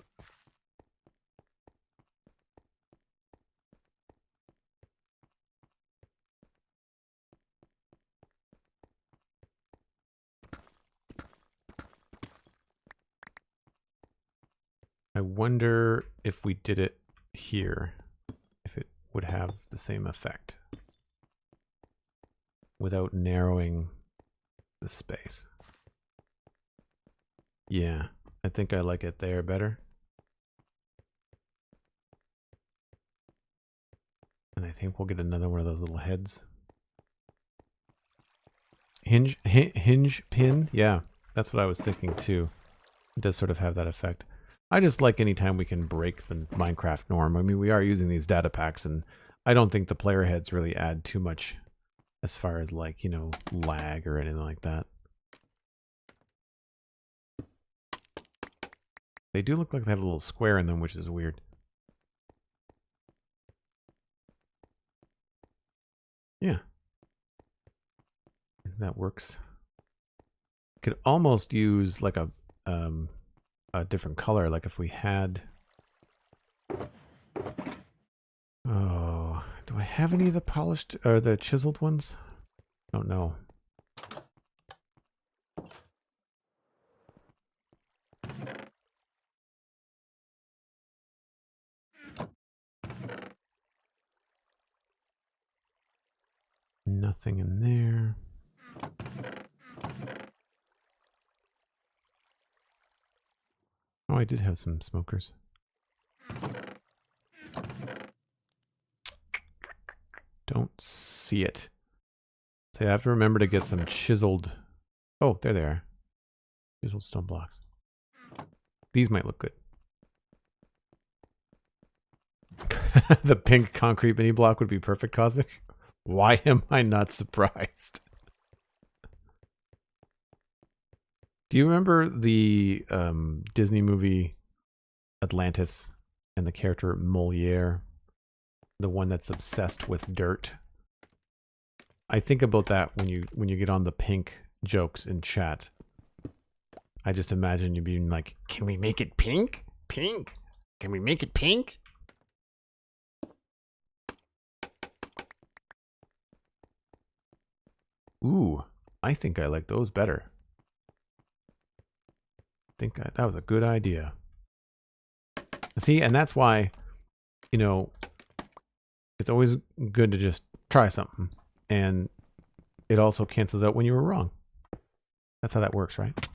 I wonder if we did it here, if it would have the same effect without narrowing the space. Yeah, I think I like it there better. And I think we'll get another one of those little heads. Hinge pin? Yeah, that's what I was thinking too. It does sort of have that effect. I just like anytime we can break the Minecraft norm. I mean, we are using these data packs, and I don't think the player heads really add too much as far as, like, you know, lag or anything like that. They do look like they have a little square in them, which is weird. Yeah. That works. Could almost use like a different color, like if we had... Oh, do I have any of the polished or the chiseled ones? I don't know. Nothing in there. Oh, I did have some smokers. Don't see it. So I have to remember to get some chiseled... Oh, there they are. Chiseled stone blocks. These might look good. The pink concrete mini block would be perfect, Cosmic. Why am I not surprised? Do you remember the Disney movie Atlantis and the character Moliere? The one that's obsessed with dirt? I think about that when you get on the pink jokes in chat. I just imagine you being like, "Can we make it pink? Pink? Can we make it pink?" Ooh, I think I like those better. That was a good idea. See, and that's why, you know, it's always good to just try something. And it also cancels out when you were wrong. That's how that works, right?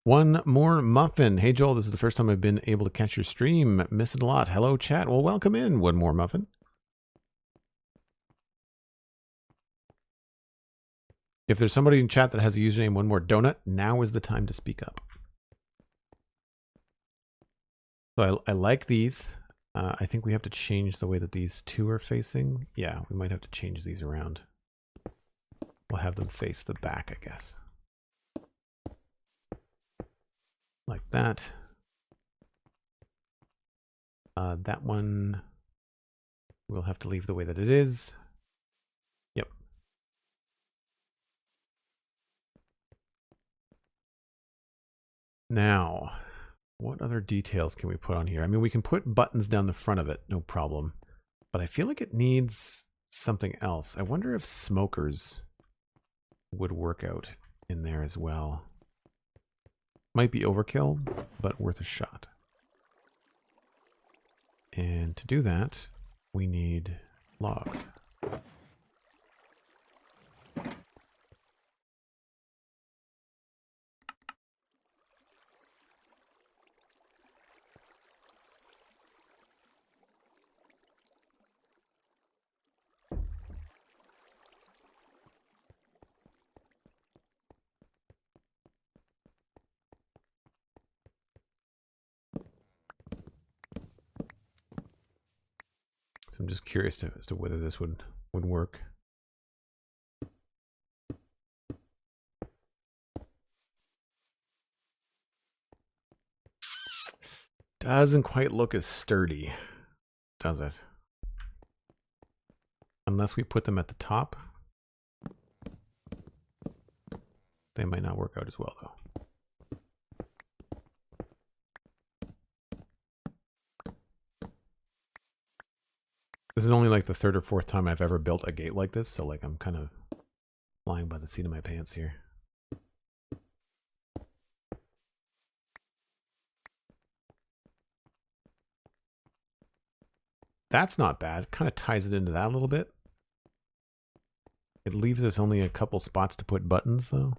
One more muffin. Hey, Joel, this is the first time I've been able to catch your stream. Miss it a lot. Hello, chat. Well, welcome in. One more muffin. If there's somebody in chat that has a username one more donut, now is the time to speak up. So I like these. I think we have to change the way that these two are facing. Yeah, we might have to change these around. We'll have them face the back, I guess. Like that. That one we'll have to leave the way that it is. Yep. Now, what other details can we put on here? I mean, we can put buttons down the front of it, no problem. But I feel like it needs something else. I wonder if smokers would work out in there as well. Might be overkill, but worth a shot. And to do that, we need logs. So I'm just curious as to whether this would work. Doesn't quite look as sturdy, does it? Unless we put them at the top. They might not work out as well, though. This is only like the third or fourth time I've ever built a gate like this, so like I'm kind of flying by the seat of my pants here. That's not bad. Kind of ties it into that a little bit. It leaves us only a couple spots to put buttons, though.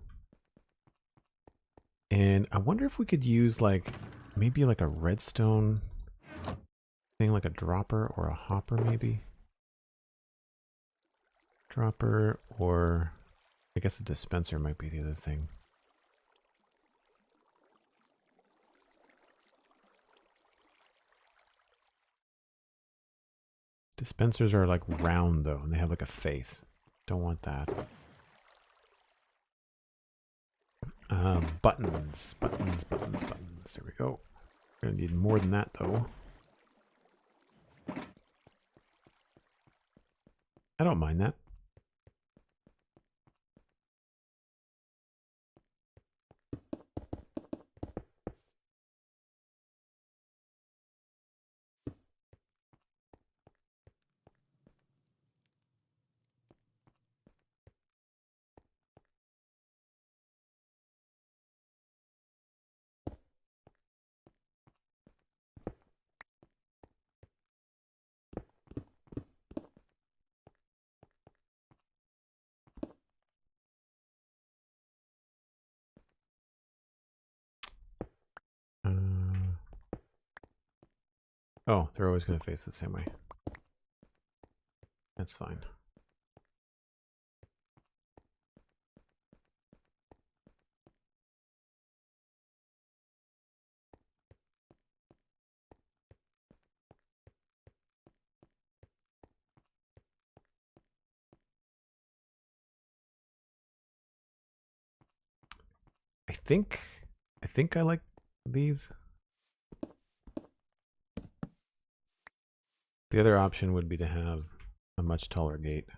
And I wonder if we could use like maybe like a redstone thing, like a dropper or a hopper, maybe. Dropper, or I guess a dispenser might be the other thing. Dispensers are like round though, and they have like a face. Don't want that. Buttons. There we go. We're gonna need more than that though. I don't mind that. Oh, they're always going to face the same way. That's fine. I think I like these. The other option would be to have a much taller gate.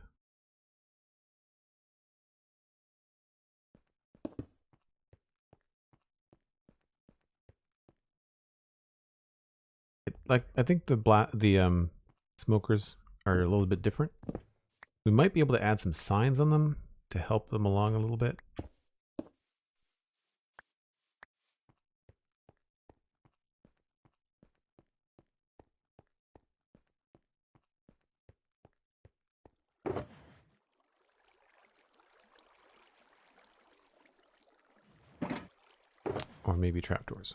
I think the smokers are a little bit different. We might be able to add some signs on them to help them along a little bit. Or maybe trapdoors.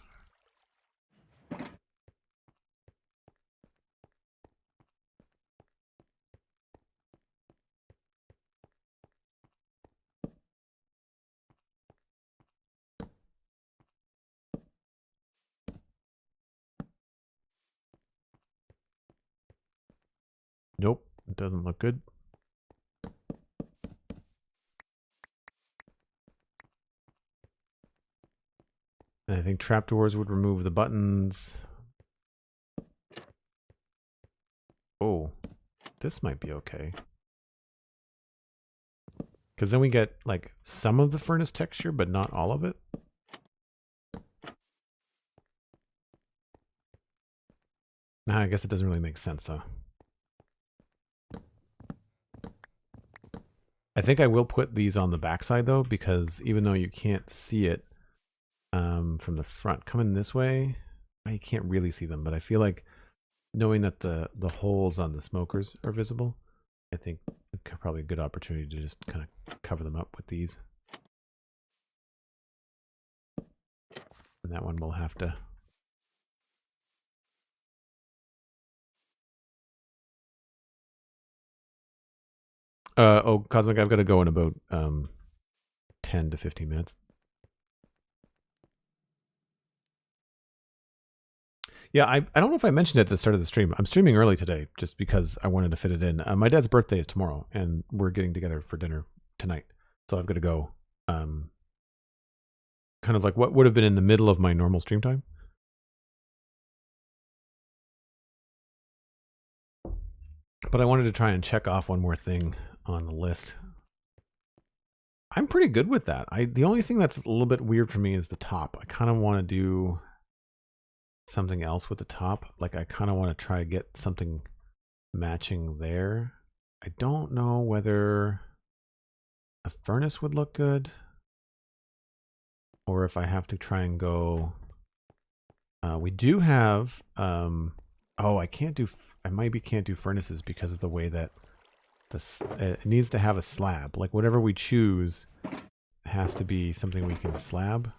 Nope, it doesn't look good. And I think trapdoors would remove the buttons. Oh, this might be okay. Because then we get like some of the furnace texture, but not all of it. Nah, I guess it doesn't really make sense though. I think I will put these on the backside though, because even though you can't see it from the front, coming this way, I can't really see them, but I feel like knowing that the holes on the smokers are visible, I think probably a good opportunity to just kind of cover them up with these. And that one will have to. Oh, Cosmic, I've got to go in about 10 to 15 minutes. Yeah, I don't know if I mentioned it at the start of the stream. I'm streaming early today just because I wanted to fit it in. My dad's birthday is tomorrow, and we're getting together for dinner tonight. So I've got to go kind of like what would have been in the middle of my normal stream time. But I wanted to try and check off one more thing on the list. I'm pretty good with that. The only thing that's a little bit weird for me is the top. I kind of want to do something else with the top. Like I kind of want to try to get something matching there. I don't know whether a furnace would look good or if I have to try and go. We do have oh, I maybe can't do furnaces because of the way that it needs to have a slab. Like whatever we choose has to be something we can slab.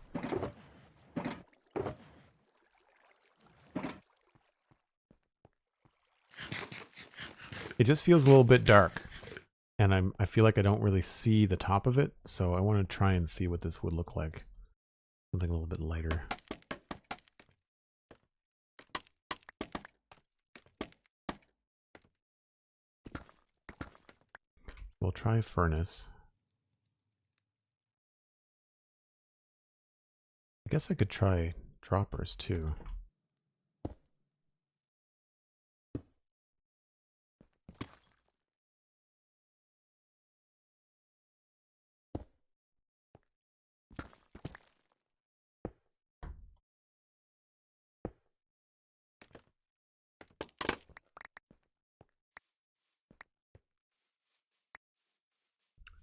It just feels a little bit dark, and I feel like I don't really see the top of it, so I want to try and see what this would look like. Something a little bit lighter. We'll try furnace. I guess I could try droppers too.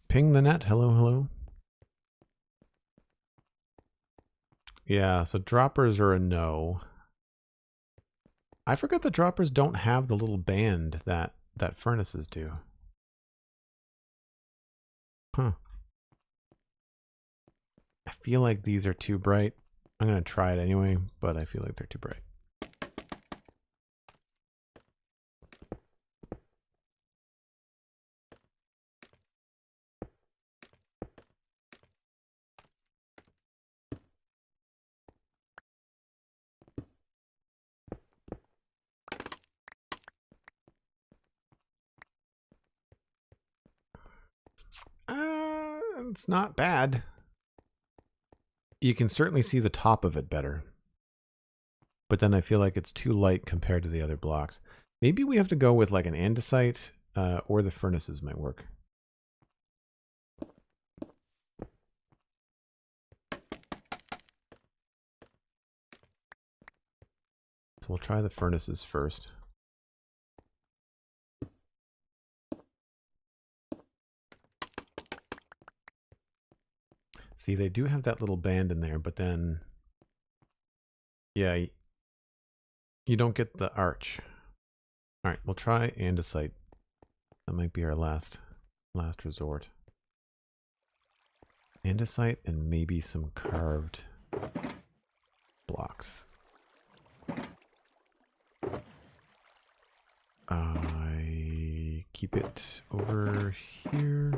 Ping the net. Hello, hello. Yeah, so droppers are a no. I forgot the droppers don't have the little band that furnaces do. Huh. I feel like these are too bright. I'm going to try it anyway, but I feel like they're too bright. It's not bad. you can certainly see the top of it better. But then I feel like it's too light compared to the other blocks. Maybe we have to go with like an andesite, or the furnaces might work. So we'll try the furnaces first. See, they do have that little band in there, but then, yeah, you don't get the arch. All right, we'll try andesite. That might be our last resort. Andesite and maybe some carved blocks. I keep it over here.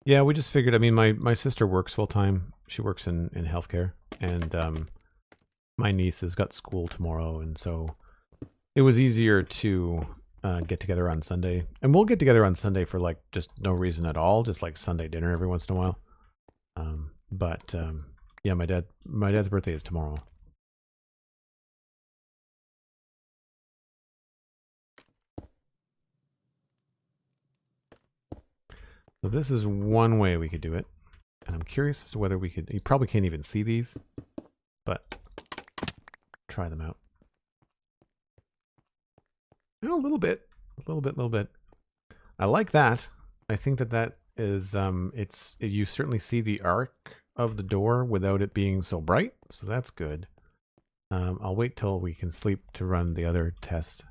Yeah, we just figured, I mean, my sister works full time. She works in healthcare, and my niece has got school tomorrow, and so it was easier to get together on Sunday. And we'll get together on Sunday for like just no reason at all, just like Sunday dinner every once in a while. But yeah, my dad's birthday is tomorrow. So this is one way we could do it. And I'm curious as to whether we could, you probably can't even see these, but try them out. Oh, a little bit. I like that. I think that is, you certainly see the arc of the door without it being so bright. So that's good. I'll wait till we can sleep to run the other test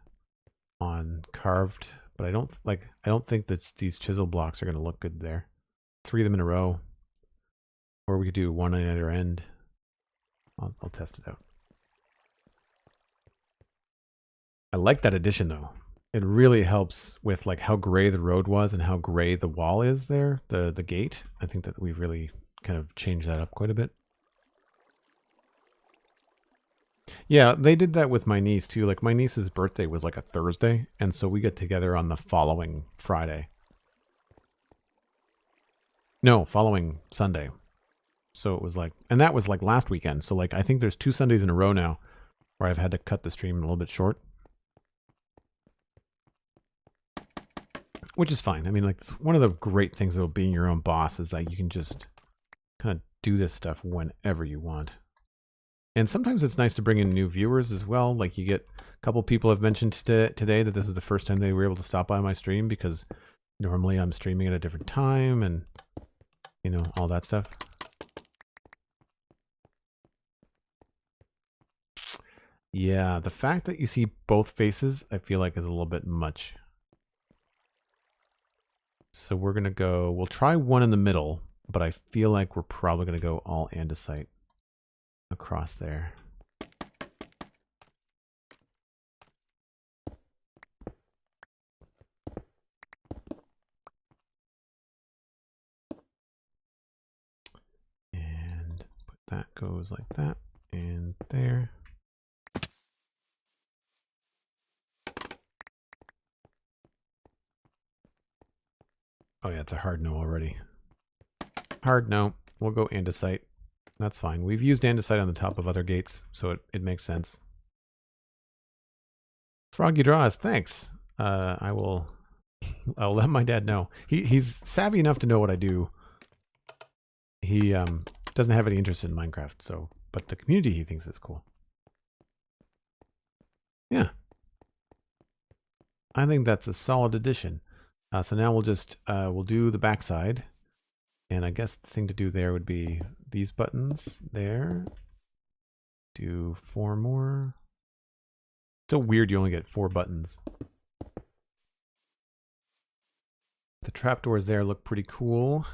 on carved, but I don't think that these chisel blocks are going to look good there. 3 of them in a row, or we could do one on either end. I'll test it out. I like that addition though. It really helps with like how gray the road was and how gray the wall is there, the gate. I think that we've really kind of changed that up quite a bit. Yeah, they did that with my niece too. Like my niece's birthday was like a Thursday, and so we got together on the following Friday. No, following Sunday. So it was like, and that was like last weekend. So like I think there's 2 Sundays in a row now where I've had to cut the stream a little bit short. Which is fine. I mean, like, it's one of the great things about being your own boss is that you can just kind of do this stuff whenever you want. And sometimes it's nice to bring in new viewers as well. Like, you get a couple people have mentioned today that this is the first time they were able to stop by my stream because normally I'm streaming at a different time and, you know, all that stuff. Yeah, the fact that you see both faces, I feel like is a little bit much. So we're going to go, we'll try one in the middle, but I feel like we're probably going to go all andesite across there. And that goes like that and there. Oh yeah, it's a hard no already. Hard no. We'll go andesite. That's fine. We've used andesite on the top of other gates, so it makes sense. Froggy Draws, thanks. I'll let my dad know. He's savvy enough to know what I do. He doesn't have any interest in Minecraft, so but the community he thinks is cool. Yeah. I think that's a solid addition. So now we'll just we'll do the backside, and I guess the thing to do there would be these buttons there. Do 4 more. It's so weird you only get 4 buttons. The trapdoors there look pretty cool,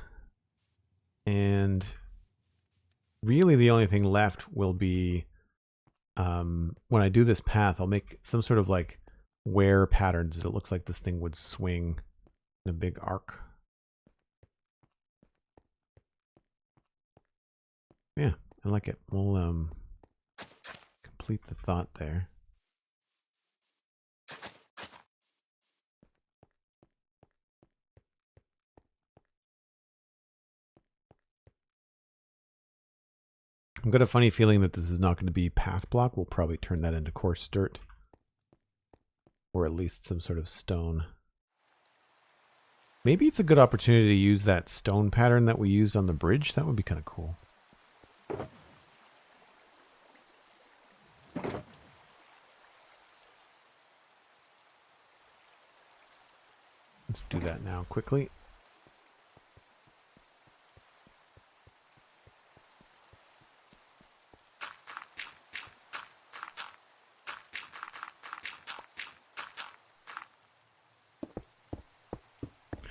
and really the only thing left will be when I do this path, I'll make some sort of like wear patterns that it looks like this thing would swing in a big arc. Yeah, I like it. We'll complete the thought there. I've got a funny feeling that this is not going to be path block. We'll probably turn that into coarse dirt. Or at least some sort of stone. Maybe it's a good opportunity to use that stone pattern that we used on the bridge. That would be kind of cool. Let's do that now quickly.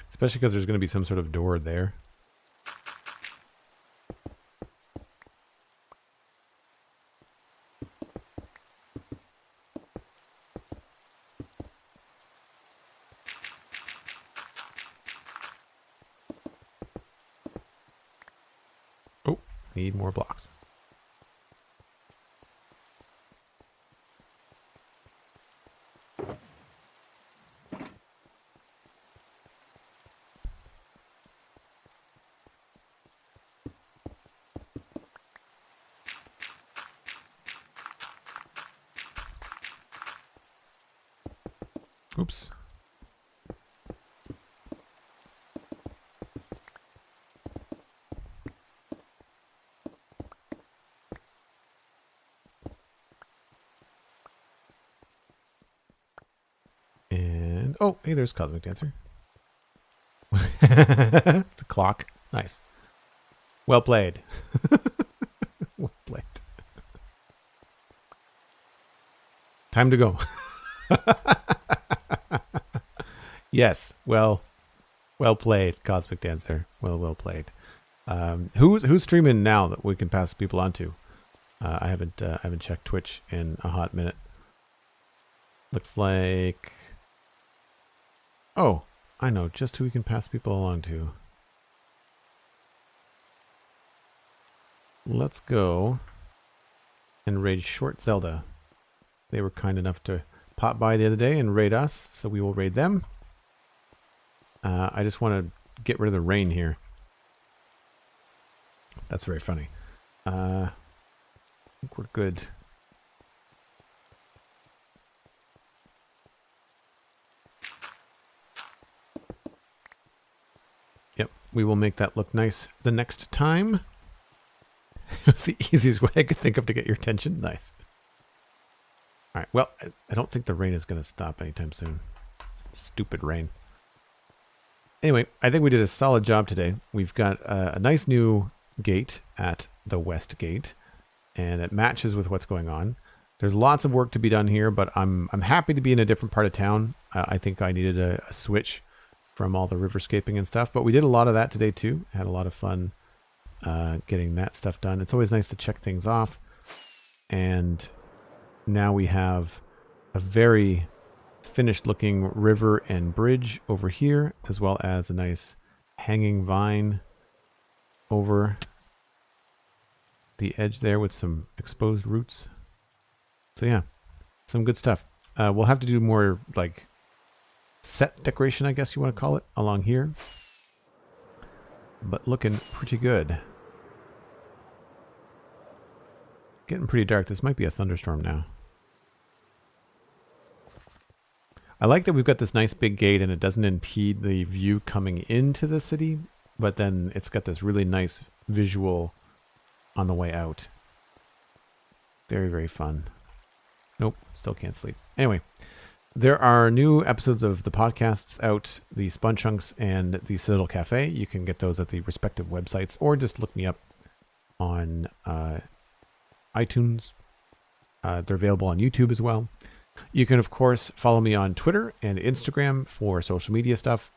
Especially because there's going to be some sort of door there. Oh, need more blocks. Oops. And, oh, hey, there's Cosmic Dancer. It's a clock. Nice. Well played. Well played. Time to go. Yes, well played, Cosmic Dancer. Well played. Who's streaming now that we can pass people on to? I haven't checked Twitch in a hot minute. Looks like, oh, I know just who we can pass people along to. Let's go and raid Short Zelda. They were kind enough to pop by the other day and raid us, so we will raid them. I just want to get rid of the rain here. That's very funny. I think we're good. Yep, we will make that look nice the next time. It's the easiest way I could think of to get your attention. Nice. All right, well, I don't think the rain is going to stop anytime soon. Stupid rain. Anyway, I think we did a solid job today. We've got a nice new gate at the west gate, and it matches with what's going on. There's lots of work to be done here, but I'm happy to be in a different part of town. I think I needed a switch from all the riverscaping and stuff, but we did a lot of that today too. Had a lot of fun getting that stuff done. It's always nice to check things off. And now we have a very finished looking river and bridge over here, as well as a nice hanging vine over the edge there with some exposed roots. So yeah, some good stuff. We'll have to do more like set decoration, I guess you want to call it, along here. But looking pretty good. Getting pretty dark. This might be a thunderstorm now. I like that we've got this nice big gate and it doesn't impede the view coming into the city, but then it's got this really nice visual on the way out. Very, very fun. Nope, still can't sleep. Anyway, there are new episodes of the podcasts out, the Spun Chunks and the Citadel Cafe. You can get those at the respective websites or just look me up on iTunes. They're available on YouTube as well. You can, of course, follow me on Twitter and Instagram for social media stuff.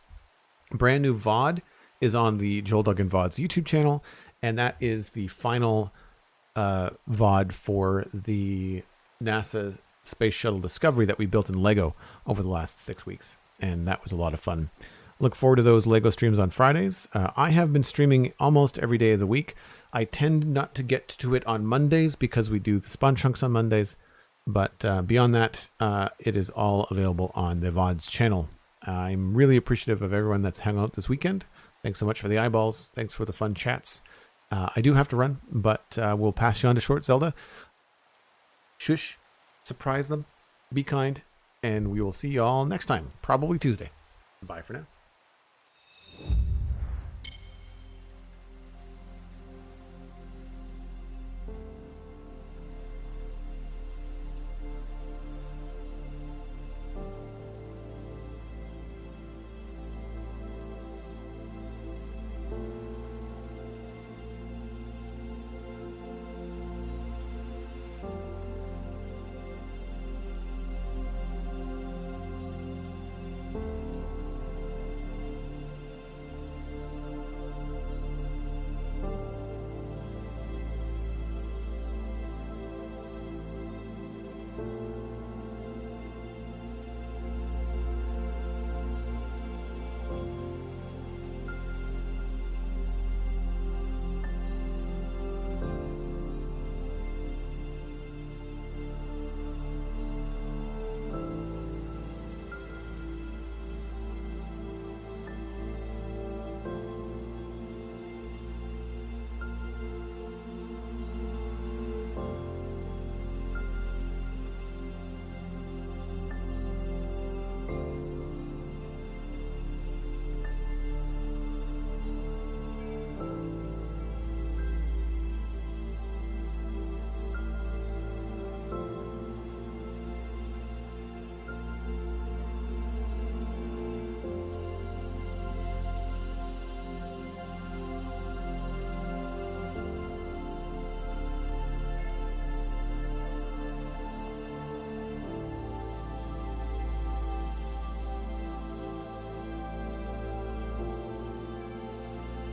Brand new VOD is on the Joel Duggan VOD's YouTube channel, and that is the final VOD for the NASA Space Shuttle Discovery that we built in Lego over the last 6 weeks, and that was a lot of fun. Look forward to those Lego streams on Fridays. I have been streaming almost every day of the week. I tend not to get to it on Mondays because we do the spawn chunks on Mondays. But beyond that, it is all available on the VOD's channel. I'm really appreciative of everyone that's hung out this weekend. Thanks so much for the eyeballs. Thanks for the fun chats. I do have to run, but we'll pass you on to Short Zelda. Shush. Surprise them. Be kind. And we will see you all next time. Probably Tuesday. Bye for now.